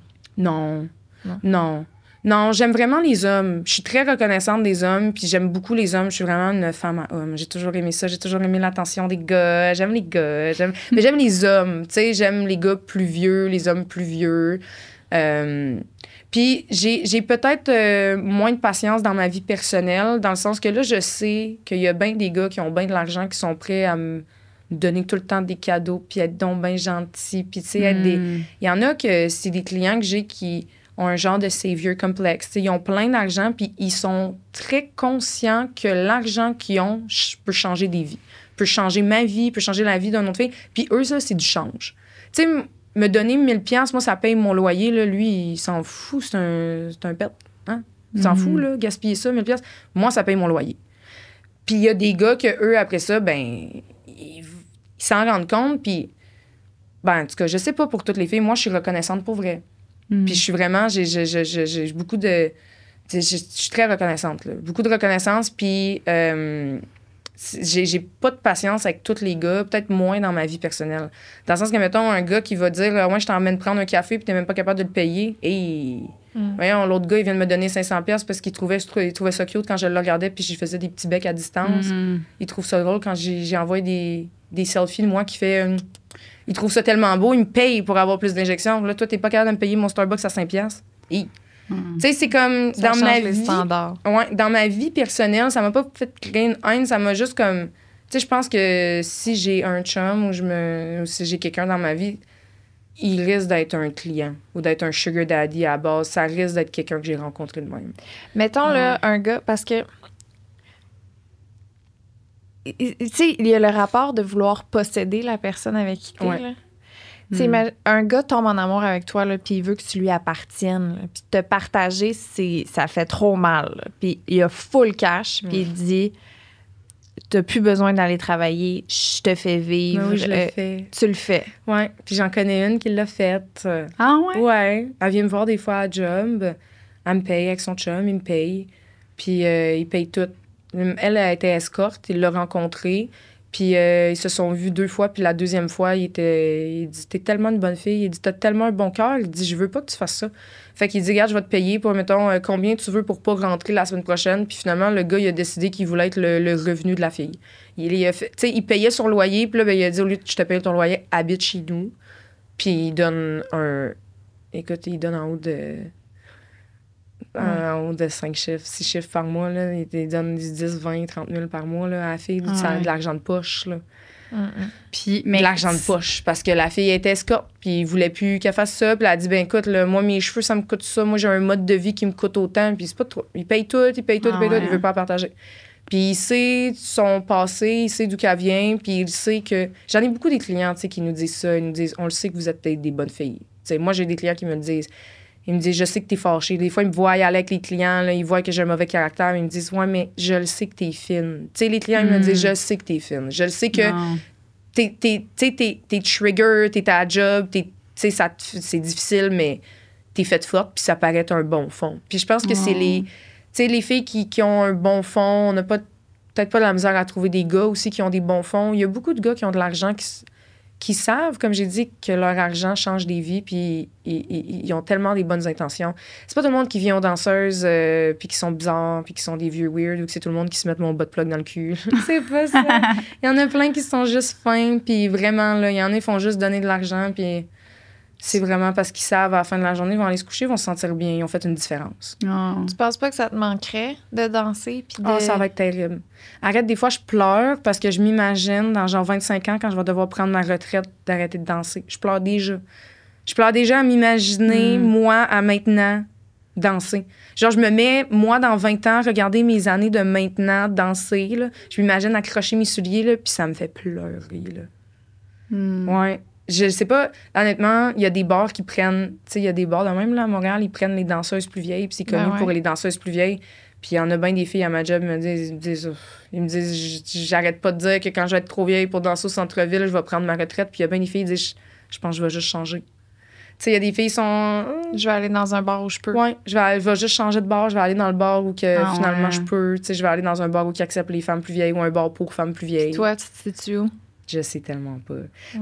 Non, j'aime vraiment les hommes. Je suis très reconnaissante des hommes, puis j'aime beaucoup les hommes. Je suis vraiment une femme à hommes. J'ai toujours aimé ça. J'ai toujours aimé l'attention des gars. J'aime les gars. Mais j'aime les hommes. Tu sais, j'aime les gars plus vieux, les hommes plus vieux. Puis j'ai peut-être moins de patience dans ma vie personnelle, dans le sens que là, je sais qu'il y a bien des gars qui ont bien de l'argent, qui sont prêts à me donner tout le temps des cadeaux, puis être donc bien gentils. Puis, tu sais, être des... Il y en a que c'est des clients que j'ai qui ont un genre de savior complexe. T'sais, ils ont plein d'argent, puis ils sont très conscients que l'argent qu'ils ont peut changer des vies. Peut changer ma vie, peut changer la vie d'une autre fille. Puis eux, ça, c'est du change. Tu sais, me donner 1000$, moi, ça paye mon loyer. Là, lui, il s'en fout. C'est un pet. Hein? Tu t'en fous, là, gaspiller ça, 1000 pièces. Moi, ça paye mon loyer. Puis il y a des gars que eux après ça, ben, ils s'en rendent compte, puis, ben, en tout cas, je sais pas pour toutes les filles, moi, je suis reconnaissante pour vrai. Puis je suis vraiment, j'ai beaucoup de... Je suis très reconnaissante, là. Beaucoup de reconnaissance, puis j'ai pas de patience avec tous les gars, peut-être moins dans ma vie personnelle. Dans le sens que, mettons, un gars qui va dire, ouais, je t'emmène prendre un café, puis t'es même pas capable de le payer, et... Voyons, l'autre gars, il vient de me donner 500$ parce qu'il trouvait ça cute quand je le regardais, puis je faisais des petits becs à distance. Il trouve ça drôle quand j'ai envoyé des selfies de moi qui fait... il trouve ça tellement beau, il me paye pour avoir plus d'injections. Là, toi, t'es pas capable de me payer mon Starbucks à 5$. Tu sais, c'est comme Ça dans ma change les vie... standards. Ouais, dans ma vie personnelle, ça m'a pas fait créer une haine, ça m'a juste comme... Tu sais, je pense que si j'ai un chum ou si j'ai quelqu'un dans ma vie... il risque d'être un client ou d'être un sugar daddy à la base. Ça risque d'être quelqu'un que j'ai rencontré de même. Mettons, là, un gars, parce que... Tu sais, il y a le rapport de vouloir posséder la personne avec qui t'es, là. Tu sais, un gars tombe en amour avec toi, là, puis il veut que tu lui appartiennes, là, puis te partager, ça fait trop mal, là. Puis il a full cash, puis il dit... T'as plus besoin d'aller travailler, je te fais vivre. Oui, je le fais. Tu le fais. Oui, puis j'en connais une qui l'a faite. Ah ouais? Ouais. Elle vient me voir des fois à job. Elle me paye avec son chum, il me paye. Puis il paye tout. Elle a été escorte, il l'a rencontrée. Puis ils se sont vus 2 fois. Puis la deuxième fois, il dit, t'es tellement une bonne fille. Il dit, t'as tellement un bon cœur. Il dit, je veux pas que tu fasses ça. Fait qu'il dit, regarde, je vais te payer pour, mettons, combien tu veux pour pas rentrer la semaine prochaine. Puis finalement, le gars, il a décidé qu'il voulait être le revenu de la fille. Il payait son loyer. Puis là, ben, il a dit, au lieu de je te paye ton loyer, habite chez nous. Puis il donne Écoute, il donne en haut de... En haut de 5 chiffres, 6 chiffres par mois, là. Il donne 10, 20, 30 000 par mois là, à la fille. De l'argent de poche, là. Puis, de l'argent de poche, parce que la fille était escorte, puis il voulait plus qu'elle fasse ça. Puis elle a dit, ben écoute, là, moi, mes cheveux, ça me coûte ça. Moi, j'ai un mode de vie qui me coûte autant. Puis c'est pas trop. Il paye tout, il veut pas partager. Puis il sait son passé, il sait d'où qu'elle vient, puis il sait que... J'en ai beaucoup des clients, tu sais, qui nous disent ça. Ils nous disent, on le sait que vous êtes des bonnes filles. Tu sais, moi, j'ai des clients qui me disent... Ils me disent, je sais que t'es fâchée. Des fois, ils me voient y aller avec les clients, là, ils voient que j'ai un mauvais caractère, mais ils me disent, ouais, mais je le sais que t'es fine. Tu sais, les clients, ils me disent, je sais que t'es fine. Je le sais que t'es trigger, t'es à la job, c'est difficile, mais t'es faite forte, puis ça paraît être un bon fond. Puis je pense que c'est les filles qui ont un bon fond. On n'a peut-être pas de la misère à trouver des gars aussi qui ont des bons fonds. Il y a beaucoup de gars qui ont de l'argent qui savent, comme j'ai dit, que leur argent change des vies, puis ils ont tellement des bonnes intentions. C'est pas tout le monde qui vient aux danseuses, puis qui sont bizarres, puis qui sont des vieux weird, ou que c'est tout le monde qui se met mon bas de plug dans le cul. C'est pas ça. Il y en a plein qui sont juste fins, puis vraiment, là, il y en a qui font juste donner de l'argent, puis c'est vraiment parce qu'ils savent, à la fin de la journée, ils vont aller se coucher, ils vont se sentir bien, ils ont fait une différence. Tu penses pas que ça te manquerait de danser? Puis ça va être terrible. Arrête, des fois, je pleure parce que je m'imagine, dans genre 25 ans, quand je vais devoir prendre ma retraite, d'arrêter de danser. Je pleure déjà. Je pleure déjà à m'imaginer, moi, à maintenant, danser. Genre, je me mets, moi, dans 20 ans, regarder mes années de maintenant, danser, là. Je m'imagine accrocher mes souliers, là, puis ça me fait pleurer, là. Ouais. Je sais pas, honnêtement, il y a des bars qui prennent... Tu sais, il y a des bars, de même, là, à Montréal, ils prennent les danseuses plus vieilles, puis c'est connu pour les danseuses plus vieilles. Puis il y en a bien des filles à ma job, ils me disent j'arrête pas de dire que quand je vais être trop vieille pour danser au centre-ville, je vais prendre ma retraite. Puis il y a bien des filles qui disent je pense que je vais juste changer. Tu sais, il y a des filles qui sont... Je vais aller dans un bar où je peux. Oui, je vais juste changer de bar. Je vais aller dans le bar où finalement je peux. Tu sais, je vais aller dans un bar où qui accepte les femmes plus vieilles ou un bar pour femmes plus vieilles. Puis toi, tu te situes où? Je sais tellement pas.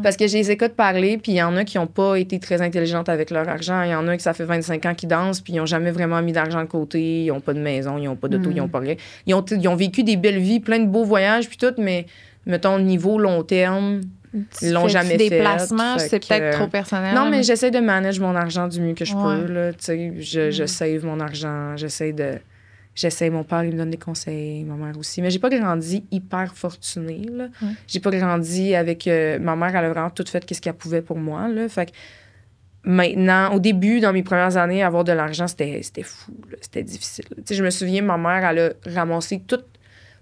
Parce que je les écoute parler, puis il y en a qui n'ont pas été très intelligentes avec leur argent. Il y en a qui, ça fait 25 ans qu'ils dansent, puis ils n'ont jamais vraiment mis d'argent de côté. Ils n'ont pas de maison, ils n'ont pas d'auto, ils n'ont pas rien. Ils ont vécu des belles vies, plein de beaux voyages, puis tout, mais, mettons, niveau long terme, ils l'ont jamais fait. Des placements, c'est peut-être trop personnel. Non, mais j'essaie de manager mon argent du mieux que je peux. Là, je save mon argent, J'essaie, mon père, il me donne des conseils, ma mère aussi. Mais j'ai pas grandi hyper fortunée, là. J'ai pas grandi avec... ma mère, elle a vraiment tout fait ce qu'elle pouvait pour moi, là. Fait que maintenant, au début, dans mes premières années, avoir de l'argent, c'était fou, là. C'était difficile. Tu sais, je me souviens, ma mère, elle a ramassé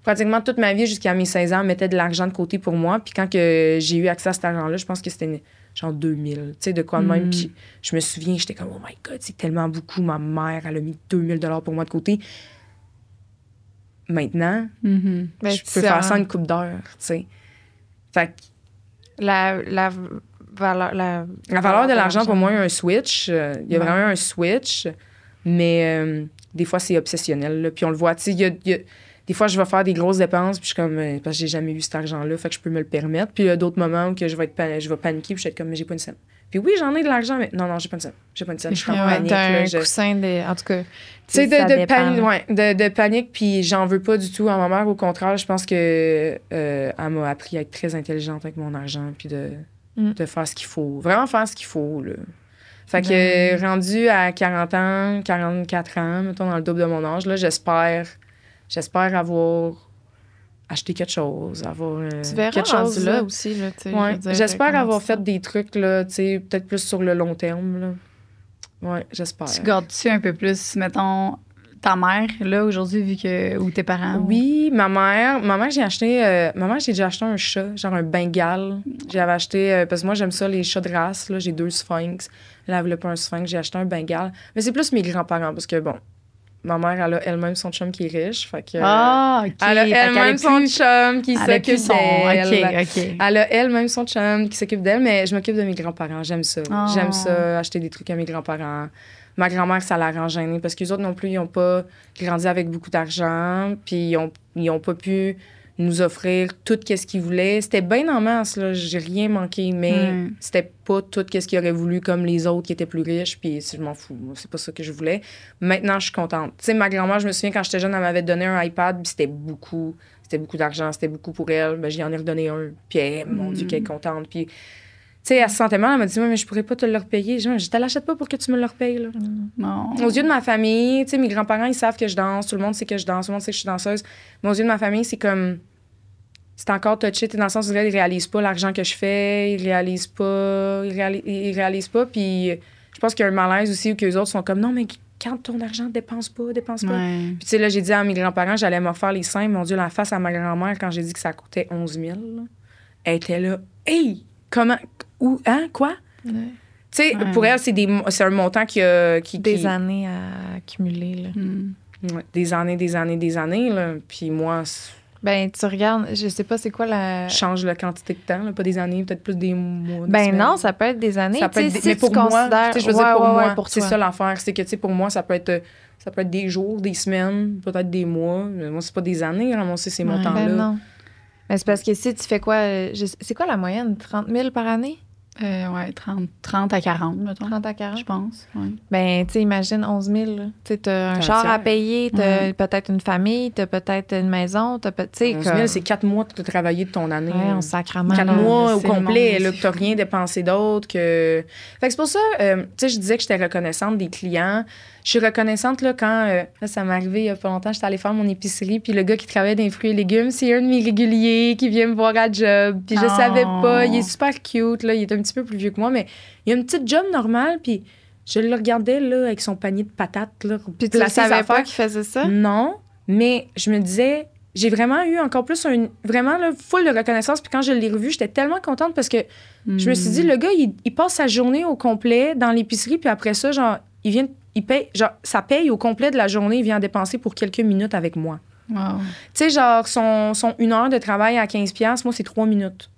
pratiquement toute ma vie jusqu'à mes 16 ans, elle mettait de l'argent de côté pour moi. Puis quand que j'ai eu accès à cet argent-là, je pense que c'était genre 2000, tu sais, de quoi de même. Mm. Puis je me souviens, j'étais comme, oh my God, c'est tellement beaucoup. Ma mère, elle a mis 2000 $ pour moi de côté. Maintenant, Mhm. Ben, je peux faire ça en une couple d'heures, tu sais. Fait que La valeur... la valeur de l'argent, pour moi, il y a un switch. Il y a vraiment un switch. Mais des fois, c'est obsessionnel. Là. Puis on le voit, tu sais, des fois, je vais faire des grosses dépenses, puis je suis comme, parce que j'ai jamais eu cet argent-là, fait que je peux me le permettre. Puis il y a d'autres moments où que je vais paniquer, puis je vais être comme, mais j'ai pas une scène. Puis oui, j'en ai de l'argent, mais non, j'ai pas une scène. J'ai pas une scène. Je suis en panique. T'as là, un coussin de... En tout cas, tu sais, ça de dépend. panique, puis j'en veux pas du tout à ma mère. Au contraire, je pense que elle m'a appris à être très intelligente avec mon argent, puis de faire ce qu'il faut. Vraiment faire ce qu'il faut, là. Fait que rendu à 40 ans, 44 ans, mettons, dans le double de mon âge, là, j'espère avoir acheté quelque chose, avoir Tu verras quelque chose là aussi, là, tu sais. Ouais. je veux dire, J'espère comment avoir tu fait sens. des trucs, là, tu sais, peut-être plus sur le long terme, là. Ouais, j'espère. Tu gardes-tu un peu plus, mettons, ta mère, là, aujourd'hui, vu que... Ou tes parents? Oui, ma mère, j'ai déjà acheté un chat, genre un Bengale. J'avais acheté, parce que moi, j'aime ça, les chats de race, là. J'ai 2 sphinx. Là, elle voulait pas un sphinx, j'ai acheté un Bengale. Mais c'est plus mes grands-parents, parce que, bon, ma mère, elle a elle-même son chum qui est riche, fait que... Ah, OK. Elle a Fait qu'elle elle-même a son plus- chum qui elle a s'occupe plus son... d'elle. OK. Elle a elle-même son chum qui s'occupe d'elle, mais je m'occupe de mes grands-parents. J'aime ça. Oh. J'aime ça, acheter des trucs à mes grands-parents. Ma grand-mère, ça la rend gênée parce qu'eux autres non plus, ils n'ont pas grandi avec beaucoup d'argent, puis ils ont pas pu nous offrir tout ce qu'ils voulaient. C'était bien en masse, là. J'ai rien manqué, mais c'était pas tout ce qu'ils auraient voulu comme les autres qui étaient plus riches, puis je m'en fous. Moi, c'est pas ça que je voulais. Maintenant, je suis contente. Tu sais, ma grand-mère, je me souviens, quand j'étais jeune, elle m'avait donné un iPad, puis c'était beaucoup d'argent, c'était beaucoup pour elle. Ben, j'y en ai redonné un, puis elle, mon Dieu, qu'elle est contente. Puis, tu sais, elle se sentait mal, elle m'a dit, mais je pourrais pas te le repayer. Je te l'achète pas pour que tu me le repayes, là. Non. Aux yeux de ma famille, tu sais, mes grands-parents, ils savent que je danse, tout le monde sait que je danse, tout le monde sait que je suis danseuse. Mais aux yeux de ma famille, c'est comme... C'est encore touché, dans le sens où ils réalisent pas l'argent que je fais, ils réalisent pas, puis je pense qu'il y a un malaise aussi où qu'eux autres sont comme, non, mais quand ton argent, dépense pas. Ouais. Puis tu sais, là, j'ai dit à mes grands-parents, j'allais me refaire les seins, mon Dieu, la face à ma grand-mère, quand j'ai dit que ça coûtait 11 000, là, elle était là, hey, comment, où, hein, quoi? Ouais. Tu sais, pour elle, c'est un montant qui Des années à accumuler, là. Ouais, des années, là. Puis moi, Ben, tu regardes, je sais pas c'est quoi la... je change la quantité de temps, là, pas des années, peut-être plus des mois. des Ben semaines. non, ça peut être des années. Ça peut être tu sais, des- si mais pour tu moi, considères... tu sais, je veux dire pour moi, pour c'est toi. ça l'affaire, c'est que tu sais pour moi ça peut être des jours, des semaines, peut-être des mois, mais moi c'est pas des années, hein, moi c'est ces Ouais. montants-là. Ben non. Ben, c'est parce que si tu fais quoi... c'est quoi la moyenne? 30 000 par année? Ouais, 30 à 40, mettons. 30 à 40? Je pense, ouais. Ben, tu sais, imagine 11 000. là. Tu sais, t'as un T'as un char à tiers. payer, t'as peut-être une famille, t'as peut-être une maison, tu sais, 11 000, c'est 4 mois de travailler de ton année. Ouais, on sacrement. 4 là, mois au c'est le complet, monde. là, que t'as rien dépensé d'autre. Fait que c'est pour ça, tu sais, je disais que j'étais reconnaissante des clients. Je suis reconnaissante, là, quand... là, ça m'est arrivé il y a pas longtemps, j'étais allée faire mon épicerie, puis le gars qui travaillait dans les fruits et légumes, c'est un de mes réguliers qui vient me voir à job. Puis je savais pas, il est super cute, là, il est un petit peu plus vieux que moi, mais il a une petite job normale, puis je le regardais, là, avec son panier de patates, là, Puis tu placer ses savais pas affaires. qu'il faisait ça? Non, mais je me disais, j'ai vraiment eu encore plus vraiment là, full de reconnaissance. Puis quand je l'ai revu, j'étais tellement contente parce que je me suis dit, le gars, il passe sa journée au complet dans l'épicerie, puis après ça, genre, il paye, genre, ça paye au complet de la journée, il vient dépenser pour quelques minutes avec moi. Wow. Tu sais, genre, son 1 heure de travail à 15$, moi, c'est 3 minutes.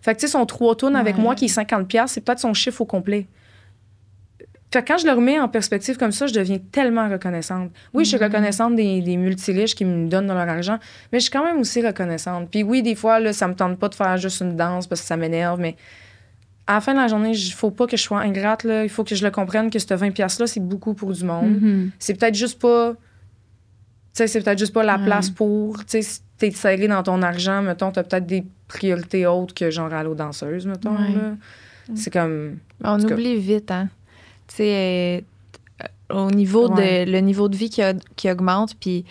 Fait que, tu sais, son 3 tonnes avec Ouais. moi qui est 50$, c'est peut-être son chiffre au complet. Fait que quand je le remets en perspective comme ça, je deviens tellement reconnaissante. Oui, je suis reconnaissante des multiriches qui me donnent de leur argent, mais je suis quand même aussi reconnaissante. Puis oui, des fois, là, ça me tente pas de faire juste une danse parce que ça m'énerve, mais à la fin de la journée, il faut pas que je sois ingrate, là. Il faut que je le comprenne que ce 20$-là, c'est beaucoup pour du monde. Mhm. C'est peut-être juste pas... Tu sais, c'est peut-être juste pas la place pour... Tu sais, si t'es serré dans ton argent, mettons, t'as peut-être des priorités autres que genre aller aux danseuses, mettons, Ouais. là. C'est comme... On tout cas. oublie vite, hein. Tu sais, au niveau Ouais. le niveau de vie qui augmente, puis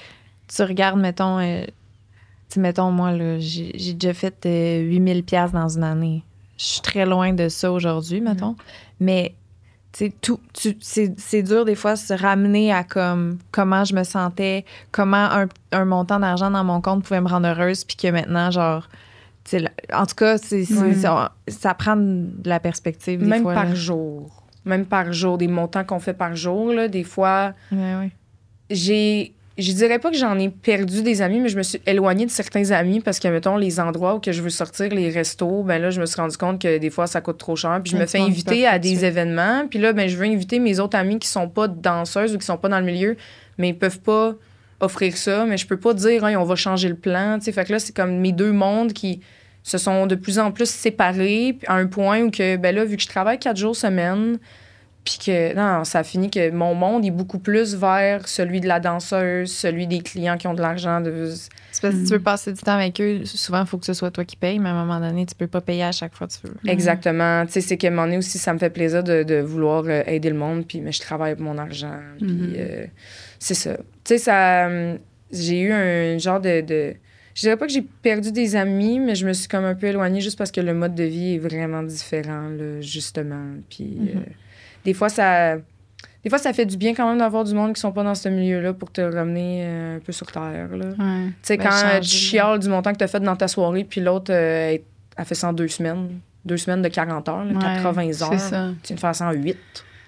tu regardes, mettons, tu sais, mettons, moi, là, j'ai déjà fait 8 000$ dans une année. Je suis très loin de ça aujourd'hui, mettons. Mais, tu sais, c'est dur des fois de se ramener à comment je me sentais, comment un montant d'argent dans mon compte pouvait me rendre heureuse, puis que maintenant, genre, En tout cas, ça prend de la perspective des Même fois. par là. jour. Même par jour, des montants qu'on fait par jour, là, des fois, Ouais. je dirais pas que j'en ai perdu des amis, mais je me suis éloignée de certains amis parce que, mettons, les endroits où que je veux sortir, les restos, ben là, je me suis rendu compte que des fois, ça coûte trop cher. Puis je me fais inviter à des événements. Puis là, ben, je veux inviter mes autres amis qui sont pas danseuses ou qui sont pas dans le milieu, mais ils peuvent pas offrir ça. Mais je peux pas dire, on va changer le plan. T'sais. Fait que là, c'est comme mes deux mondes qui se sont de plus en plus séparés à un point où que, ben là, vu que je travaille 4 jours semaine, puis que, non, ça finit que mon monde est beaucoup plus vers celui de la danseuse, celui des clients qui ont de l'argent. C'est parce que si tu veux passer du temps avec eux, souvent, il faut que ce soit toi qui payes, mais à un moment donné, tu peux pas payer à chaque fois que tu veux. Exactement. Tu sais, c'est qu'à un moment donné aussi, ça me fait plaisir de vouloir aider le monde, puis mais je travaille pour mon argent. Puis c'est ça. Tu sais, ça... j'ai eu un genre de... Je dirais pas que j'ai perdu des amis, mais je me suis comme un peu éloignée juste parce que le mode de vie est vraiment différent, là, justement. Puis... Des fois, ça fait du bien quand même d'avoir du monde qui sont pas dans ce milieu-là pour te ramener un peu sur terre. Tu sais, quand tu chiales du montant que tu as fait dans ta soirée, puis l'autre a fait ça en 2 semaines. 2 semaines de 40 heures, là, 80 heures. C'est ça. Tu viens de faire ça en 8.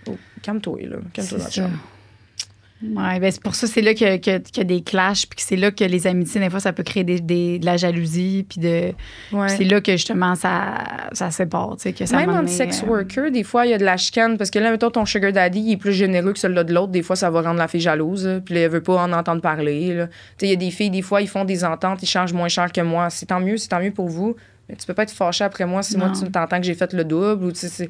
Oh, calme-toi, là. Calme-toi dans le champ. Oui, ben c'est pour ça, c'est là qu'il y a des clashs, puis que c'est là que les amitiés, des fois, ça peut créer de la jalousie, puis c'est là que, justement, ça sépare, tu sais, que ça même entre sex workers, des fois, il y a de la chicane, parce que là, mettons, ton sugar daddy, il est plus généreux que celui-là de l'autre, des fois, ça va rendre la fille jalouse, là, puis là, elle veut pas en entendre parler, là. Tu sais, il y a des filles, des fois, ils font des ententes, ils chargent moins cher que moi. C'est tant mieux pour vous. Mais tu peux pas être fâché après moi si moi, tu t'entends que j'ai fait le double, ou tu sais, c'est...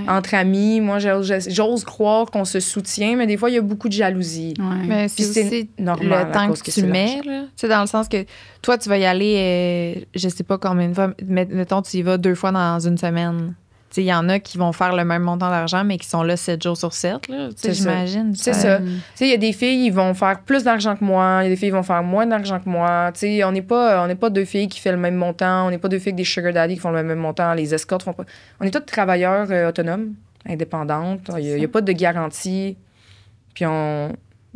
Entre amis, moi, j'ose croire qu'on se soutient, mais des fois, il y a beaucoup de jalousie. Mais c'est aussi normal, le temps que tu mets, là. Tu sais, dans le sens que toi, tu vas y aller, je sais pas combien de fois, mettons, tu y vas 2 fois dans une semaine. Tu sais, il y en a qui vont faire le même montant d'argent, mais qui sont là 7 jours sur 7, là. Tu sais, j'imagine. C'est ça. Tu sais, il y a des filles, ils vont faire plus d'argent que moi. Il y a des filles, ils vont faire moins d'argent que moi. Tu sais, on n'est pas 2 filles qui font le même montant. On n'est pas 2 filles avec des sugar daddy qui font le même montant. Les escortes font pas... On est tous travailleurs autonomes, indépendantes. Il n'y a pas de garantie. Puis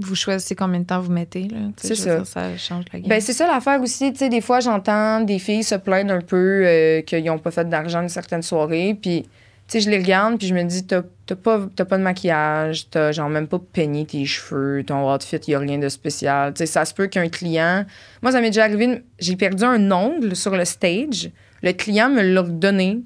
vous choisissez combien de temps vous mettez, là. C'est ça. Ça change la game. Ben, c'est ça l'affaire aussi. Tu sais, des fois, j'entends des filles se plaindre un peu qu'ils n'ont pas fait d'argent une certaine soirée. Puis, tu sais, je les regarde, puis je me dis, t'as pas de maquillage, t'as genre même pas peigné tes cheveux, ton outfit, il n'y a rien de spécial. Tu sais, ça se peut qu'un client... Moi, ça m'est déjà arrivé, j'ai perdu un ongle sur le stage. Le client me l'a redonné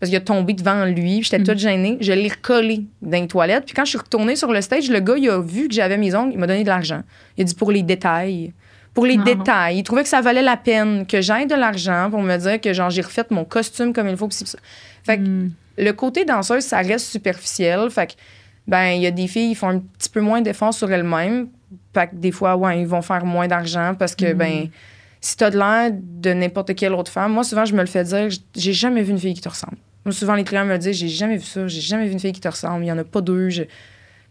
parce qu'il a tombé devant lui, j'étais toute gênée. Je l'ai recollé dans les toilettes. Puis quand je suis retournée sur le stage, le gars, il a vu que j'avais mes ongles, il m'a donné de l'argent. Il a dit pour les détails. Pour les détails. Il trouvait que ça valait la peine que j'aille de l'argent pour me dire que genre j'ai refait mon costume comme il faut. Fait que le côté danseuse, ça reste superficiel. Fait que, ben, il y a des filles, ils font un petit peu moins d'efforts sur elles-mêmes. Fait que des fois, ils vont faire moins d'argent parce que, ben, si t'as de l'air de n'importe quelle autre femme, moi, souvent, je me le fais dire, j'ai jamais vu une fille qui te ressemble. Moi, souvent, les clients me disent, j'ai jamais vu ça, j'ai jamais vu une fille qui te ressemble, il y en a pas 2.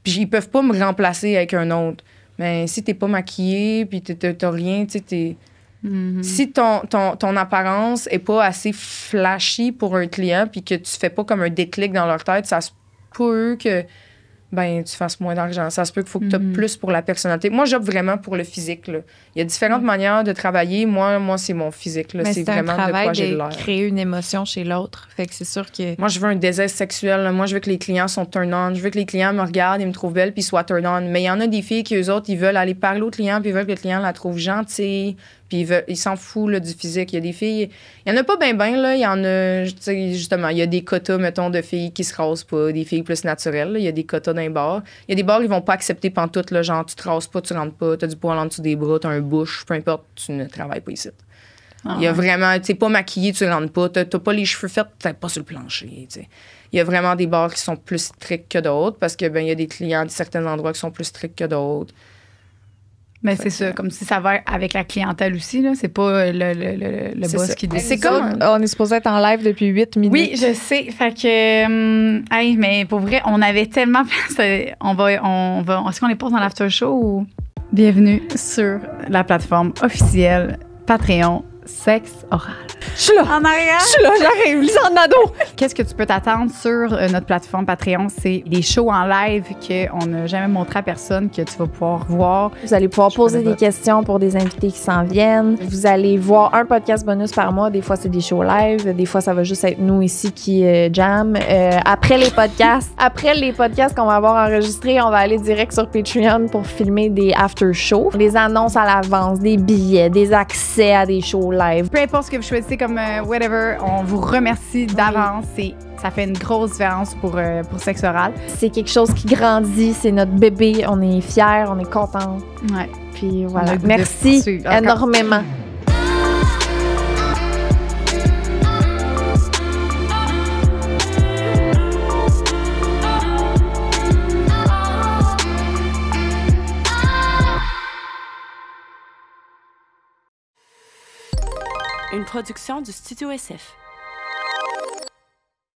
Puis ils peuvent pas me remplacer avec un autre. Mais si t'es pas maquillée, puis t'as rien, tu sais, si ton apparence est pas assez flashy pour un client, puis que tu fais pas comme un déclic dans leur tête, ça se peut que ben tu fasses moins d'argent. Ça se peut qu'il faut que tu aies plus pour la personnalité. Moi, j'opte vraiment pour le physique, là. Il y a différentes manières de travailler. Moi c'est mon physique, là. C'est vraiment de quoi j'ai de l'air. Créer une émotion chez l'autre. Fait que c'est sûr que... Moi, je veux un désir sexuel, là. Moi, je veux que les clients sont turn-on. Je veux que les clients me regardent, ils me trouvent belle, puis soient turn-on. Mais il y en a des filles qui, eux autres, ils veulent aller parler au client, puis ils veulent que le client la trouve gentille, puis ils s'en foutent là, du physique. Il y a des filles... Il y en a pas bien, là. Il y en a... Justement, il y a des quotas, mettons, de filles qui se rasent pas, des filles plus naturelles, là. Il y a des quotas dans les bars. Il y a des bars, ils vont pas accepter pantoute, là, genre, tu te rases pas, tu rentres pas, t'as du poil en dessous des bras, t'as un bouche, peu importe, tu ne travailles pas ici. Il y a vraiment... Tu pas maquillé, tu rentres pas, t'as pas les cheveux faits, t'es pas sur le plancher, tu sais. Il y a vraiment des bars qui sont plus stricts que d'autres parce que, ben, il y a des clients de certains endroits qui sont plus stricts que d'autres. Mais c'est ça, comme si ça va avec la clientèle aussi, là. C'est pas le boss qui décide. C'est comme... On est supposé être en live depuis 8 minutes. Oui, je sais. Fait que... hey, mais pour vrai, on avait tellement... Est-ce qu'on les pose dans l'after show ou... Bienvenue sur la plateforme officielle Patreon. sexe oral. Je suis là. En arrière! Je suis là, j'arrive. Lisanne Nadeau. Qu'est-ce que tu peux t'attendre sur notre plateforme Patreon? C'est des shows en live qu'on n'a jamais montré à personne, que tu vas pouvoir voir. Vous allez pouvoir poser connais des pas. questions pour des invités qui s'en viennent. Vous allez voir un podcast bonus par mois. Des fois, c'est des shows live. Des fois, ça va juste être nous ici qui jam. Après les podcasts qu'on va avoir enregistrés, on va aller direct sur Patreon pour filmer des after-shows, des annonces à l'avance, des billets, des accès à des shows live. Peu importe ce que vous choisissez comme whatever, on vous remercie d'avance. Ça fait une grosse différence pour sexe oral. C'est quelque chose qui grandit. C'est notre bébé. On est fiers, on est contents. Ouais. Puis On a voilà. le goût de Merci poursuivre. Encore. énormément. Une production du Studio SF.